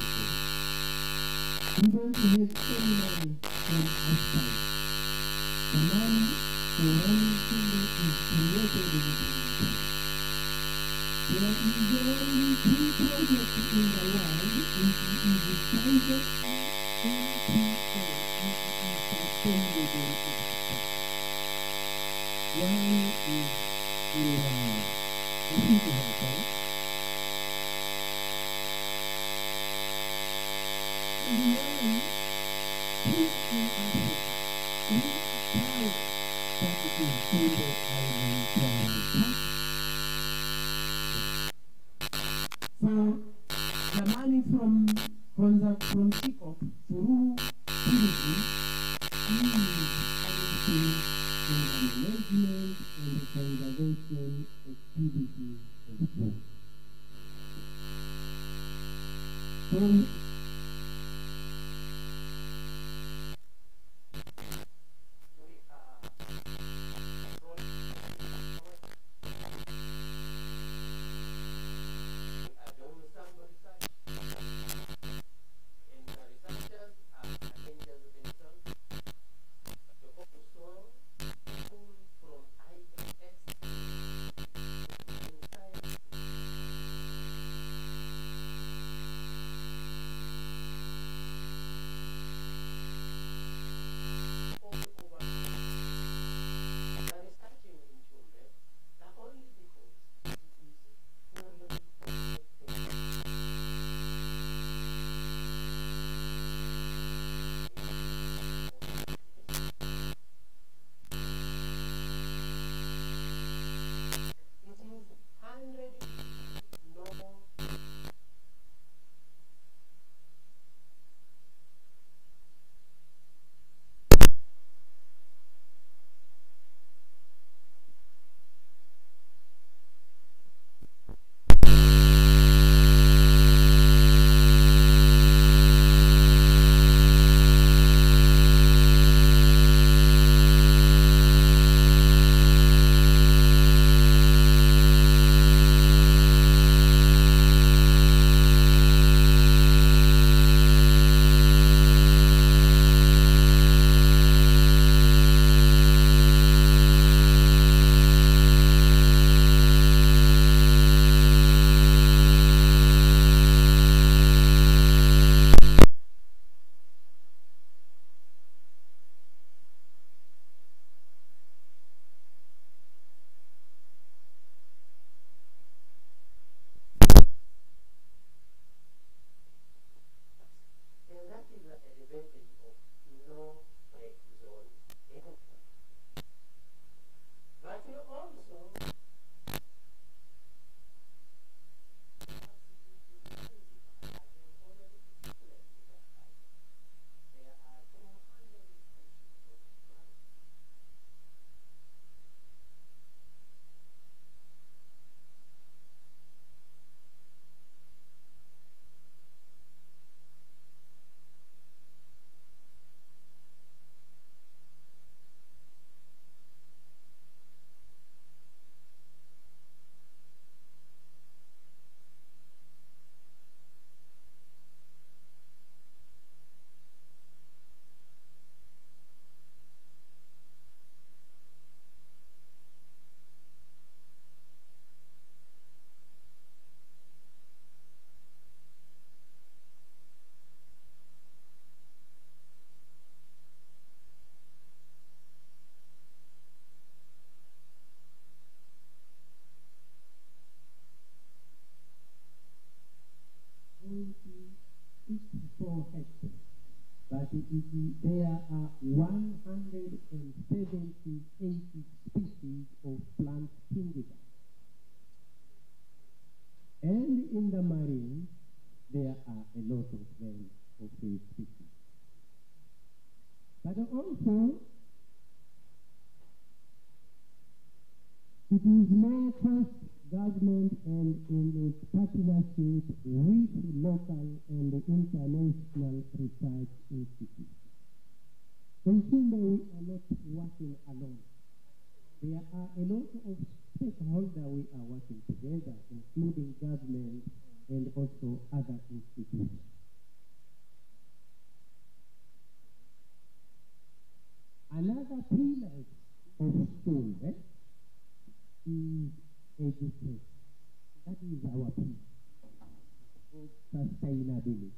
We don't have any money from outside. The money for running Sumbe is created in the country. There is only 3 projects in the world which is private sustainable. One is in City Hotel. So the money from kickoff through tourism is for the management and the conservation activities of the boat. So hectares, but there are 178 species of plant kingdom. And in the marine, there are a lot of them, of these species. But also, it is more cost government and in its partnership with local and international research institutes. In Sumba, we are not working alone. There are a lot of stakeholders we are working together, including government and also other institutions. Another pillar of school is education. That is our pillar of sustainability.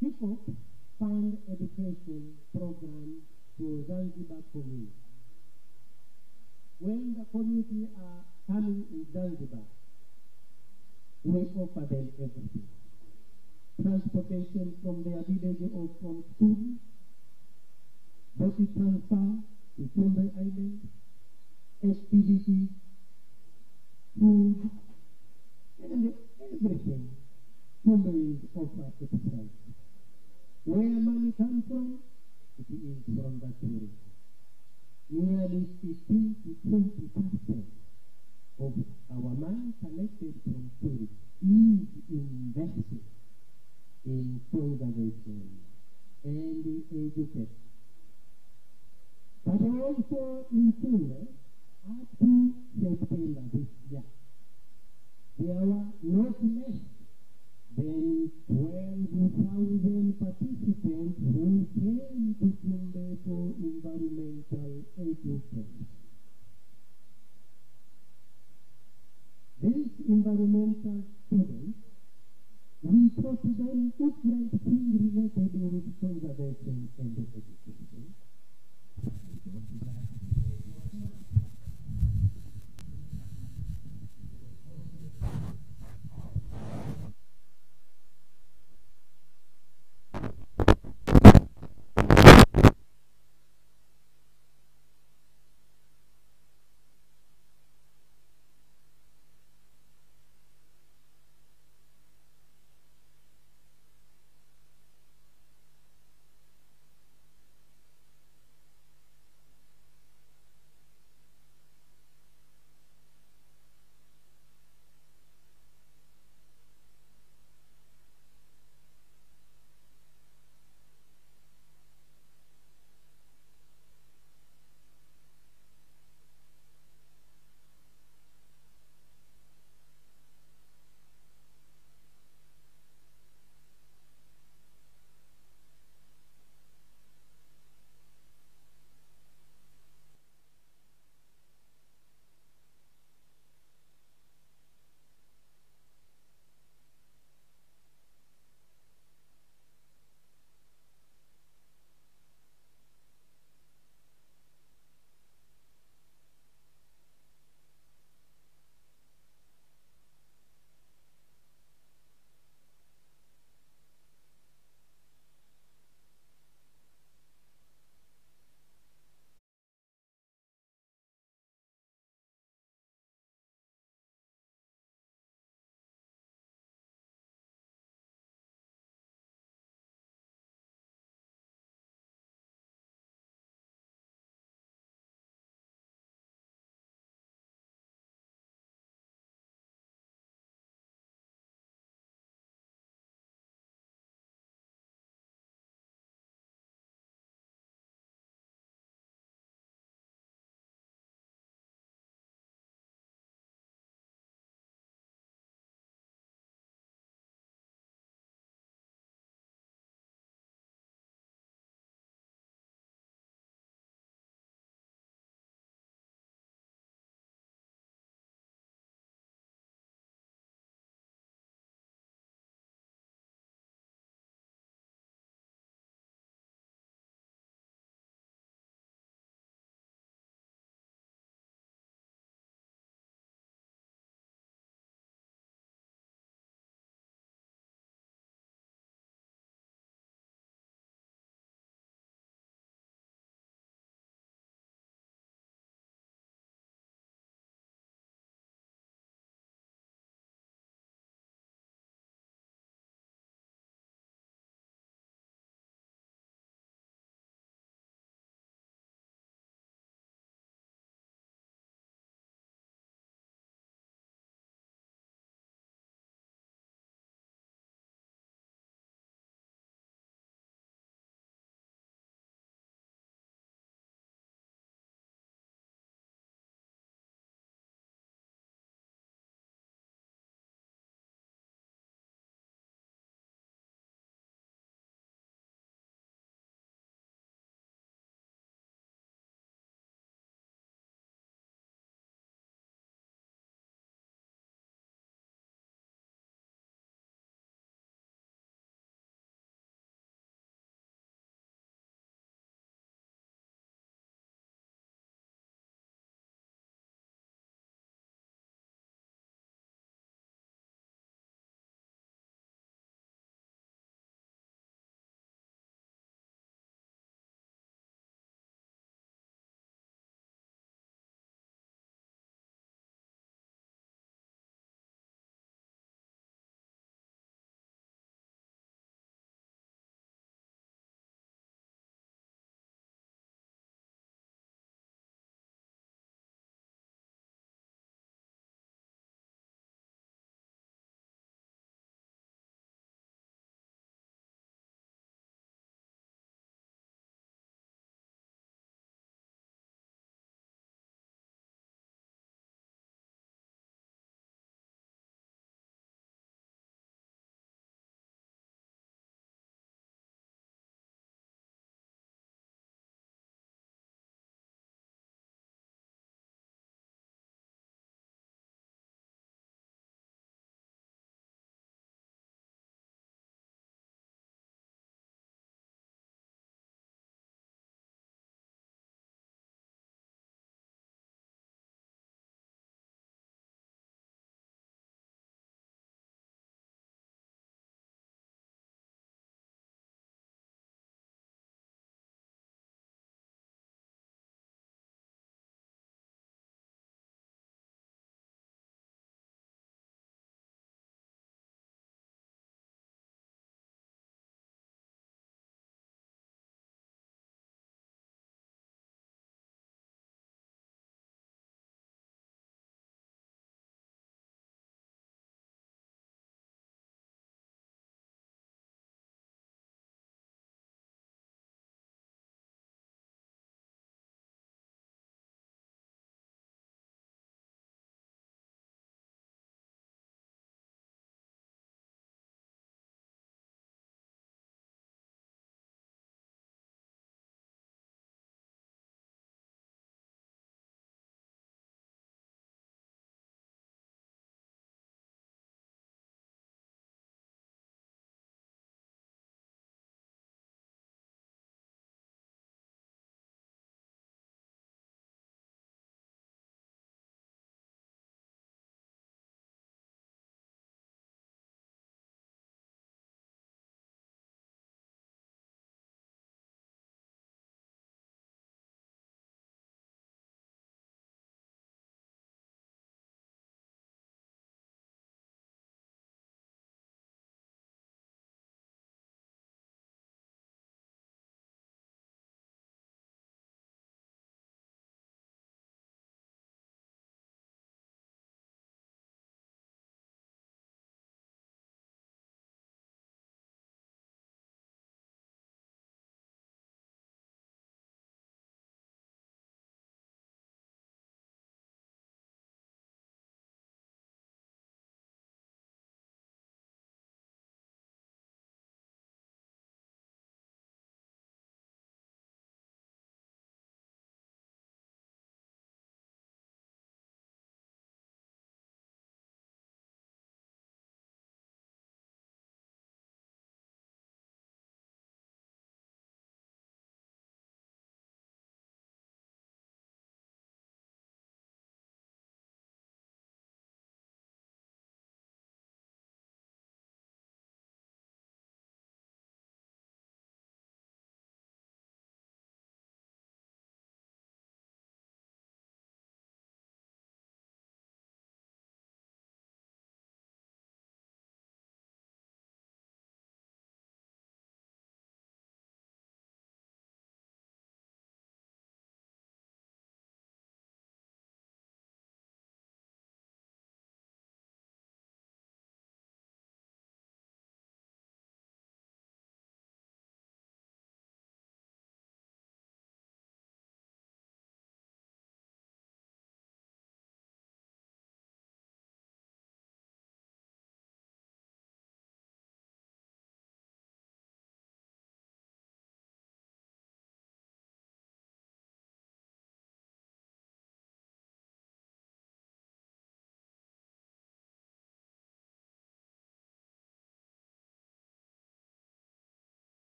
People fund education programs to Zanzibar community. When the community are coming in Zanzibar, we offer them everything. Transportation from their village or from school, body transfer to Sumba Island, activities, food, and everything. Sumba is offered to the Where money comes from? It is from the tourism. Nearly 15 to 20% of our money collected from tourism is invested in conservation and education. But also in Chile, up to September this year, there were not less than 12,000 participants who came to Chile for environmental education. These environmental students, we taught them different things related with conservation and education.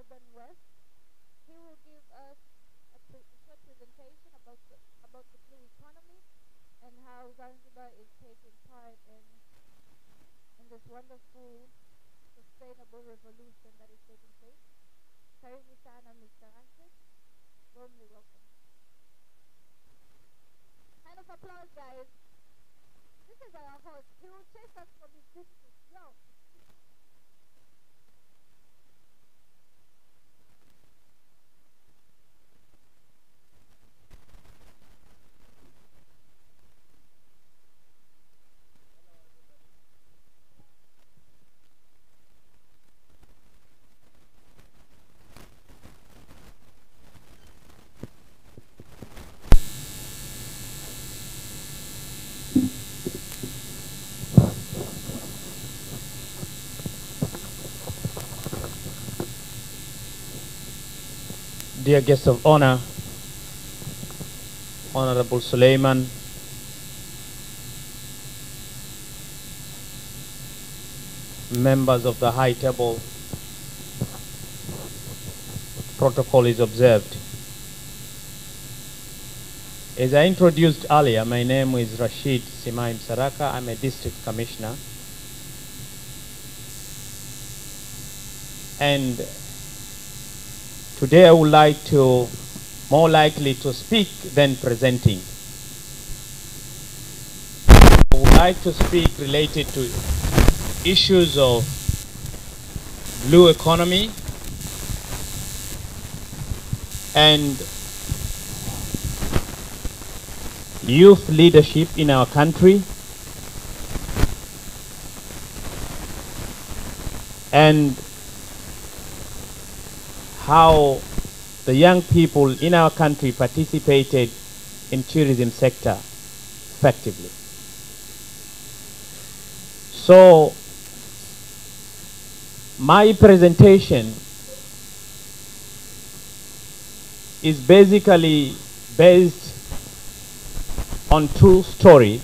Urban West. He will give us a short presentation about the blue economy and how Zanzibar is taking part in this wonderful sustainable revolution that is taking place. Karibu sana, Mr. Ahmed. Warmly welcome. Hand of applause, guys. This is our host. He will chase us from his district. Yo. Dear guests of honor, Honorable Suleiman, members of the high table, protocol is observed. As I introduced earlier, my name is Rashid Simai Msaraka. I'm a district commissioner. And today I would like to, more likely to speak than presenting. I would like to speak related to issues of blue economy and youth leadership in our country, and how the young people in our country participated in tourism sector effectively. So my presentation is basically based on true story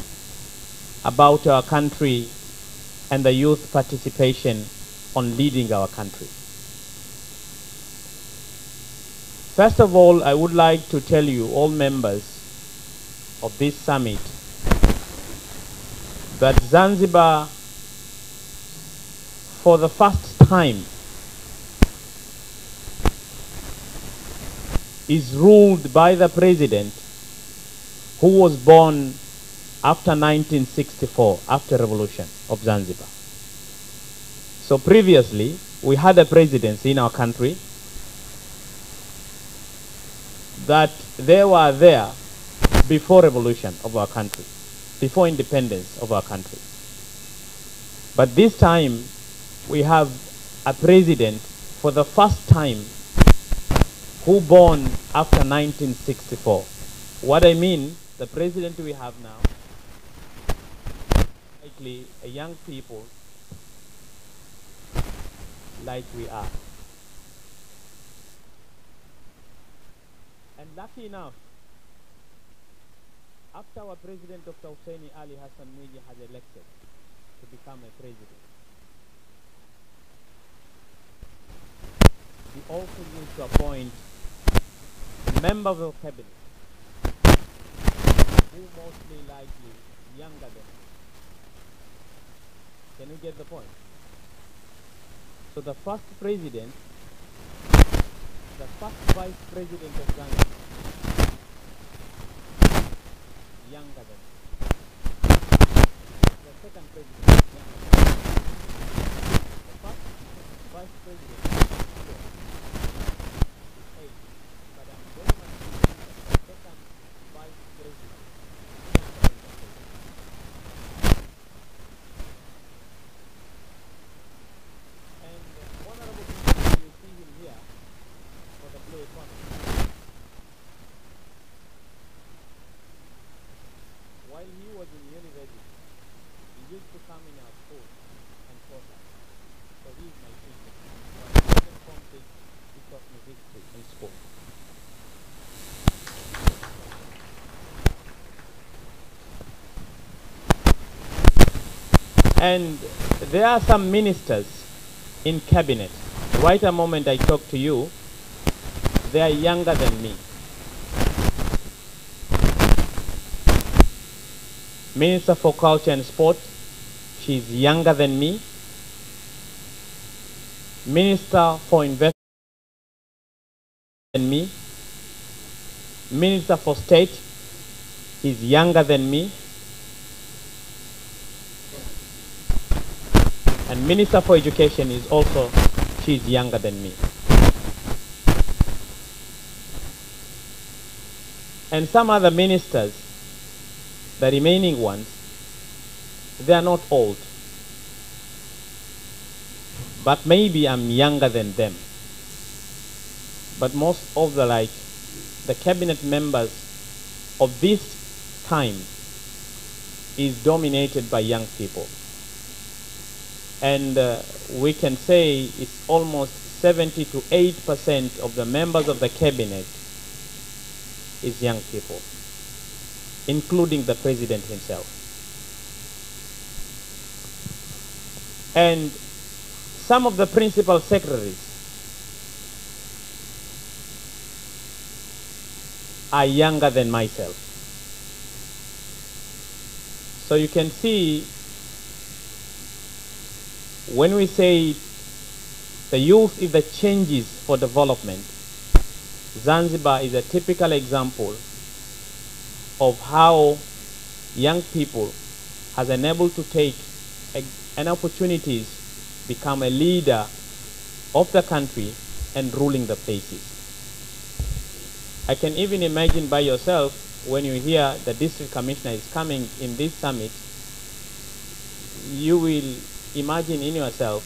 about our country and the youth participation on leading our country. First of all, I would like to tell you, all members of this summit, that Zanzibar, for the first time, is ruled by the president who was born after 1964, after revolution of Zanzibar. So previously, we had a presidency in our country that they were there before revolution of our country, before independence of our country. But this time, we have a president for the first time who born after 1964. What I mean, the president we have now, likely a young people like we are. And lucky enough, after our president, Dr. Hussein Ali Hassan Mwinyi, had elected to become a president, he also used to appoint a member of the cabinet who mostly likely younger than him. Can you get the point? So the first president, the first vice president of Ghana, younger than him. The second president, younger than him. The first vice president, but I'm very much the second vice president. And honorable people, you see him here for the blue economy. While he was in university, he used to come in our school and taught us. So he is my teacher. When I was in Form 6, he taught me history in school. And there are some ministers in cabinet right a moment I talk to you, they are younger than me. Minister for Culture and Sport, she's younger than me. Minister for Investment than me. Minister for State, he's younger than me. And Minister for Education is also, she's younger than me. And some other ministers, the remaining ones, they are not old. But maybe I'm younger than them. But most of the cabinet members of this time is dominated by young people. And we can say it's almost 70 to 8% of the members of the cabinet is young people, including the president himself. And some of the principal secretaries are younger than myself. So you can see, when we say the youth is the changes for development, Zanzibar is a typical example of how young people has enabled to take an opportunities, become a leader of the country and ruling the places. I can even imagine by yourself, when you hear the district commissioner is coming in this summit, you will imagine in yourself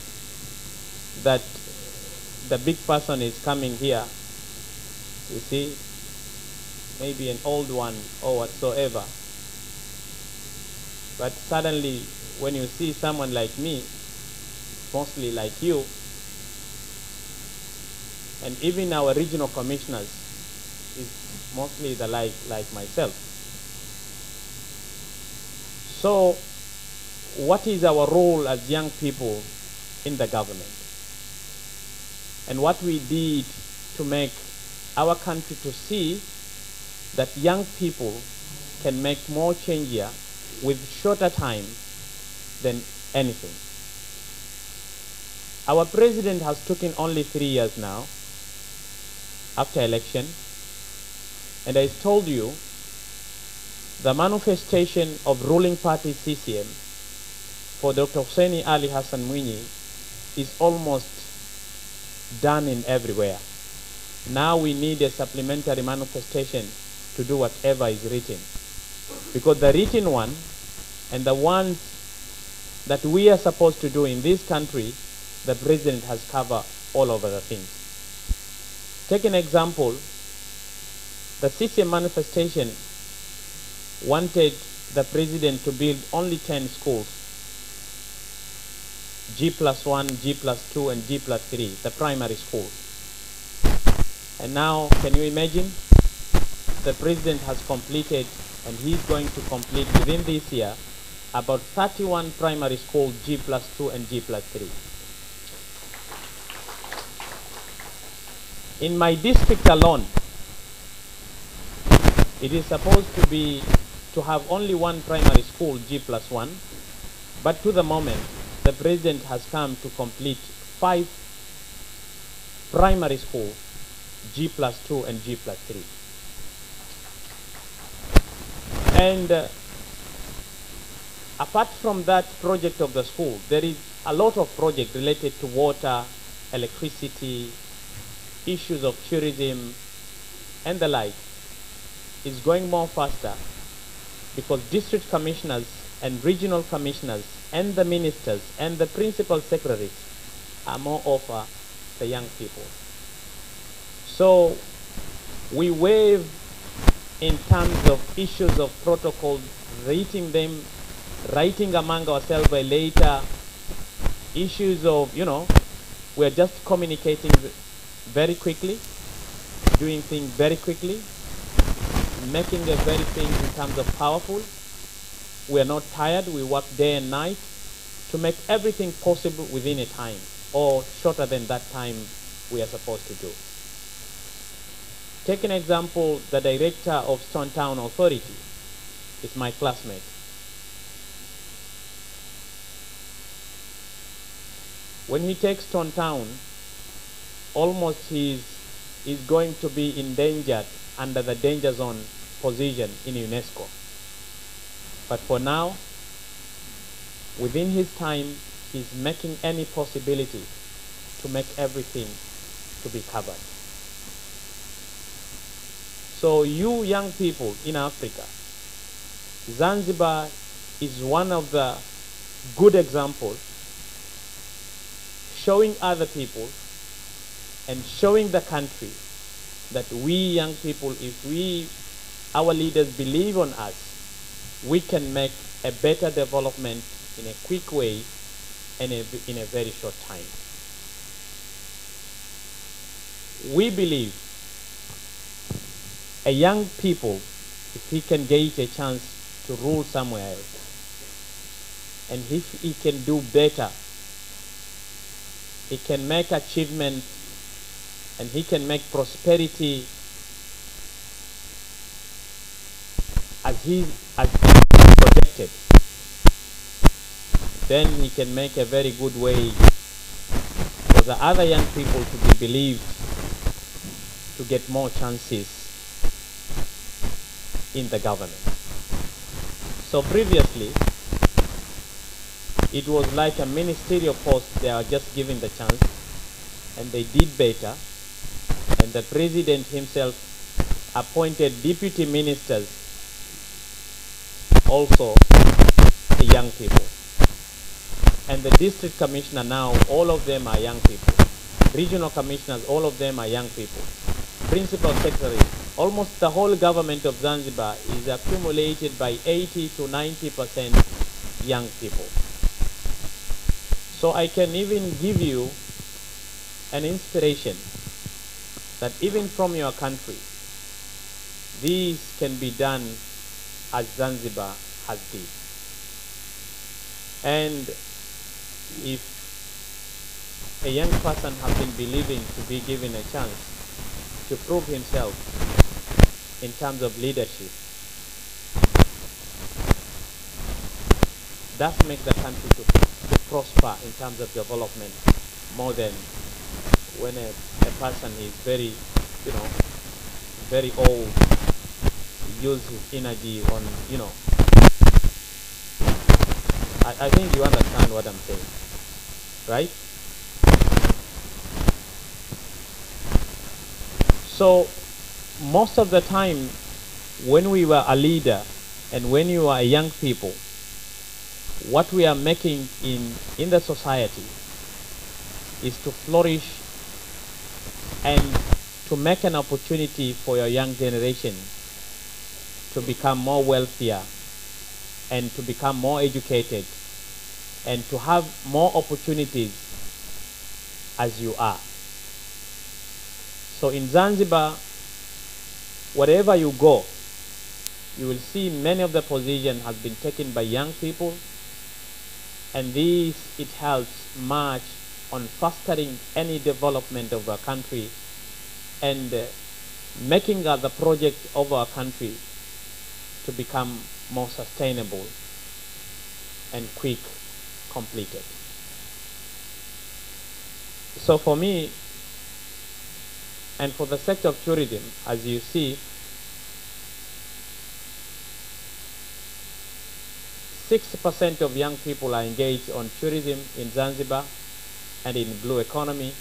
that the big person is coming here, you see, maybe an old one or whatsoever. But suddenly, when you see someone like me, mostly like you, and even our regional commissioners is mostly the like myself. So, what is our role as young people in the government? And what we did to make our country to see that young people can make more change here with shorter time than anything. Our president has taken only 3 years now after election, and I told you the manifestation of ruling party CCM for Dr. Hussein Ali Hassan Mwinyi is almost done in everywhere. Now we need a supplementary manifestation to do whatever is written, because the written one and the ones that we are supposed to do in this country, the president has covered all over the things. Take an example, the CCM manifestation wanted the president to build only 10 schools, G+1, G+2, and G+3, the primary schools. And now, can you imagine? The president has completed, and he's going to complete within this year, about 31 primary schools, G+2 and G+3. In my district alone, it is supposed to have only one primary school, G+1, but to the moment, the president has come to complete 5 primary schools, G+2 and G+3. And apart from that project of the school, there is a lot of projects related to water, electricity, issues of tourism, and the like. Is going more faster because district commissioners and regional commissioners and the ministers and the principal secretaries are more over the young people. So we waive in terms of issues of protocol, writing among ourselves by later, issues of, we are just communicating very quickly, doing things very quickly, making the very things in terms of powerful. We are not tired, we work day and night to make everything possible within a time. or shorter than that time we are supposed to do. Take an example, the director of Stone Town Authority is my classmate. When he takes Stone Town, almost he's going to be endangered under the danger zone position in UNESCO. But for now, within his time, he's making any possibility to make everything to be covered. So you young people in Africa, Zanzibar is one of the good examples showing other people and showing the country that we young people, if our leaders believe on us, we can make a better development in a quick way and in a very short time. We believe a young people, if he can get a chance to rule somewhere else, and if he can do better, he can make achievement and he can make prosperity as he projected, then he can make a very good way for the other young people to be believed to get more chances in the government. So previously, it was like a ministerial post, they are just given the chance, and they did better, and the president himself appointed deputy ministers, also young people. And the district commissioner now, all of them are young people. Regional commissioners, all of them are young people. Principal secretary, almost the whole government of Zanzibar is accumulated by 80 to 90% young people. So I can even give you an inspiration that even from your country, these can be done as Zanzibar has did. And if a young person has been believing to be given a chance to prove himself in terms of leadership, that makes the country to prosper in terms of development more than when a person is very, very old, use his energy on, I think you understand what I'm saying, right? So most of the time when we were a leader and when you are young people, what we are making in the society is to flourish and to make an opportunity for your young generation to become more wealthier and to become more educated and to have more opportunities as you are. So in Zanzibar, wherever you go, you will see many of the positions have been taken by young people, and this, it helps much on fostering any development of our country and making the project of our country to become more sustainable and quick completed. So for me, and for the sector of tourism, as you see, 60% of young people are engaged on tourism in Zanzibar and in blue economy,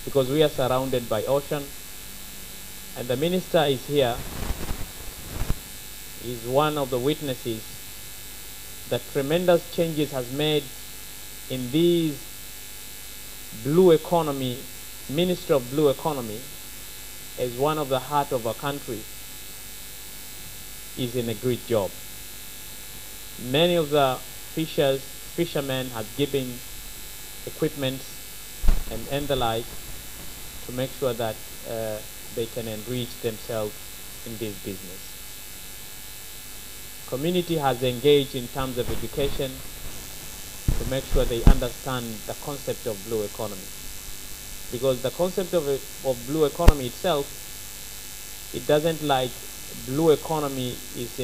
because we are surrounded by ocean. And the minister is here, is one of the witnesses that tremendous changes has made in these blue economy. Minister of Blue Economy is one of the heart of our country, is in a great job. Many of the fishermen have given equipment and the like to make sure that they can enrich themselves in this business. Community has engaged in terms of education, to make sure they understand the concept of blue economy. Because the concept of blue economy itself, it doesn't like blue economy is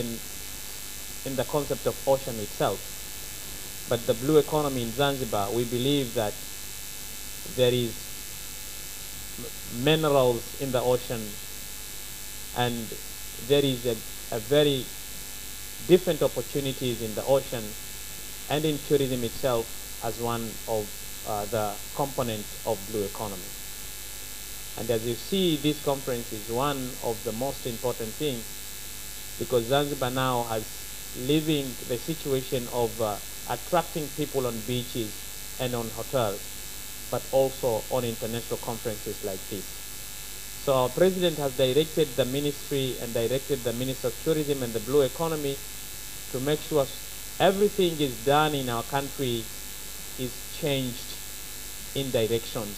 in the concept of ocean itself. But the blue economy in Zanzibar, we believe that there is minerals in the ocean, and there is a very different opportunities in the ocean and in tourism itself as one of the components of blue economy. And as you see, this conference is one of the most important things, because Zanzibar now has living the situation of attracting people on beaches and on hotels, but also on international conferences like this. So our president has directed the ministry and directed the Minister of Tourism and the blue economy to make sure everything is done in our country is changed in directions.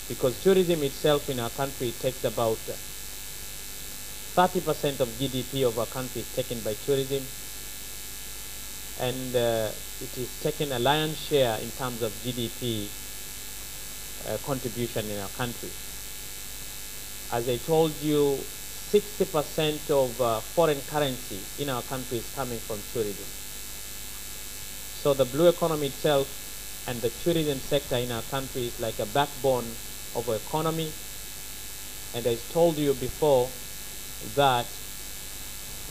Because tourism itself in our country takes about 30% of GDP of our country is taken by tourism, and it is taking a lion's share in terms of GDP contribution in our country. As I told you, 60% of foreign currency in our country is coming from tourism. So the blue economy itself and the tourism sector in our country is like a backbone of our economy. And I told you before that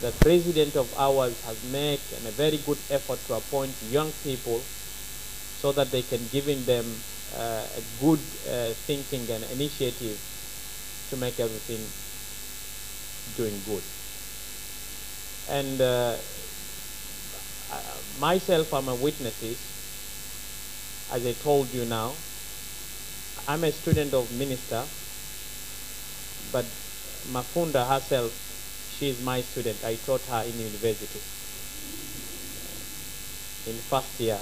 the president of ours has made a very good effort to appoint young people so that they can give them a good thinking and initiative to make everything doing good. And myself, I'm a witness. As I told you now, I'm a student of minister, but Mafunda herself, she is my student. I taught her in university, in first year,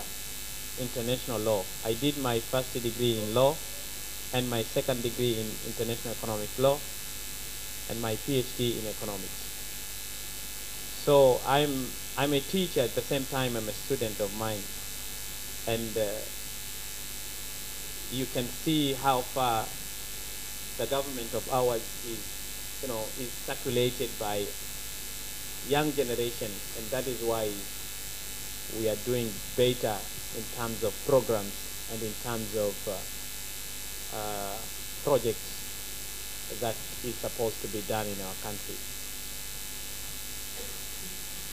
international law. I did my first degree in law and my second degree in international economic law and my PhD in economics. So I'm a teacher at the same time. I'm a student of mine, and you can see how far the government of ours is, is circulated by young generation, and that is why we are doing better in terms of programs and in terms of projects that is supposed to be done in our country.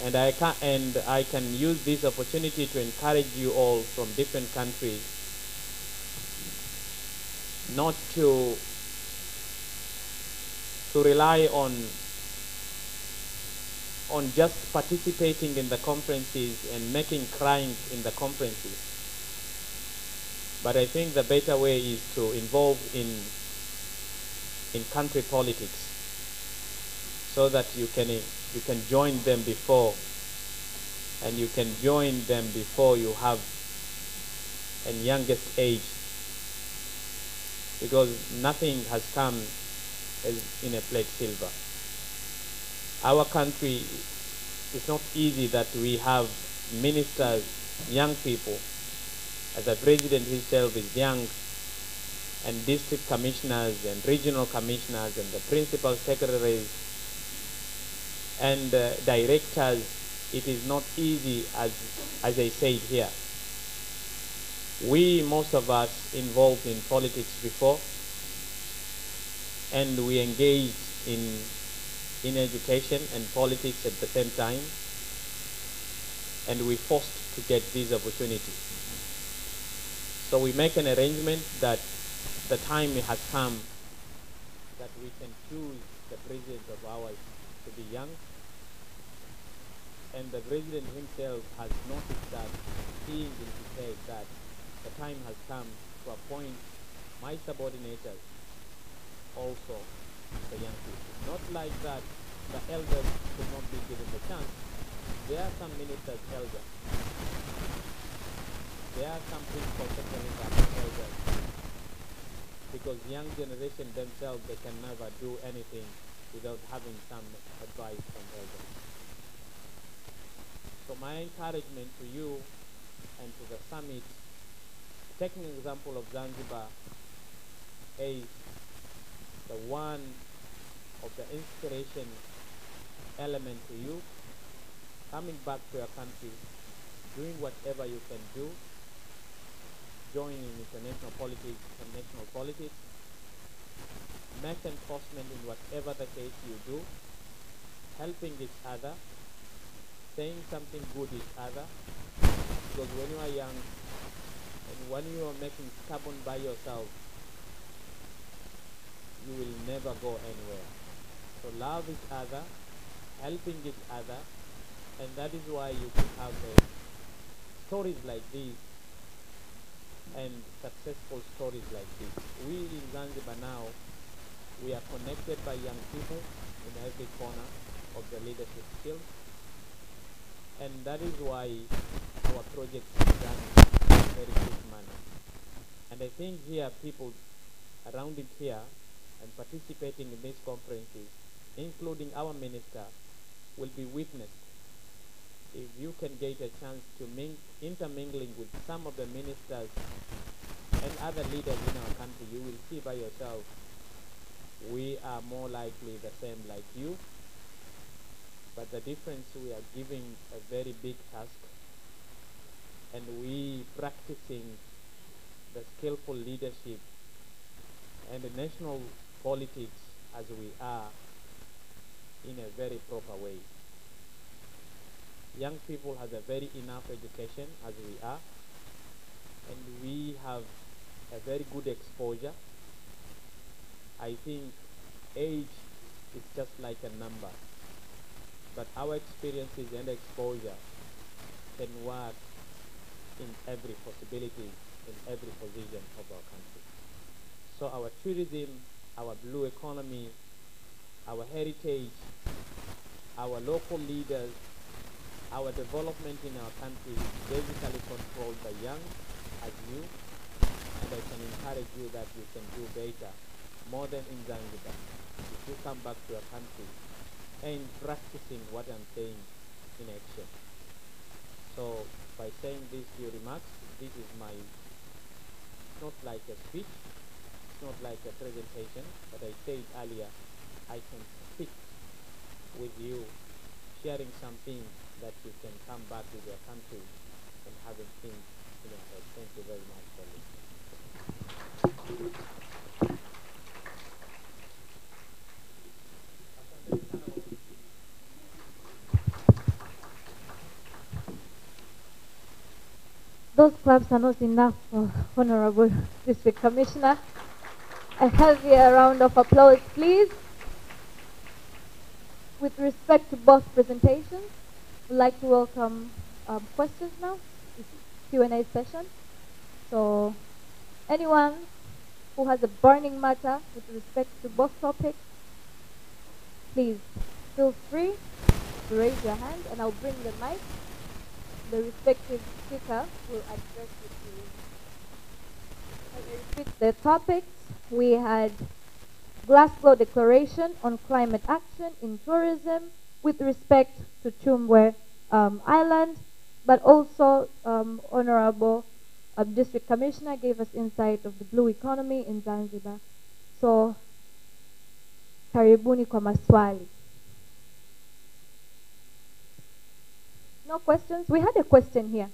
And I can use this opportunity to encourage you all from different countries not to rely on just participating in the conferences and making crimes in the conferences. But I think the better way is to involve in country politics, so that you can join them before, and you can join them before you have an youngest age, because nothing has come as in a plate silver. Our country, it's not easy that we have ministers, young people, as the president himself is young, and district commissioners and regional commissioners and the principal secretaries and directors. It is not easy, as I said here. We, most of us, involved in politics before, and we engaged in education and politics at the same time, and we forced to get this opportunity. So we make an arrangement that the time has come that we can choose the president of ours to be young, and the president himself has noticed that, seeing in his head that the time has come to appoint my subordinators also the young people. Not like that the elders should not be given the chance. There are some ministers elders. There are some principal secretaries that are elders. Because young generation themselves, they can never do anything without having some advice from elders. So my encouragement to you and to the summit. Taking an example of Zanzibar as the one of the inspiration element to you, coming back to your country, doing whatever you can do, joining international politics and national politics, make enforcement in whatever the case you do, helping each other, saying something good each other, because when you are young and when you are making stubborn by yourself, you will never go anywhere. So love each other, helping each other, and that is why you can have stories like these and successful stories like this. We in Zanzibar now, we are connected by young people in every corner of the leadership skills, and that is why our project is done in a very quick manner. And I think here people around it here and participating in these conferences, including our minister, will be witnessed. If you can get a chance to intermingling with some of the ministers and other leaders in our country, you will see by yourself we are more likely the same like you, but the difference, we are giving a very big task and we practicing the skillful leadership and the national politics as we are in a very proper way. Young people have a very enough education as we are, and we have a very good exposure. I think age is just like a number, but our experiences and exposure can work in every possibility, in every position of our country. So our tourism, our blue economy, our heritage, our local leaders, our development in our country is basically controlled by young as you, and I can encourage you that you can do better, more than in Zanzibar, if you come back to your country and practicing what I'm saying in action. So by saying these few remarks, this is it's not like a speech, it's not like a presentation, but I said earlier, I can speak with you, sharing something that you can come back with your country and having things in your head. Thank you very much for listening. Those claps are not enough for Honorable District Commissioner. A heavier round of applause, please. With respect to both presentations, we'd like to welcome questions now. It's Q&A session. So anyone who has a burning matter with respect to both topics, please feel free to raise your hand and I'll bring the mic. The respective speaker will address it to you. I repeat the topics. We had Glasgow Declaration on Climate Action in Tourism with respect to Chumbwe Island, but also Honorable District Commissioner gave us insight of the blue economy in Zanzibar. So, karibuni kwa maswali. No questions? We had a question here.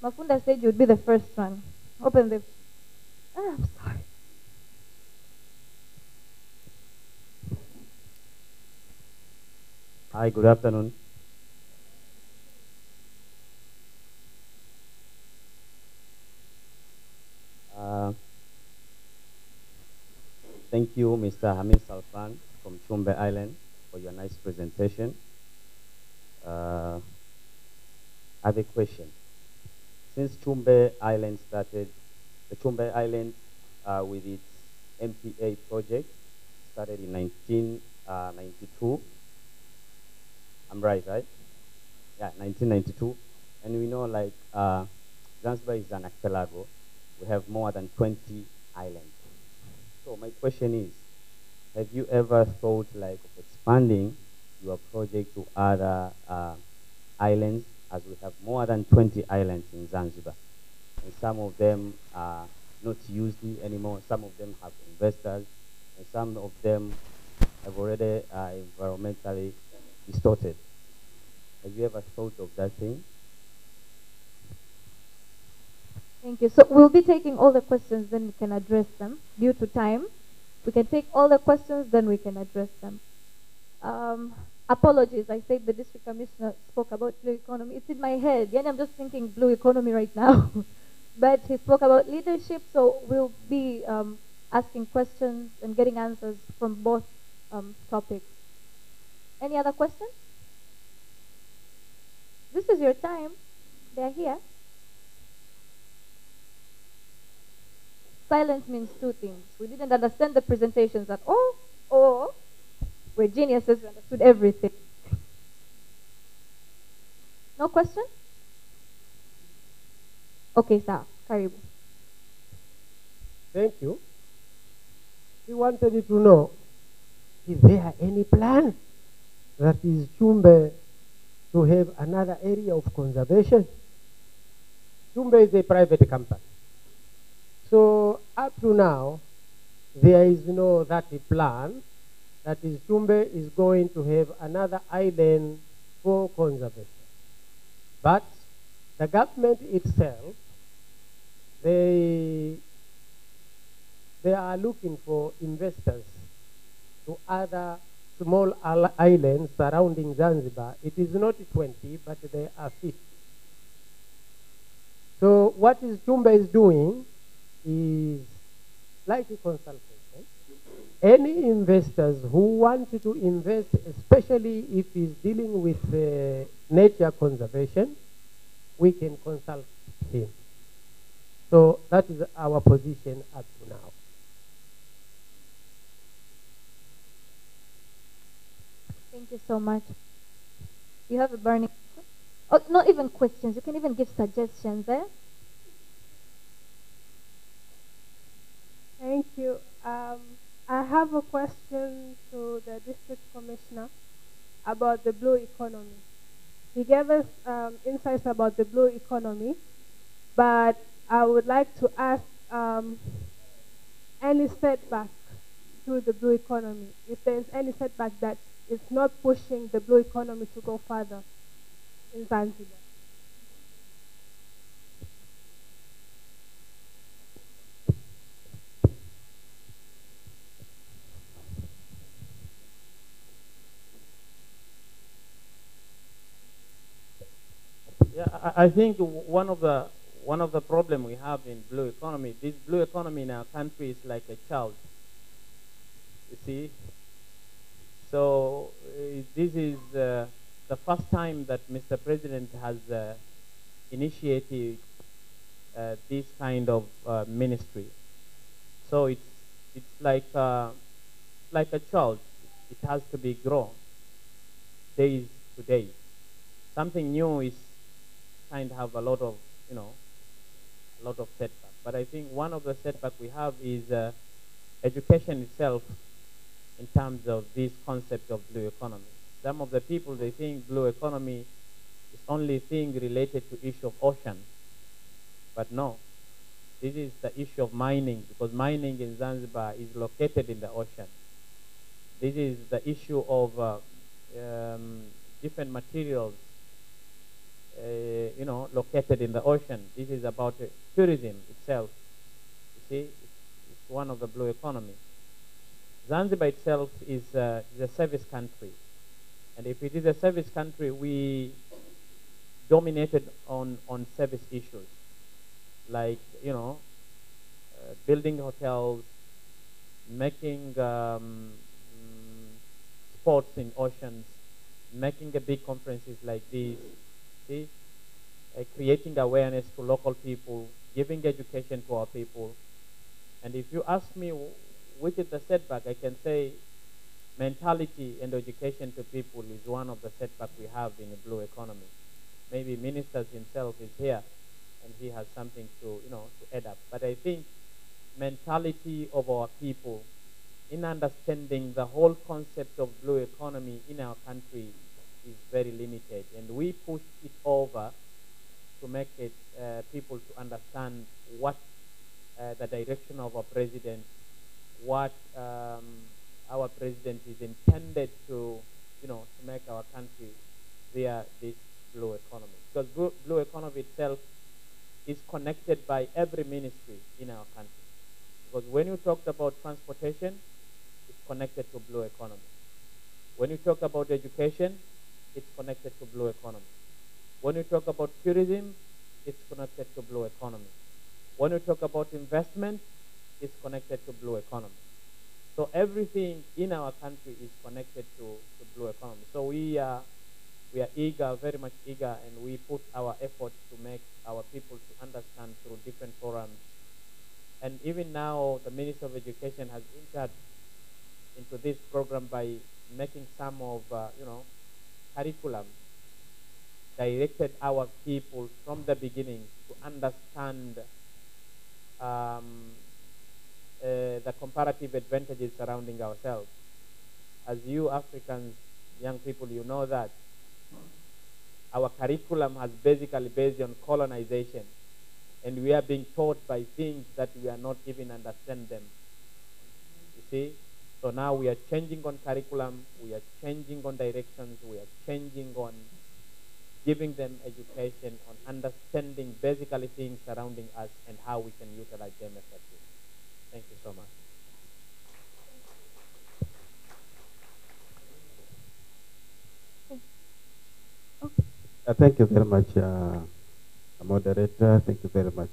Mafunda said you would be the first one. Open the... I'm sorry. Hi, good afternoon. Thank you, Mr. Hamid Salfan from Chumbwe Island, for your nice presentation. I have a question. Since Chumbwe Island started, the Chumbwe Island with its MPA project started in 1992. I'm right? Yeah, 1992. And we know like Zanzibar is an archipelago. We have more than 20 islands. So my question is, have you ever thought like of expanding your project to other islands as we have more than 20 islands in Zanzibar. And some of them are not used anymore. Some of them have investors, and some of them have already environmentally distorted. Have you ever thought of that thing? Thank you. So we'll be taking all the questions, then we can address them. Due to time, we can take all the questions, then we can address them. Apologies, I said the district commissioner spoke about blue economy. It's in my head. Yeah, I'm just thinking blue economy right now. But he spoke about leadership, so we'll be asking questions and getting answers from both topics. Any other questions? This is your time. They're here. Silence means two things. We didn't understand the presentations at all, or we're geniuses, we understood everything. No question? Okay, sir. Karibu. Thank you. We wanted to know, is there any plan that is Chumbe to have another area of conservation? Chumbe is a private company. So up to now, there is no that plan that is Chumbe is going to have another island for conservation. But the government itself, they are looking for investors to other small islands surrounding Zanzibar. It is not 20, but there are 50. So what is Chumbe is doing is like a consultation. Any investors who want to invest, especially if he's dealing with nature conservation, we can consult him. So that is our position up to now. Thank you so much. You have a burning... Oh, not even questions. You can even give suggestions, eh? Thank you. I have a question to the district commissioner about the blue economy. He gave us insights about the blue economy, but I would like to ask any setback to the blue economy. If there is any setback that is not pushing the blue economy to go further in Zanzibar. Yeah, I think one of the problem we have in blue economy, this blue economy in our country is like a child. You see, so this is the first time that Mr. President has initiated this kind of ministry. So it's like a child. It has to be grown days to day. Something new is kind of have a lot of, a lot of setback. But I think one of the setback we have is education itself in terms of this concept of blue economy. Some of the people, they think blue economy is only thing related to issue of ocean. But no, this is the issue of mining, because mining in Zanzibar is located in the ocean. This is the issue of different materials located in the ocean. This is about tourism itself. You see, it's one of the blue economy. Zanzibar itself is a service country. And if it is a service country, we dominated on service issues. Like, building hotels, making sports in oceans, making a big conferences like this. See, creating awareness to local people, giving education to our people. And if you ask me which is the setback, I can say mentality and education to people is one of the setbacks we have in the blue economy. Maybe minister himself is here and he has something to add up. But I think mentality of our people in understanding the whole concept of blue economy in our country is very limited, and we push it over to make it people to understand what the direction of our president, what our president is intended to, to make our country via this blue economy. Because blue economy itself is connected by every ministry in our country. Because when you talked about transportation, it's connected to blue economy. When you talk about education, it's connected to blue economy. When you talk about tourism, it's connected to blue economy. When you talk about investment, it's connected to blue economy. So everything in our country is connected to blue economy. So we are eager, very much eager, and we put our efforts to make our people to understand through different forums. And even now, the Minister of Education has entered into this program by making some of, curriculum directed our people from the beginning to understand the comparative advantages surrounding ourselves. As you Africans, young people, you know that our curriculum has basically based on colonization, and we are being taught by things that we are not even understand them. You see? So now we are changing on curriculum, we are changing on directions, we are changing on giving them education, on understanding basically things surrounding us and how we can utilize them effectively. Thank you so much. Thank you very much, moderator. Thank you very much,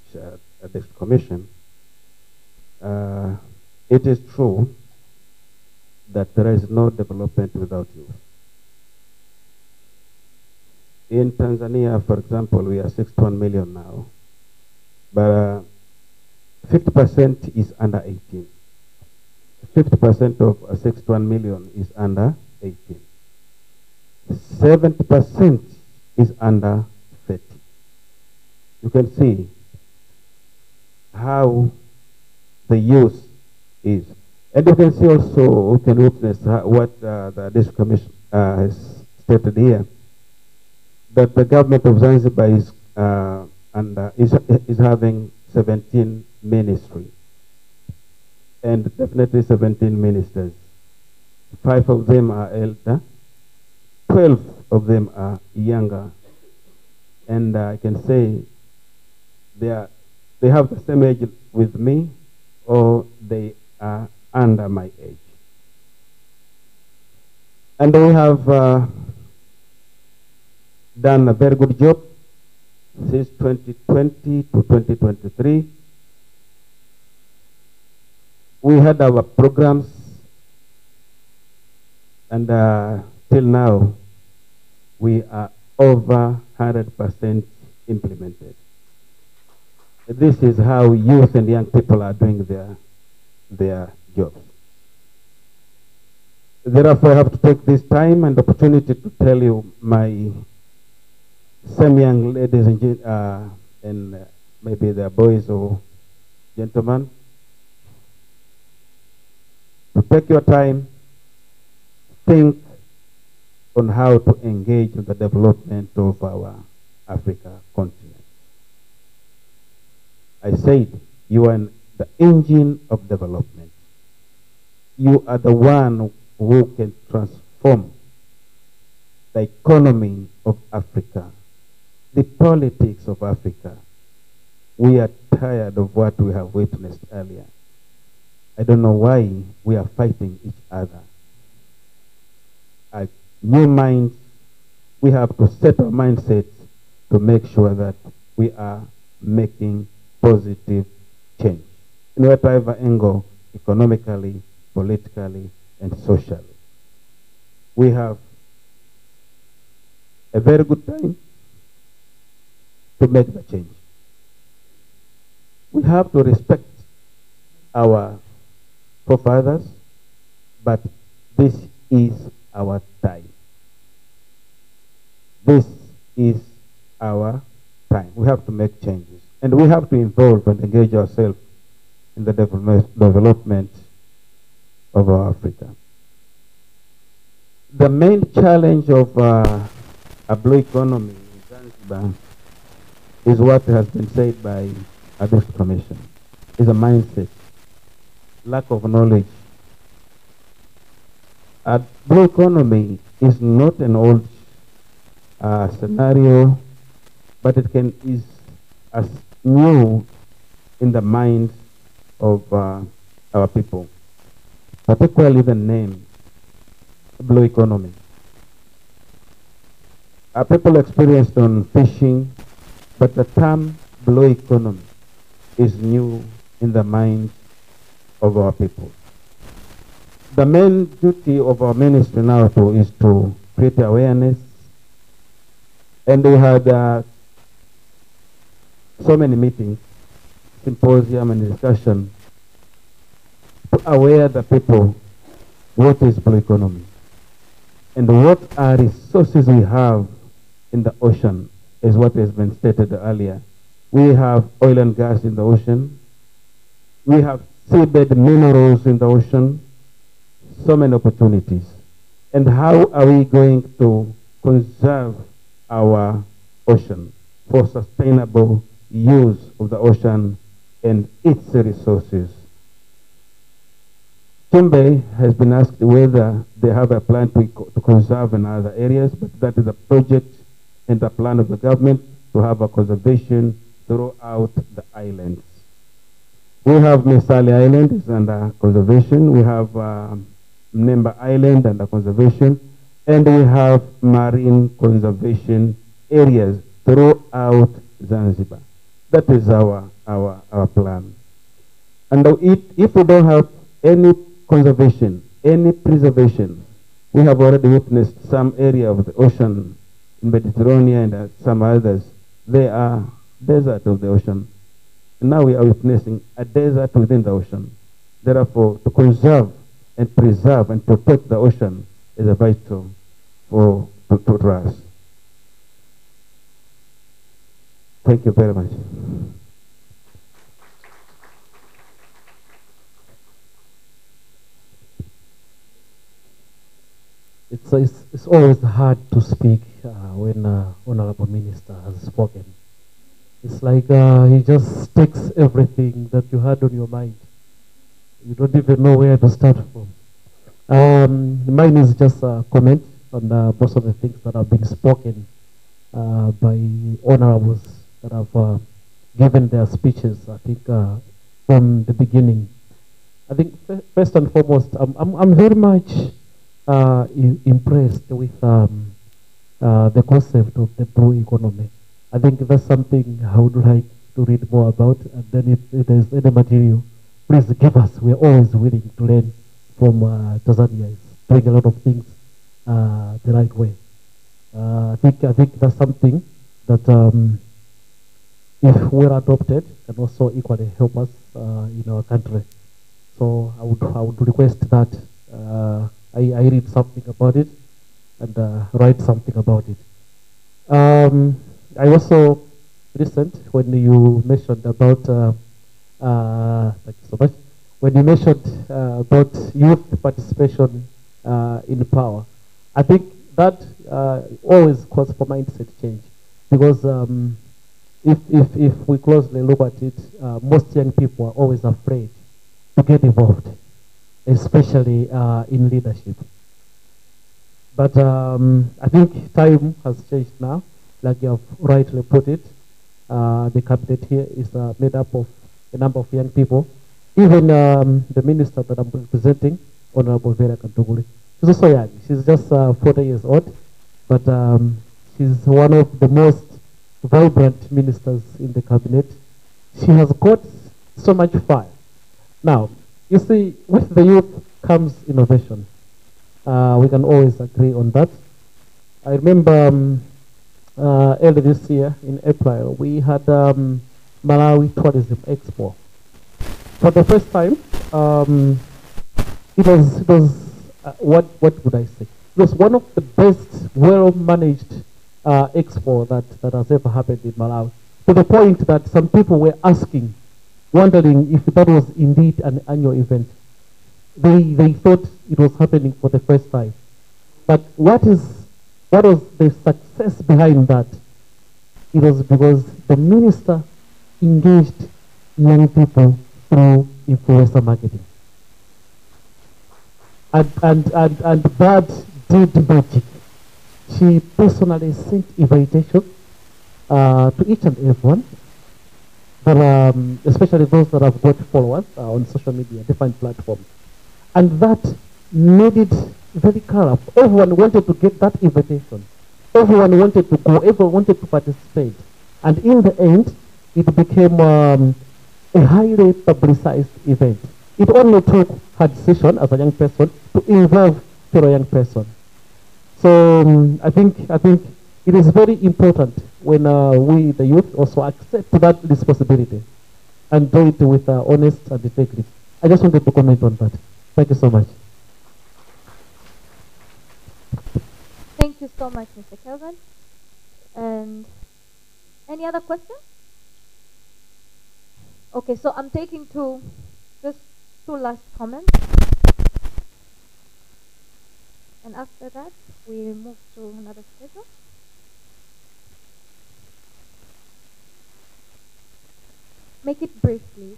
this commission. It is true that there is no development without youth. In Tanzania, for example, we are 61 million now, but 50% is under 18. 50% of 61 million is under 18. 70% is under 30. You can see how the youth is. And you can see also, you can witness what this commission has stated here, that the government of Zanzibar is having 17 ministries, and definitely 17 ministers. 5 of them are elder, 12 of them are younger, and I can say they have the same age with me, or they are under my age. And we have done a very good job since 2020 to 2023. We had our programs, and till now we are over 100% implemented. This is how youth and young people are doing their jobs. Therefore, I have to take this time and opportunity to tell you, my same young ladies and maybe their boys or gentlemen, to take your time, think on how to engage in the development of our Africa continent. I said, you are the engine of development. You are the one who can transform the economy of Africa, the politics of Africa. We are tired of what we have witnessed earlier. I don't know why we are fighting each other. A new mind, we have to set our mindset to make sure that we are making positive change in whatever angle, economically, politically, and socially. We have a very good time to make the change. We have to respect our forefathers, but this is our time. This is our time. We have to make changes, and we have to involve and engage ourselves in the development of our Africa. The main challenge of a blue economy in Zanzibar is what has been said by this commission. Is a mindset, lack of knowledge. A blue economy is not an old scenario, but it is as new in the mind of our people, particularly the name, blue economy. Our people experienced on fishing, but the term blue economy is new in the mind of our people. The main duty of our ministry now is to create awareness, and we had so many meetings, symposium and discussion to aware the people what is blue economy and what are resources we have in the ocean, is what has been stated earlier. We have oil and gas in the ocean. We have seabed minerals in the ocean. So many opportunities. And how are we going to conserve our ocean for sustainable use of the ocean and its resources? Tumbe has been asked whether they have a plan to conserve in other areas, but that is a project and the plan of the government to have a conservation throughout the islands. We have Misali Island is under conservation. We have Mnemba Island under conservation, and we have marine conservation areas throughout Zanzibar. That is our plan. And if we don't have any conservation, any preservation, we have already witnessed some area of the ocean in Mediterranean and some others. They are desert of the ocean. And now we are witnessing a desert within the ocean. Therefore, to conserve and preserve and protect the ocean is a vital to us. Thank you very much. It's always hard to speak when Honorable Minister has spoken. It's like he just takes everything that you had on your mind. You don't even know where to start from. Mine is just a comment on most of the things that have been spoken by honorables that have given their speeches, I think, from the beginning. I think first and foremost, I'm very much impressed with the concept of the blue economy. I think that's something I would like to read more about, and then if there's any material, please give us. We're always willing to learn from Tanzania. It's doing a lot of things the right way. I think that's something that, if we're adopted, can also equally help us in our country. So I would request that I read something about it and write something about it. I also listened when you mentioned about thank you so much. When you mentioned about youth participation in power, I think that always calls for mindset change, because if we closely look at it, most young people are always afraid to get involved, especially in leadership. But I think time has changed now, like you have rightly put it. The cabinet here is made up of a number of young people. Even the minister that I'm representing, Honorable Vera Kantuguri, she's also young. She's just 40 years old, but she's one of the most vibrant ministers in the cabinet. She has got so much fire. Now, you see, with the youth comes innovation. We can always agree on that. I remember earlier this year in April, we had Malawi Tourism Expo. For the first time, it was what would I say? It was one of the best, well-managed expo that has ever happened in Malawi. To the point that some people were asking, wondering if that was indeed an annual event. They thought it was happening for the first time. But what was the success behind that? It was because the minister engaged young people through influencer marketing. And that did magic. She personally sent invitation to each and everyone, but especially those that have got followers on social media, different platforms. And that made it very colorful. Everyone wanted to get that invitation. Everyone wanted to go, everyone wanted to participate. And in the end, it became a highly publicized event. It only took her decision as a young person to involve fellow young person. So I think it is very important when we, the youth, also accept that responsibility and do it with honest and integrity. I just wanted to comment on that. Thank you so much. Thank you so much, Mr. Kelvin. And any other questions? Okay, so I'm taking just two last comments. And after that, we move to another schedule. Make it brief, please.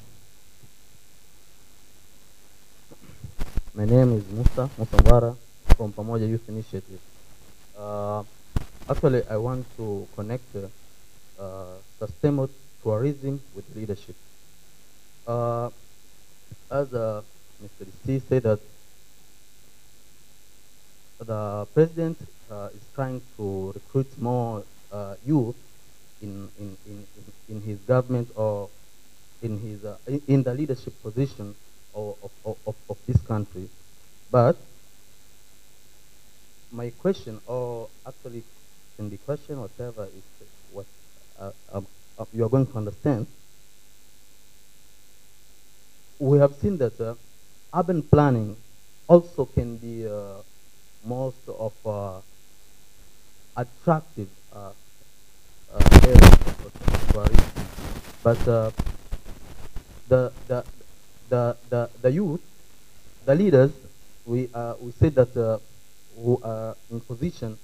My name is Musa Musambara from Pamoja Youth Initiative. Actually, I want to connect sustainable tourism with leadership. As Mr. C said that the president is trying to recruit more youth in his government or in his in the leadership position of this country. But my question, or actually can be question, whatever, is what you are going to understand. We have seen that urban planning also can be most of attractive areas for tourism. But the youth, the leaders, we say that who are in position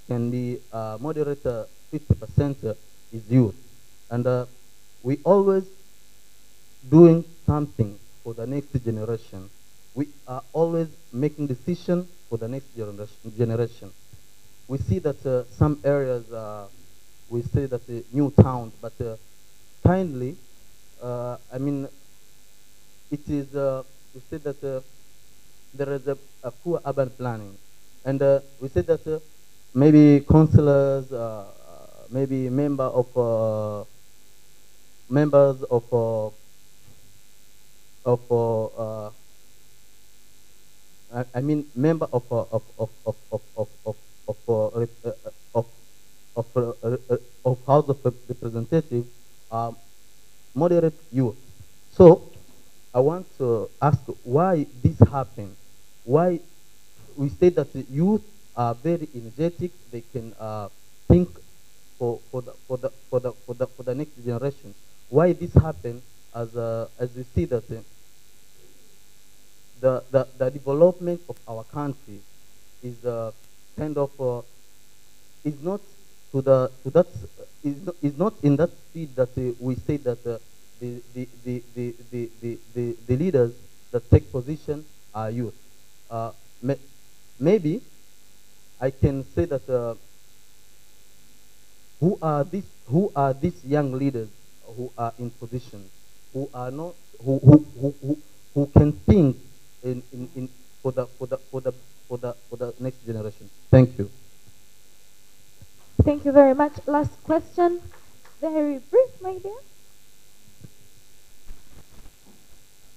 can be moderate 50% is youth, and we always doing something for the next generation. We are always making decisions for the next generation. We see that some areas we say that new towns, but kindly, I mean, it is we say that there is a poor urban planning, and we say that maybe councillors, maybe members of I mean member of House of Representatives are moderate youth. So I want to ask why this happened. Why we say that the youth are very energetic, they can think for the next generation. Why this happened? As we see that the development of our country is kind of is not to that is not in that speed that we say that the leaders that take position are youth. Maybe I can say that who are these young leaders who are in position, who are not who can think in for the next generation. Thank you. Thank you very much. Last question, very brief, my dear.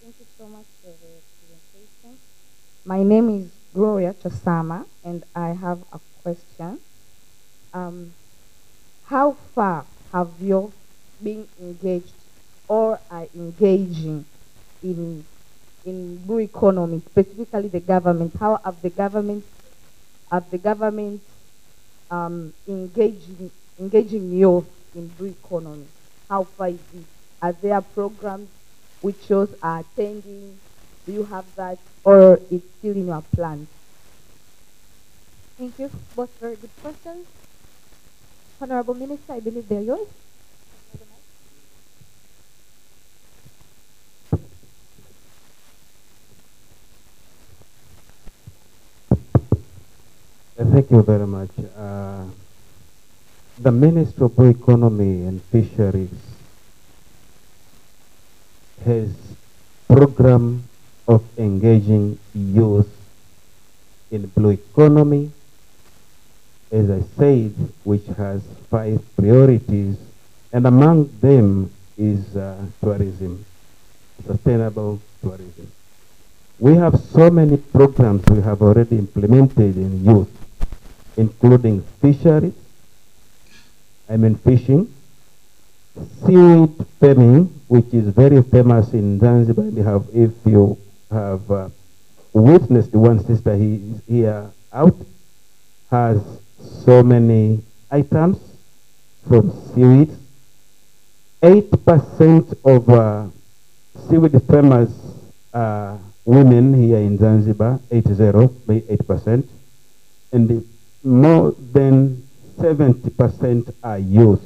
Thank you so much for the presentation. My name is Gloria Chasama, and I have a question. How far have you been engaged or are engaging in blue economy, specifically the government? How have the government engaging youth in blue economy? How far is it? Are there programs which youth are attending? Do you have that, or it's still in your plans? Thank you. Both very good questions. Honorable Minister, I believe they're yours. Thank you very much. The Ministry of Economy and Fisheries has program of engaging youth in blue economy, as I said, which has 5 priorities, and among them is tourism, sustainable tourism. We have so many programs we have already implemented in youth, including fisheries, fishing, seaweed farming, which is very famous in Zanzibar. If you have witnessed one sister here out, has so many items from seaweed. 8% of seaweed farmers are women here in Zanzibar, 8%, and more than 70% are youth.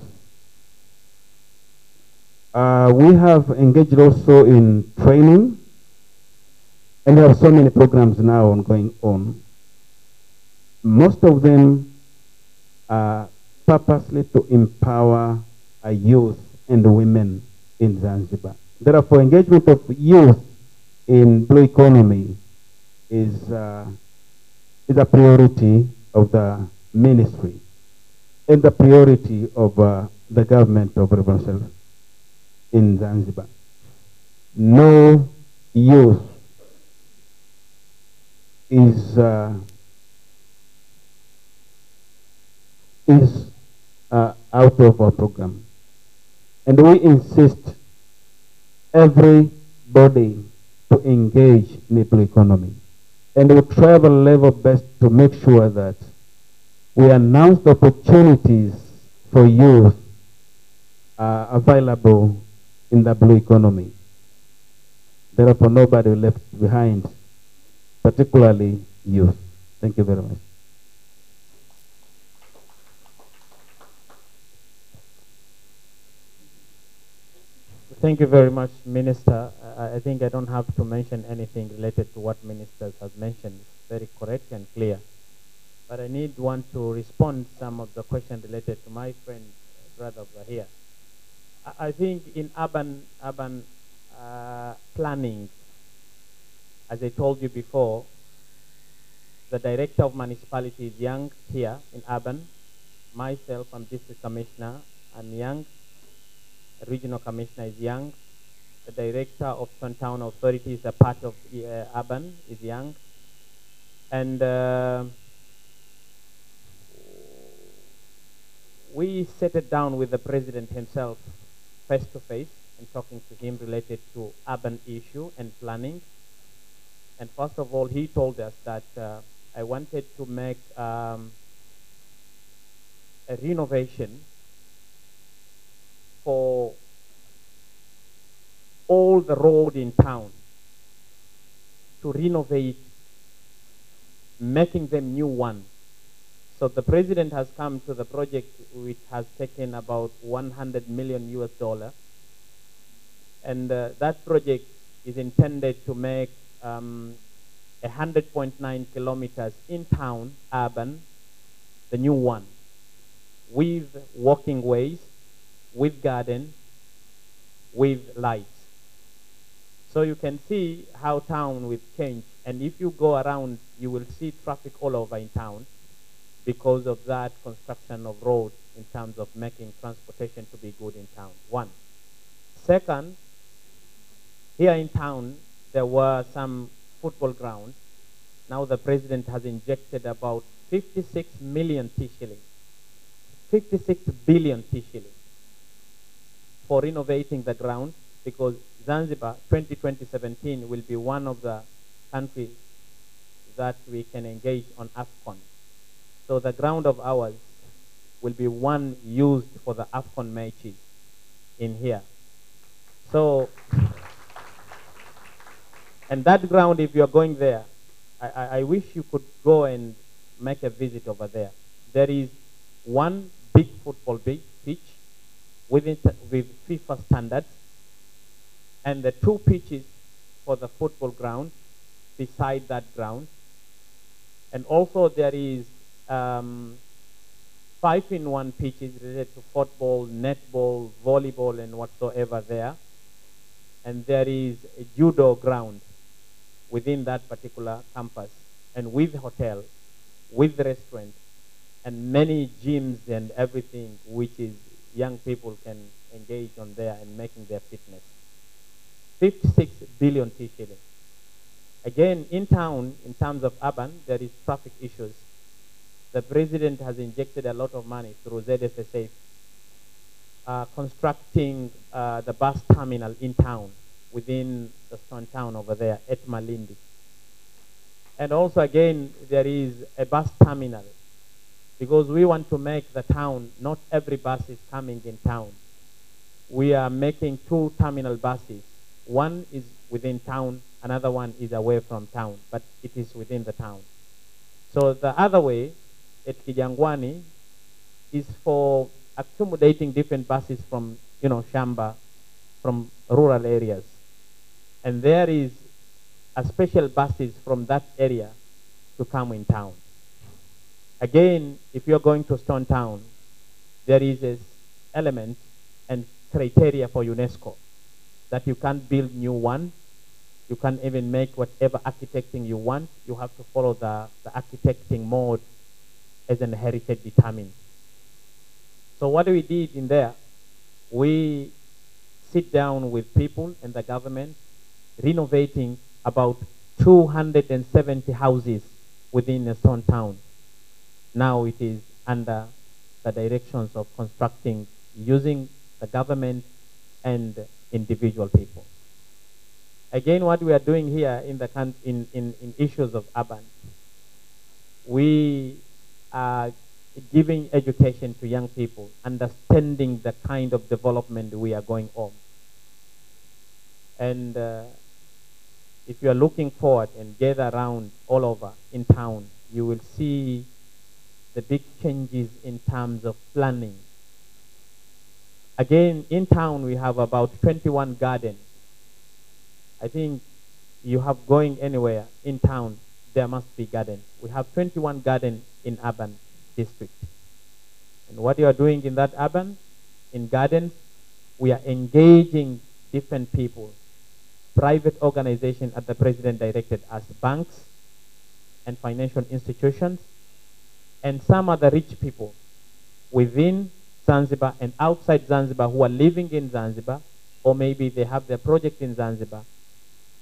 We have engaged also in training, and there are so many programs now going on. Most of them are purposely to empower youth and women in Zanzibar. Therefore, engagement of youth in blue economy is a priority of the ministry and the priority of the government of Revolution in Zanzibar. No youth is out of our program, and we insist everybody to engage in the blue economy, and we travel level best to make sure that we announce the opportunities for youth available in the blue economy. Therefore, nobody left behind, particularly youth. Thank you very much. Thank you very much, Minister. I think I don't have to mention anything related to what ministers have mentioned. It's very correct and clear. But I need one to respond some of the questions related to my friend, brother over here. I think in urban planning, as I told you before, the director of municipality is young here in urban. Myself, I'm district commissioner, I'm young. The regional commissioner is young. The director of Town Authority is a part of urban, is young. And we sat it down with the president himself face to face and talking to him related to urban issue and planning. And first of all, he told us that I wanted to make a renovation for all the road in town, to renovate, making them new ones. So the president has come to the project, which has taken about 100 million US, and that project is intended to make 100.9 kilometers in town, urban, the new one, with walking ways, with garden, with lights. So you can see how town will change, and if you go around, you will see traffic all over in town because of that construction of road in terms of making transportation to be good in town. One. Second, here in town, there were some football grounds. Now the president has injected about 56 million T shillings, 56 billion T shillings for renovating the ground, because Zanzibar 2017 will be one of the countries that we can engage on AFCON. So the ground of ours will be one used for the AFCON matches in here. So, and that ground, if you're going there, I wish you could go and make a visit over there. There is one big football pitch with FIFA standards, and the 2 pitches for the football ground beside that ground. And also there is 5-in-1 pitches related to football, netball, volleyball, and whatsoever there. And there is a judo ground within that particular campus, and with hotel, with restaurant, and many gyms and everything, which is young people can engage on there and making their fitness. 56 billion shillings. Again, in town, in terms of urban, there is traffic issues. The president has injected a lot of money through ZFSA, constructing the bus terminal in town, within the stone town over there at Malindi. And also again, there is a bus terminal, because we want to make the town, not every bus is coming in town. We are making 2 terminal buses. One is within town, another one is away from town, but it is within the town. So the other way at Kijangwani is for accommodating different buses from, Shamba, from rural areas. And there is a special buses from that area to come in town. Again, if you're going to Stone Town, there is an element and criteria for UNESCO that you can't build new one. You can't even make whatever architecting you want. You have to follow the architecting mode as an heritage determined. So what we did in there, we sit down with people and the government, renovating about 270 houses within a Stone Town. Now it is under the directions of constructing using the government and individual people. Again, what we are doing here in the in issues of urban, we are giving education to young people, understanding the kind of development we are going on. And if you are looking forward and gather around all over in town, you will see the big changes in terms of planning. Again, in town we have about 21 gardens. I think you have going anywhere in town, there must be gardens. We have 21 gardens in urban district. And what you are doing in that urban, in gardens, we are engaging different people, private organizations at the president directed as banks and financial institutions, and some other rich people within Zanzibar and outside Zanzibar who are living in Zanzibar, or maybe they have their project in Zanzibar,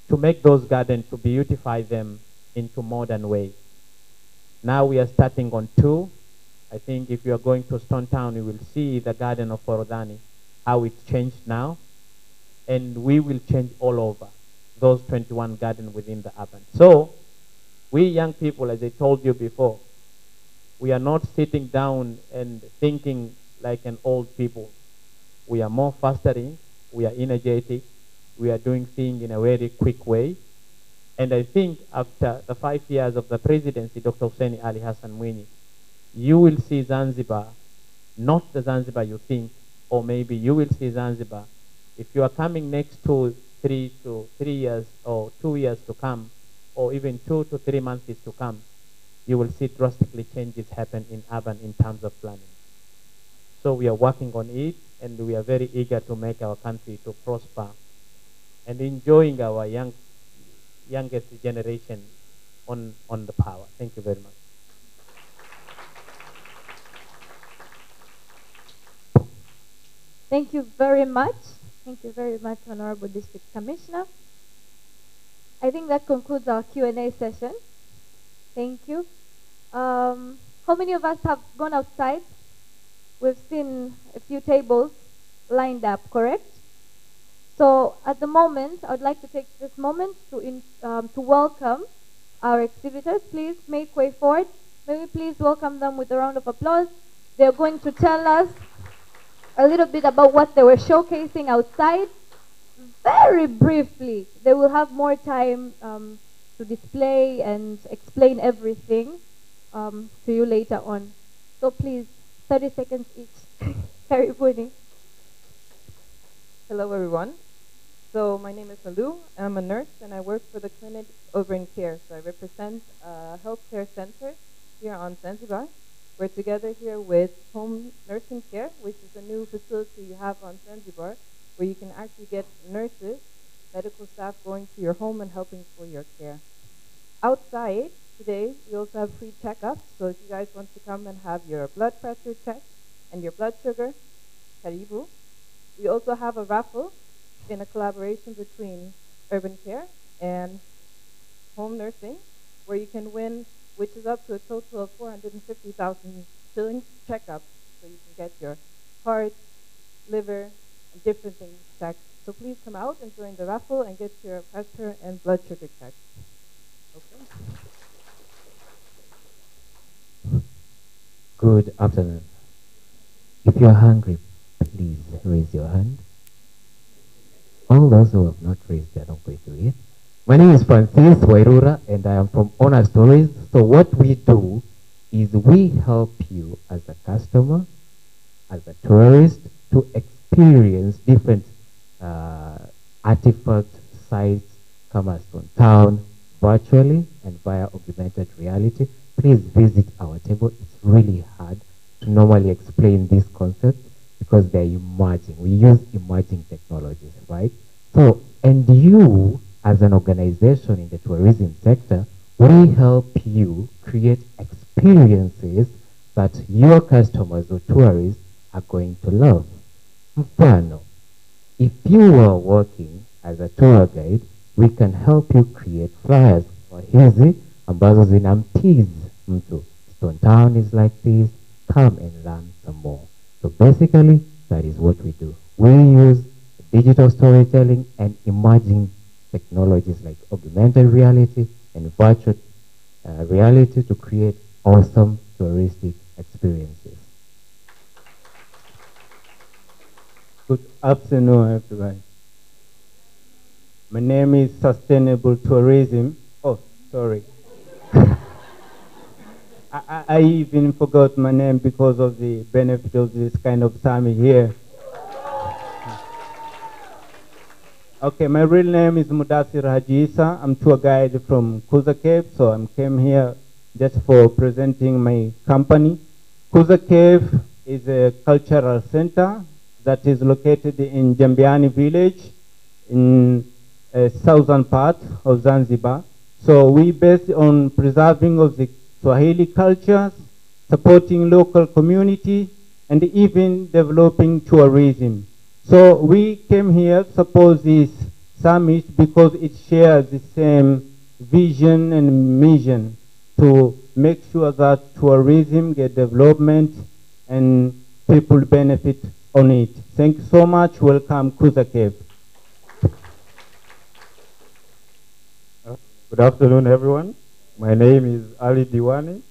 to make those gardens, to beautify them into modern way. Now we are starting on 2. I think if you are going to Stone Town, you will see the garden of Forodhani, how it's changed now. And we will change all over those 21 gardens within the urban. So, we young people, as I told you before, we are not sitting down and thinking like an old people. We are more fostering, we are energetic, we are doing things in a very quick way. And I think after the 5 years of the presidency, Dr. Hussein Ali Hassan Mwinyi, you will see Zanzibar, not the Zanzibar you think, or maybe you will see Zanzibar. If you are coming next to 3 years or 2 years to come, or even 2 to 3 months to come, you will see drastically changes happen in urban in terms of planning. So we are working on it, and we are very eager to make our country to prosper and enjoying our youngest generation on the power. Thank you very much. Thank you very much. Thank you very much, Honorable District Commissioner. I think that concludes our Q&A session. Thank you. How many of us have gone outside? We've seen a few tables lined up, correct? So at the moment, I would like to take this moment to welcome our exhibitors. Please make way forward. May we please welcome them with a round of applause. They're going to tell us a little bit about what they were showcasing outside. Very briefly, they will have more time to display and explain everything. to you later on. So please, 30 seconds each. Karibuni. Hello, everyone. So my name is Malu. I'm a nurse, and I work for the clinic over in Care. So I represent a healthcare center here on Zanzibar. We're together here with home nursing care, which is a new facility you have on Zanzibar, where you can actually get nurses, medical staff going to your home and helping for your care. Outside today, we also have free checkups. So if you guys want to come and have your blood pressure checked and your blood sugar, karibu. We also have a raffle in a collaboration between urban care and home nursing, where you can win, which is up to a total of 450,000 shillings checkup. So you can get your heart, liver, and different things checked. So please come out and join the raffle and get your pressure and blood sugar checked. Okay. Good afternoon. If you're hungry, please raise your hand. All those who have not raised, they are not going to eat. My name is Francis Wairura, and I am from Honor Stories. So what we do is we help you as a customer, as a tourist, to experience different artifacts, sites, Cornerstone Town, virtually and via augmented reality. Please visit our table. It's really hard to normally explain these concepts because they're emerging. We use emerging technologies, right? So, and you, as an organization in the tourism sector, we help you create experiences that your customers or tourists are going to love. Mfano, if you are working as a tour guide, we can help you create flyers for hizi ambazo zinamtease mtu. Stone Town is like this. Come and learn some more. So basically, that is what we do. We use digital storytelling and emerging technologies like augmented reality and virtual reality to create awesome touristic experiences. Good afternoon, everybody. My name is Sustainable Tourism. Oh, sorry. I even forgot my name because of the benefit of this kind of summit here. Okay, my real name is Mudassir Haji Issa. I'm tour guide from Kuza Cave, so I came here just for presenting my company. Kuza Cave is a cultural center that is located in Jambiani village in a southern part of Zanzibar. So we based on preserving of the Swahili cultures, supporting local community, and even developing tourism. So we came here to support this summit because it shares the same vision and mission to make sure that tourism get development and people benefit on it. Thank you so much. Welcome, Kuza Cave. Good afternoon, everyone. My name is Ali Diwani,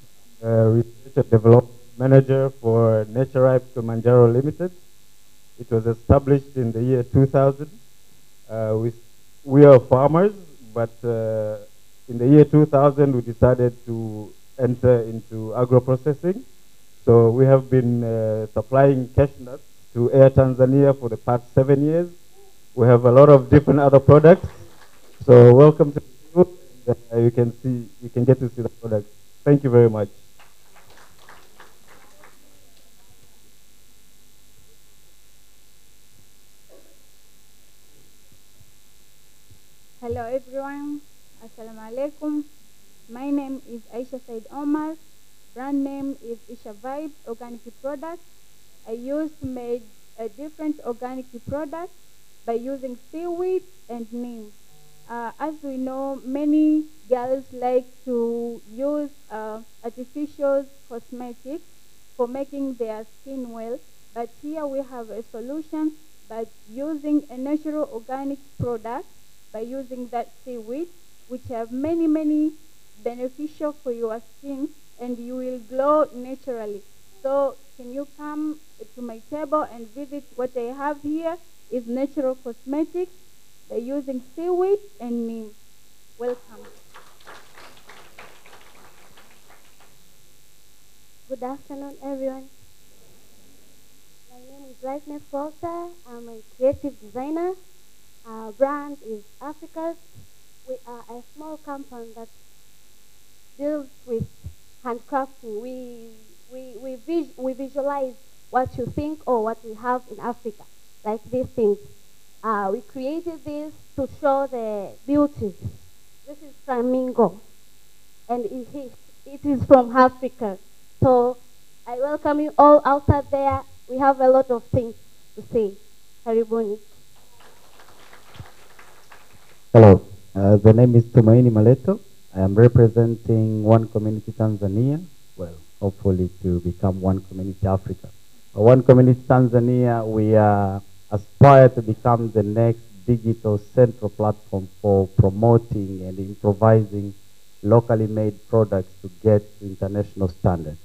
Research and Development Manager for Nature Kilimanjaro Limited. It was established in the year 2000. We are farmers, but in the year 2000 we decided to enter into agro-processing. So we have been supplying cashew nuts to Air Tanzania for the past 7 years. We have a lot of different other products. So welcome to you can get to see the products. Thank you very much. Hello everyone, Assalamu alaikum. My name is Aisha Said Omar. Brand name is Isha Vibe Organic Products. I used to make a different organic products by using seaweed and neem. As we know, many girls like to use artificial cosmetics for making their skin well, but here we have a solution by using a natural organic product, by using that seaweed, which have many beneficial for your skin, and you will glow naturally. So can you come to my table and visit what I have here is natural cosmetics by using seaweed and neem. Welcome. Good afternoon, everyone. My name is Lightness Walter. I'm a creative designer. Our brand is Africa's. We are a small company that deals with handcrafting. We visualize what you think or what we have in Africa, like these things. We created this to show the beauties. This is flamingo, and it is from Africa. So I welcome you all outside there. We have a lot of things to say. Karibuni. Hello, the name is Tumaini Maleto. I am representing One Community Tanzania, well, hopefully to become One Community Africa. One Community Tanzania, we aspire to become the next digital central platform for promoting and improvising locally made products to get to international standards.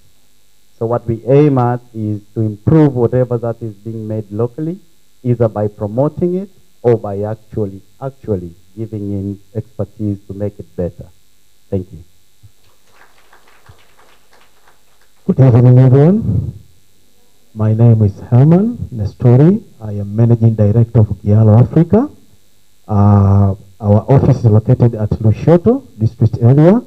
So what we aim at is to improve whatever that is being made locally, either by promoting it or by actually giving in expertise to make it better. Thank you. Good evening, everyone. My name is Herman Nestori. I am Managing Director of Giallo Africa. Our office is located at Lushoto district area,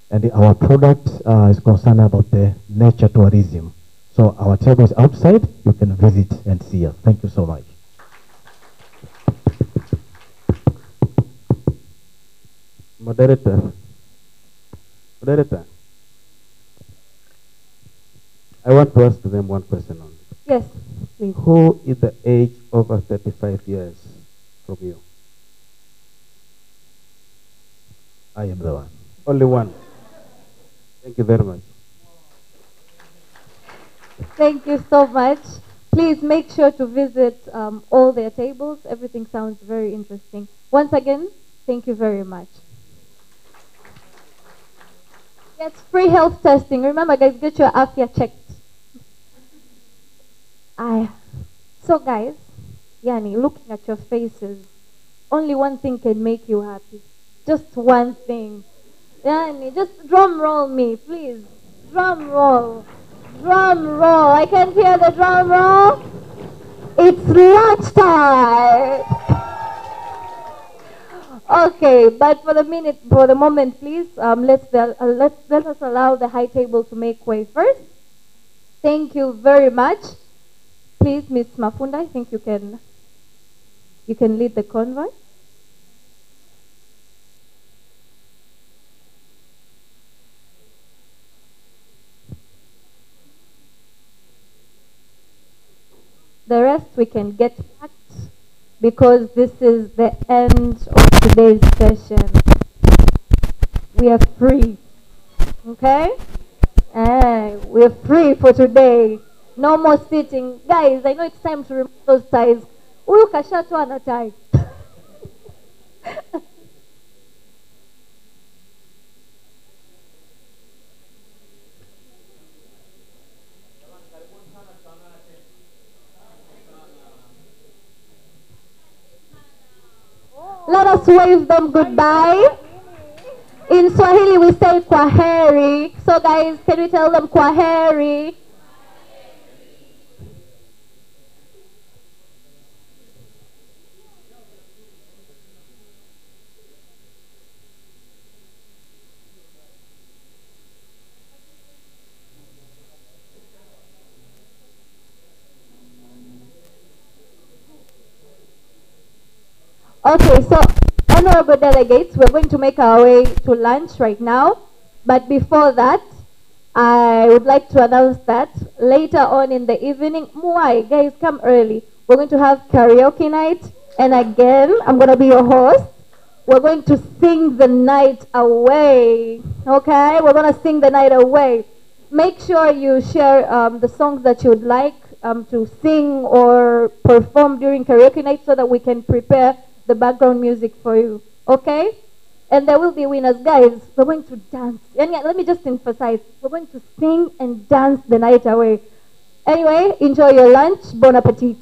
and our product is concerned about the nature tourism. So our table is outside. You can visit and see us. Thank you so much. Moderator, I want to ask them one question only. Yes, please. Who is the age over 35 years from you? I am the one. Only one. Thank you very much. Thank you so much. Please make sure to visit all their tables. Everything sounds very interesting. Once again, thank you very much. Yes, free health testing. Remember, guys, get your afya checked. So, guys, Yani, looking at your faces, only one thing can make you happy. Just one thing. Yani, just drum roll me, please. Drum roll. Drum roll. I can't hear the drum roll. It's lunchtime. Okay, but for the moment, please, let us allow the high table to make way first. Thank you very much. Please, Ms. Mafunda, I think you can lead the convoy. The rest we can get back because this is the end of today's session. We are free. Okay? We're free for today. No more sitting. Guys, I know it's time to remove those ties. Huyu kashatwa na tie. Let us wave them goodbye. In Swahili we say kwaheri. So guys, can we tell them kwaheri? Okay, so honorable delegates, we're going to make our way to lunch right now. But before that, I would like to announce that later on in the evening, Muai, guys, come early. We're going to have karaoke night. And again, I'm going to be your host. We're going to sing the night away. Okay? We're going to sing the night away. Make sure you share the songs that you would like to sing or perform during karaoke night so that we can prepare the background music for you, okay? And there will be winners. Guys, we're going to dance. And yeah, let me just emphasize, we're going to sing and dance the night away. Anyway, enjoy your lunch. Bon appetit.